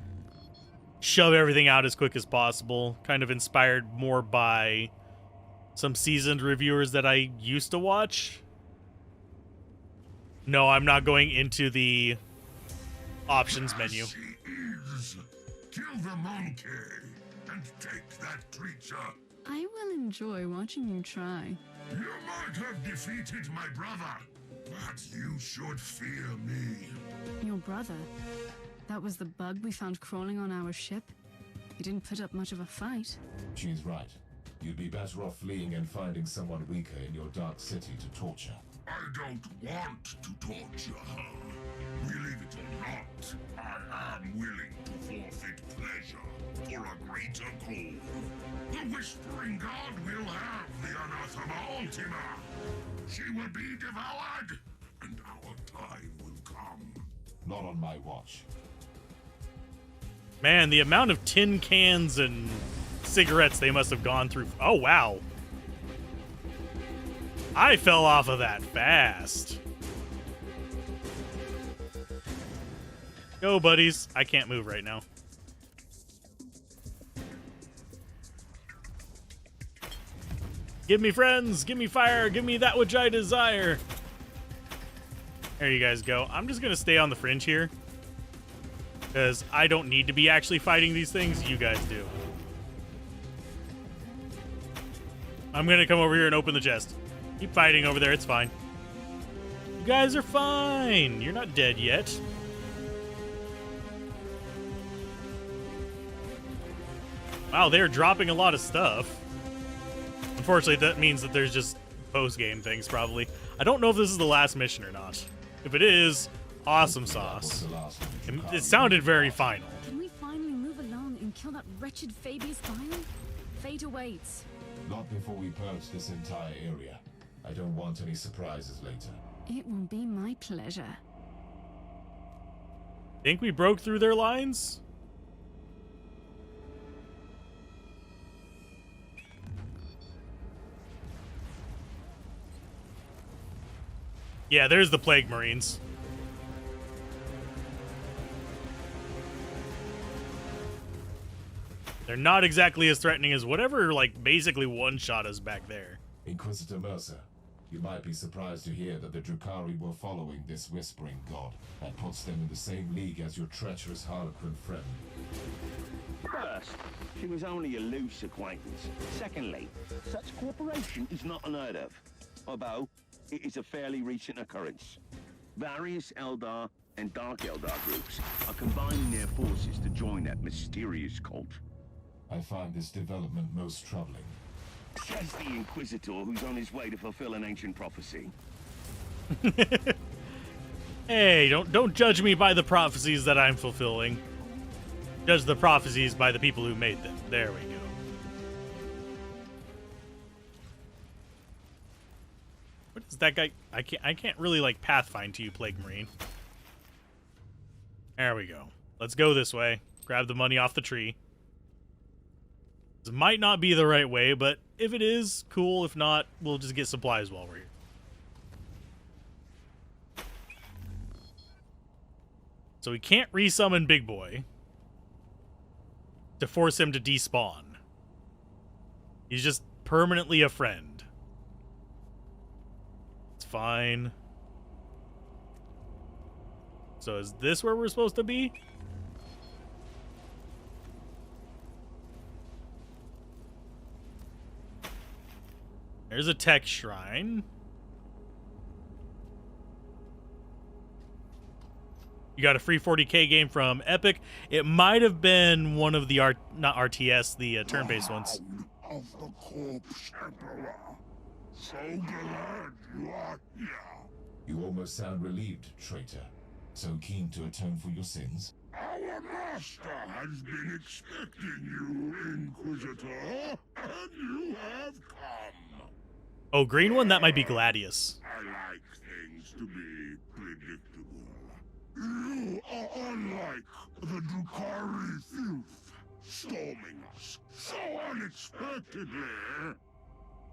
shove everything out as quick as possible. Kind of inspired more by some seasoned reviewers that I used to watch. No, I'm not going into the options menu. Kill the monkey and take that creature. I will enjoy watching you try. You might have defeated my brother, but you should fear me. Your brother? That was the bug we found crawling on our ship? He didn't put up much of a fight. She's right. You'd be better off fleeing and finding someone weaker in your dark city to torture. I don't want to torture her. Believe it or not, I am willing to forfeit pleasure for a greater goal. The Whispering God will have the anathema ultima. She will be devoured, and our time will come. Not on my watch. Man, the amount of tin cans and cigarettes they must have gone through. Oh, wow. I fell off of that fast. Go, buddies. I can't move right now. Give me friends. Give me fire. Give me that which I desire. There you guys go. I'm just going to stay on the fringe here. Because I don't need to be actually fighting these things. You guys do. I'm going to come over here and open the chest. Keep fighting over there. It's fine. You guys are fine. You're not dead yet. Wow, they're dropping a lot of stuff. Unfortunately, that means that there's just post-game things, probably. I don't know if this is the last mission or not. If it is, awesome sauce. It sounded very final. Can we finally move along and kill that wretched Fabius Bile? Fate awaits. Not before we purge this entire area. I don't want any surprises later. It will be my pleasure. Think we broke through their lines? Yeah, there's the Plague Marines. They're not exactly as threatening as whatever, like, basically one-shot us back there. Inquisitor Mercer, you might be surprised to hear that the Drukhari were following this Whispering God. That puts them in the same league as your treacherous Harlequin friend. First, she was only a loose acquaintance. Secondly, such cooperation is not unheard of. Although, it is a fairly recent occurrence. Various Eldar and Dark Eldar groups are combining their forces to join that mysterious cult. I find this development most troubling. Says the Inquisitor who's on his way to fulfill an ancient prophecy. Hey, don't judge me by the prophecies that I'm fulfilling. Judge the prophecies by the people who made them. There we go. What is that guy? I can't really like pathfind to you, Plague Marine. There we go. Let's go this way. Grab the money off the tree. This might not be the right way, but if it is, cool. If not, we'll just get supplies while we're here. So we can't resummon Big Boy to force him to despawn. He's just permanently a friend. It's fine. So is this where we're supposed to be? There's a tech shrine. You got a free 40k game from Epic. It might have been one of the not RTS, the turn-based ones. Of the corpse, Emperor. So glad you are here. You almost sound relieved, traitor. So keen to atone for your sins? Our master has been expecting you, Inquisitor, and you have come. Oh, green one? That might be Gladius. I like things to be predictable. You are unlike the Drukhari filth, storming us so unexpectedly.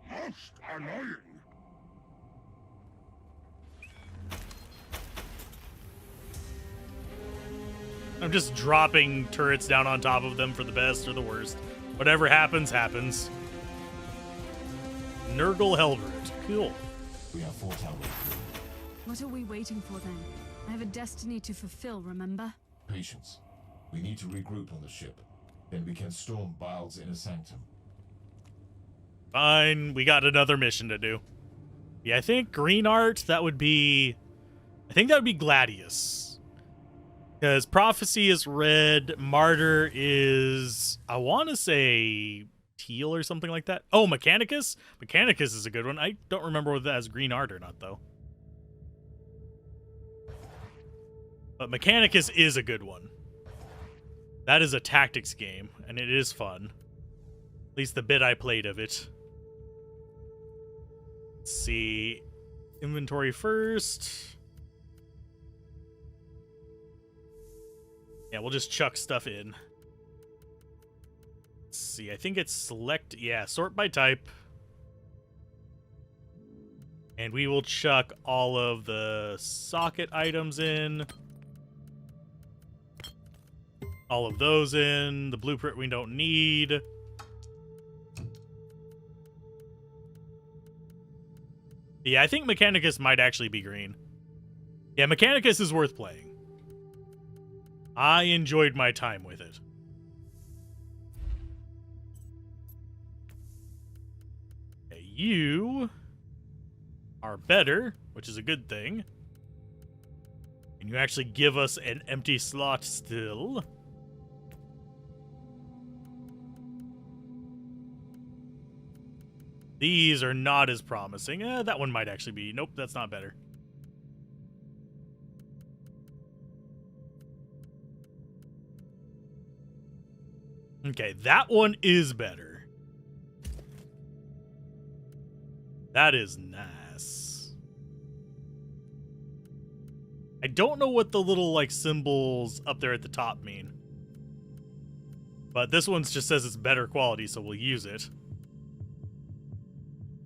Most annoying. I'm just dropping turrets down on top of them for the best or the worst. Whatever happens, happens. Nurgle Hellroot. Cool. We have fought our way through. What are we waiting for then? I have a destiny to fulfill, remember? Patience. We need to regroup on the ship. Then we can storm Bile's inner sanctum. Fine, we got another mission to do. Yeah, I think green art, that would be... I think that would be Gladius. Because Prophecy is red, Martyr is... I want to say teal or something like that. Oh, Mechanicus? Mechanicus is a good one. I don't remember whether that has green art or not, though. But Mechanicus is a good one. That is a tactics game, and it is fun. At least the bit I played of it. Let's see. Inventory first. Yeah, we'll just chuck stuff in. Let's see. I think it's select. Yeah, sort by type. And we will chuck all of the socket items in. All of those in. The blueprint we don't need. Yeah, I think Mechanicus might actually be green. Yeah, Mechanicus is worth playing. I enjoyed my time with it. Okay, you are better, which is a good thing. And you actually give us an empty slot still. These are not as promising. That one might actually be. Nope, that's not better. Okay, that one is better. That is nice. I don't know what the little, like, symbols up there at the top mean. But this one just says it's better quality, so we'll use it.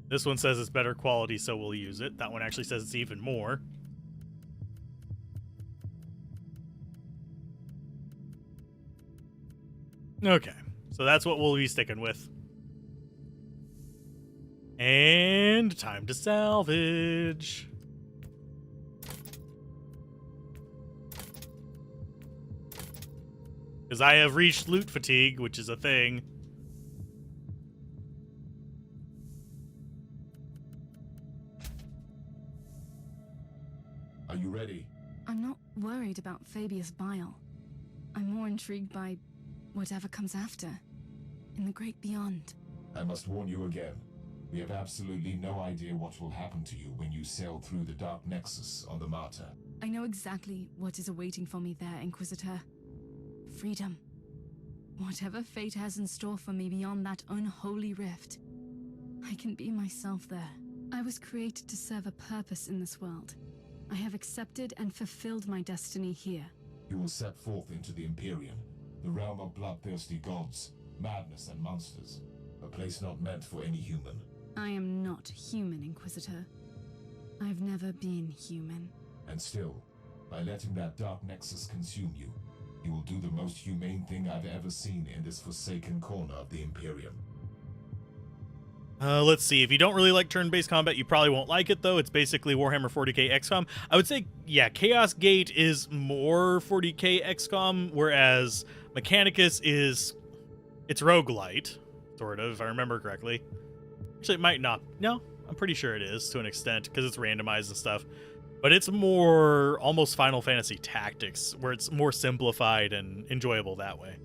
This one says it's better quality, so we'll use it. That one actually says it's even more. Okay, so that's what we'll be sticking with. And time to salvage. Because I have reached loot fatigue, which is a thing. Are you ready? I'm not worried about Fabius Bile. I'm more intrigued by whatever comes after, in the great beyond. I must warn you again. We have absolutely no idea what will happen to you when you sail through the Dark Nexus on the Martyr. I know exactly what is awaiting for me there, Inquisitor. Freedom. Whatever fate has in store for me beyond that unholy rift, I can be myself there. I was created to serve a purpose in this world. I have accepted and fulfilled my destiny here. You will set forth into the Imperium, the realm of bloodthirsty gods, madness and monsters, a place not meant for any human. I am not human, Inquisitor. I've never been human. And still, by letting that Dark Nexus consume you, you will do the most humane thing I've ever seen in this forsaken corner of the Imperium. Let's see. If you don't really like turn-based combat, you probably won't like it, though. It's basically Warhammer 40k XCOM. I would say, yeah, Chaos Gate is more 40k XCOM, whereas Mechanicus is... it's roguelite, sort of, if I remember correctly. Actually, it might not. No, I'm pretty sure it is to an extent because it's randomized and stuff. But it's more almost Final Fantasy Tactics, where it's more simplified and enjoyable that way.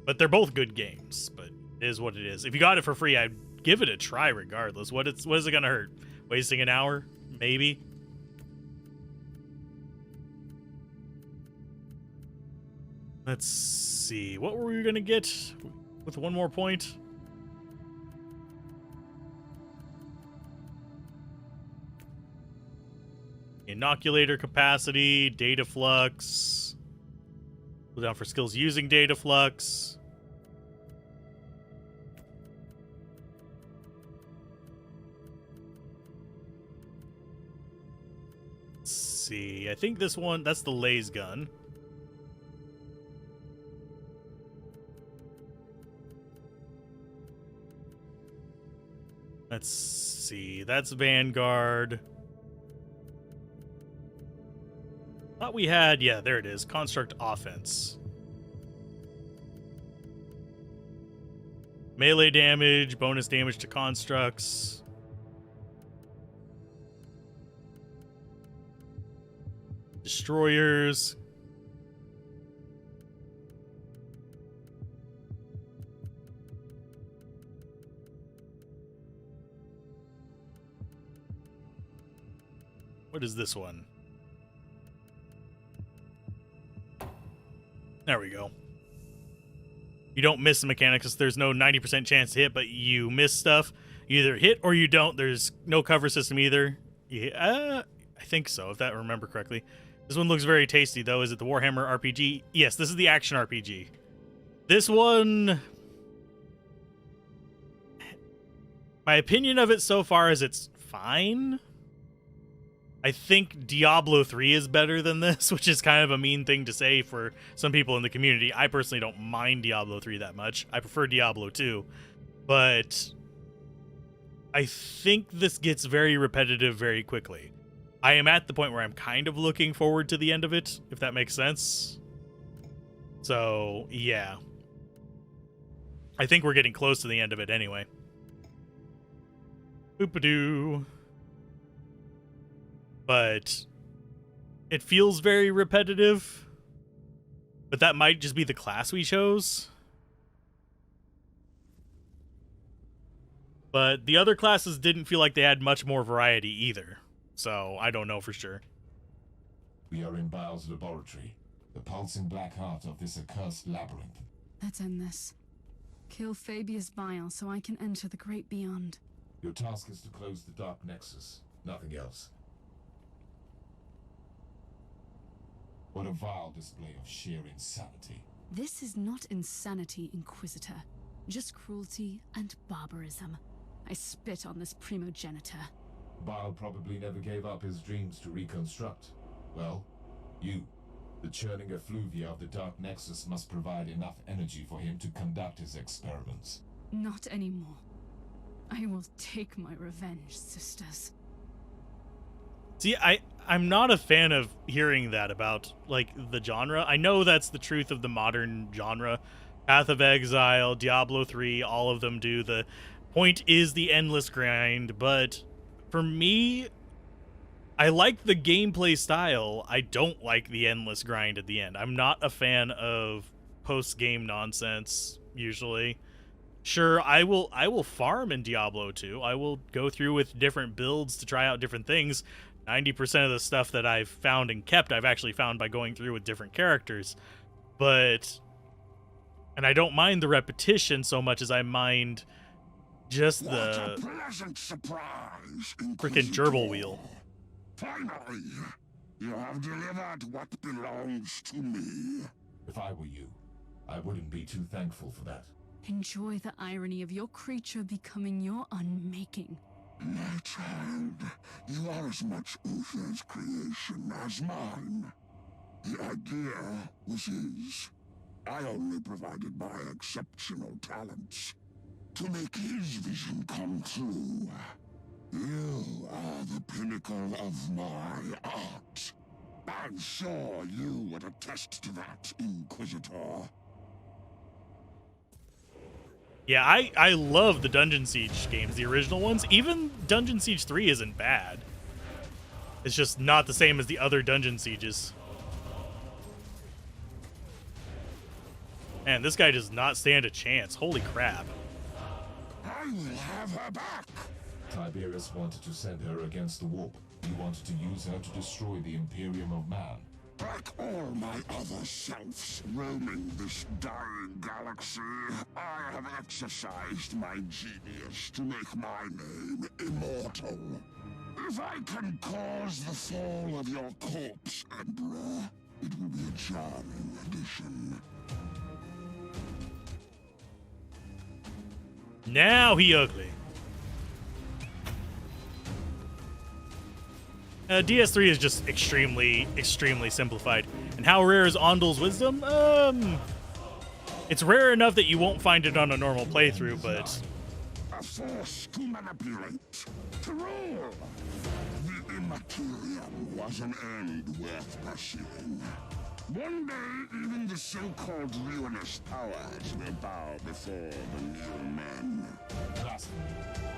But they're both good games, but it is what it is. If you got it for free, I'd give it a try regardless. What is it gonna hurt? Wasting an hour? Maybe? Let's see. What were we gonna get with one more point? Inoculator capacity, data flux. Pull down for skills using data flux. Let's see. I think this one, that's the laser gun. Let's see. That's Vanguard. Thought we had, yeah, there it is. Construct offense. Melee damage, bonus damage to constructs. Destroyers. What is this one? There we go. You don't miss the mechanics. There's no 90% chance to hit, but you miss stuff. You either hit or you don't. There's no cover system either. Yeah, I think so, if I remember correctly. This one looks very tasty, though. Is it the Warhammer RPG? Yes, this is the action RPG. This one... my opinion of it so far is it's fine. I think Diablo 3 is better than this, which is kind of a mean thing to say for some people in the community. I personally don't mind Diablo 3 that much. I prefer Diablo 2. But I think this gets very repetitive very quickly. I am at the point where I'm kind of looking forward to the end of it, if that makes sense. So, yeah. I think we're getting close to the end of it anyway. Boop-a-doo. But it feels very repetitive. But that might just be the class we chose. But the other classes didn't feel like they had much more variety either. So I don't know for sure. We are in Bile's laboratory, the pulsing black heart of this accursed labyrinth. Let's end this. Kill Fabius Bile so I can enter the great beyond. Your task is to close the Dark Nexus, nothing else. What a vile display of sheer insanity. This is not insanity, Inquisitor. Just cruelty and barbarism. I spit on this primogenitor. Bile probably never gave up his dreams to reconstruct. Well, you, the churning effluvia of the Dark Nexus, must provide enough energy for him to conduct his experiments. Not anymore. I will take my revenge, sisters. See, I'm not a fan of hearing that about, like, the genre. I know that's the truth of the modern genre. Path of Exile, Diablo 3, all of them do. The point is the endless grind, but for me, I like the gameplay style. I don't like the endless grind at the end. I'm not a fan of post-game nonsense, usually. Sure, I will farm in Diablo 2. I will go through with different builds to try out different things. 90% of the stuff that I've found and kept, I've actually found by going through with different characters. But... and I don't mind the repetition so much as I mind just the... what a pleasant surprise, freaking gerbil wheel. Finally, you have delivered what belongs to me. If I were you, I wouldn't be too thankful for that. Enjoy the irony of your creature becoming your unmaking. My child, you are as much Uther's creation as mine. The idea was his. I only provided my exceptional talents to make his vision come true. You are the pinnacle of my art. I'm sure you would attest to that, Inquisitor. Yeah, I love the Dungeon Siege games, the original ones. Even Dungeon Siege 3 isn't bad. It's just not the same as the other Dungeon Sieges. Man, this guy does not stand a chance. Holy crap. I will have her back. Tiberius wanted to send her against the warp. He wanted to use her to destroy the Imperium of Man. Like all my other selves roaming this dying galaxy, I have exercised my genius to make my name immortal. If I can cause the fall of your corpse, Emperor, it will be a charming addition. Now he ugly. DS3 is just extremely simplified. And how rare is Ondul's wisdom? It's rare enough that you won't find it on a normal playthrough, but... A force to manipulate, to rule. The Immaterium was an end worth pursuing. One day, even the so-called ruinous powers will bow before the new men.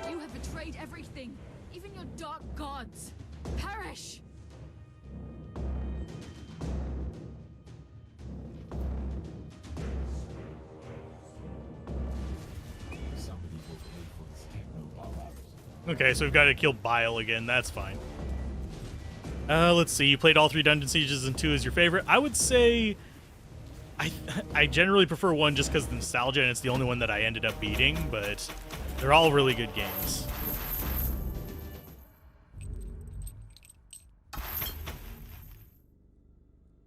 You have betrayed everything, even your dark gods. Perish! Okay, so we've got to kill Bile again. That's fine. Let's see. You played all 3 Dungeon Sieges and 2 is your favorite. I would say I generally prefer 1 just because of the nostalgia, and it's the only one that I ended up beating, but they're all really good games.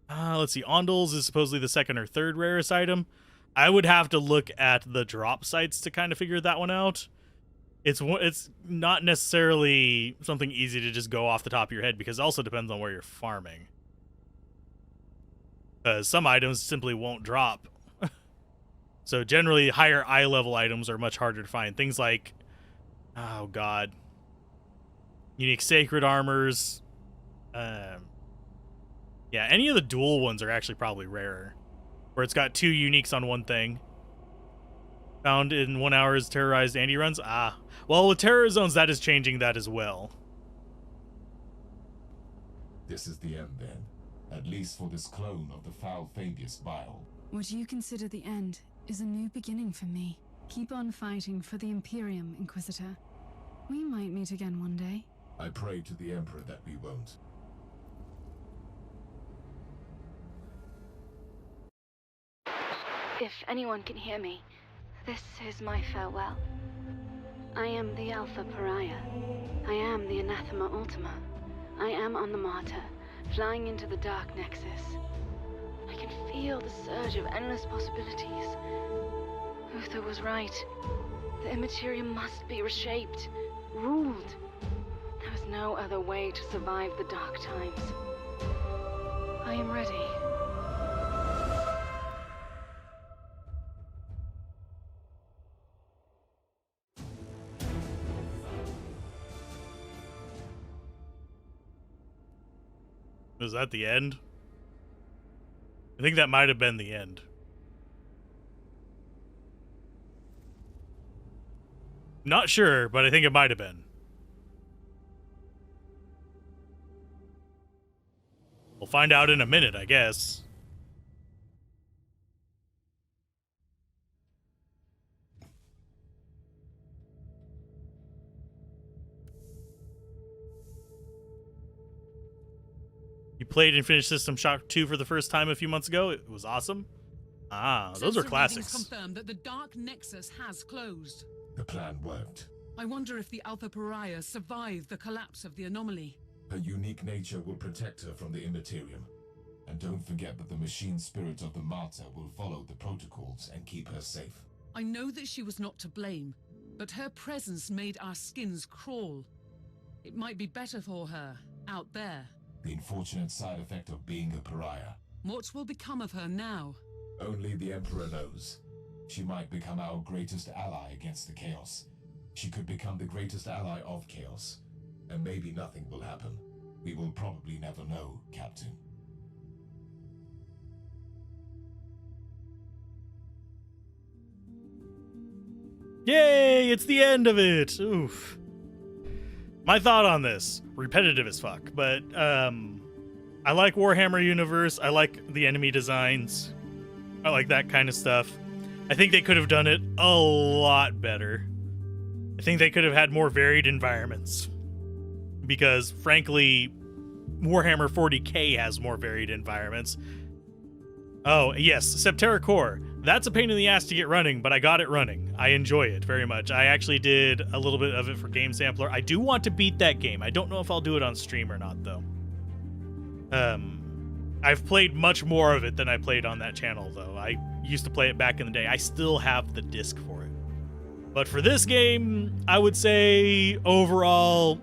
Let's see. Ondul's is supposedly the 2nd or 3rd rarest item. I would have to look at the drop sites to kind of figure that one out. It's not necessarily something easy to just go off the top of your head, because it also depends on where you're farming. Some items simply won't drop. So generally, higher eye level items are much harder to find. Things like, oh god, unique sacred armors. Yeah, any of the dual ones are actually probably rarer, where it's got 2 uniques on one thing. Found in 1 hour's terrorized Andy runs. Well, with terror zones, that is changing that as well. This is the end, then. At least for this clone of the foul Fabius Bile. What you consider the end is a new beginning for me. Keep on fighting for the Imperium, Inquisitor. We might meet again one day. I pray to the Emperor that we won't. If anyone can hear me, this is my farewell. I am the Alpha Pariah. I am the Anathema Ultima. I am on the Martyr, flying into the Dark Nexus. I can feel the surge of endless possibilities. Uther was right. The Immaterium must be reshaped, ruled. There is no other way to survive the dark times. I am ready. Was that the end? I think that might have been the end. Not sure, but I think it might have been. We'll find out in a minute, I guess. You played and finished System Shock 2 for the first time a few months ago. It was awesome. Those are classics. Confirmed that the Dark Nexus has closed. The plan worked. I wonder if the Alpha Pariah survived the collapse of the anomaly. Her unique nature will protect her from the Immaterium. And don't forget that the machine spirit of the Martyr will follow the protocols and keep her safe. I know that she was not to blame, but her presence made our skins crawl. It might be better for her out there. The unfortunate side effect of being a pariah. What will become of her now? Only the Emperor knows. She might become our greatest ally against the Chaos. She could become the greatest ally of Chaos. And maybe nothing will happen. We will probably never know, Captain. Yay, it's the end of it. Oof. My thought on this, repetitive as fuck, but I like Warhammer universe. I like the enemy designs. I like that kind of stuff. I think they could have done it a lot better. I think they could have had more varied environments. Because, frankly, Warhammer 40k has more varied environments. Oh, yes, Septerra Core. That's a pain in the ass to get running, but I got it running. I enjoy it very much. I actually did a little bit of it for Game Sampler. I do want to beat that game. I don't know if I'll do it on stream or not, though. I've played much more of it than I played on that channel, though. I used to play it back in the day. I still have the disc for it. But for this game, I would say overall,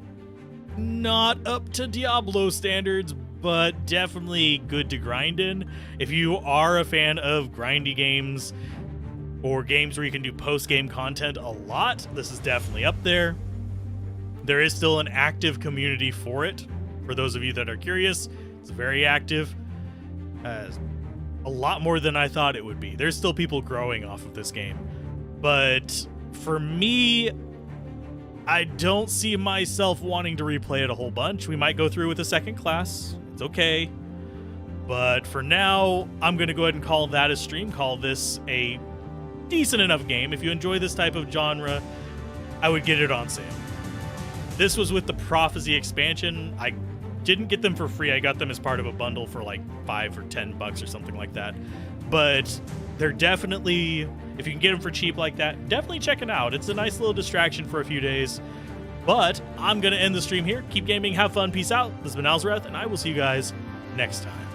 not up to Diablo standards, but definitely good to grind in. If you are a fan of grindy games or games where you can do post-game content a lot, this is definitely up there. There is still an active community for it. For those of you that are curious, it's very active. A lot more than I thought it would be. There's still people growing off of this game. But for me, I don't see myself wanting to replay it a whole bunch. We might go through with a second class. It's okay. But for now, I'm going to go ahead and call that a stream. Call this a decent enough game. If you enjoy this type of genre, I would get it on sale. This was with the Prophecy expansion. I didn't get them for free. I got them as part of a bundle for like $5 or $10 or something like that. But they're definitely, if you can get them for cheap like that, definitely check it out. It's a nice little distraction for a few days. But I'm going to end the stream here. Keep gaming, have fun, peace out. This has been Alzorath, and I will see you guys next time.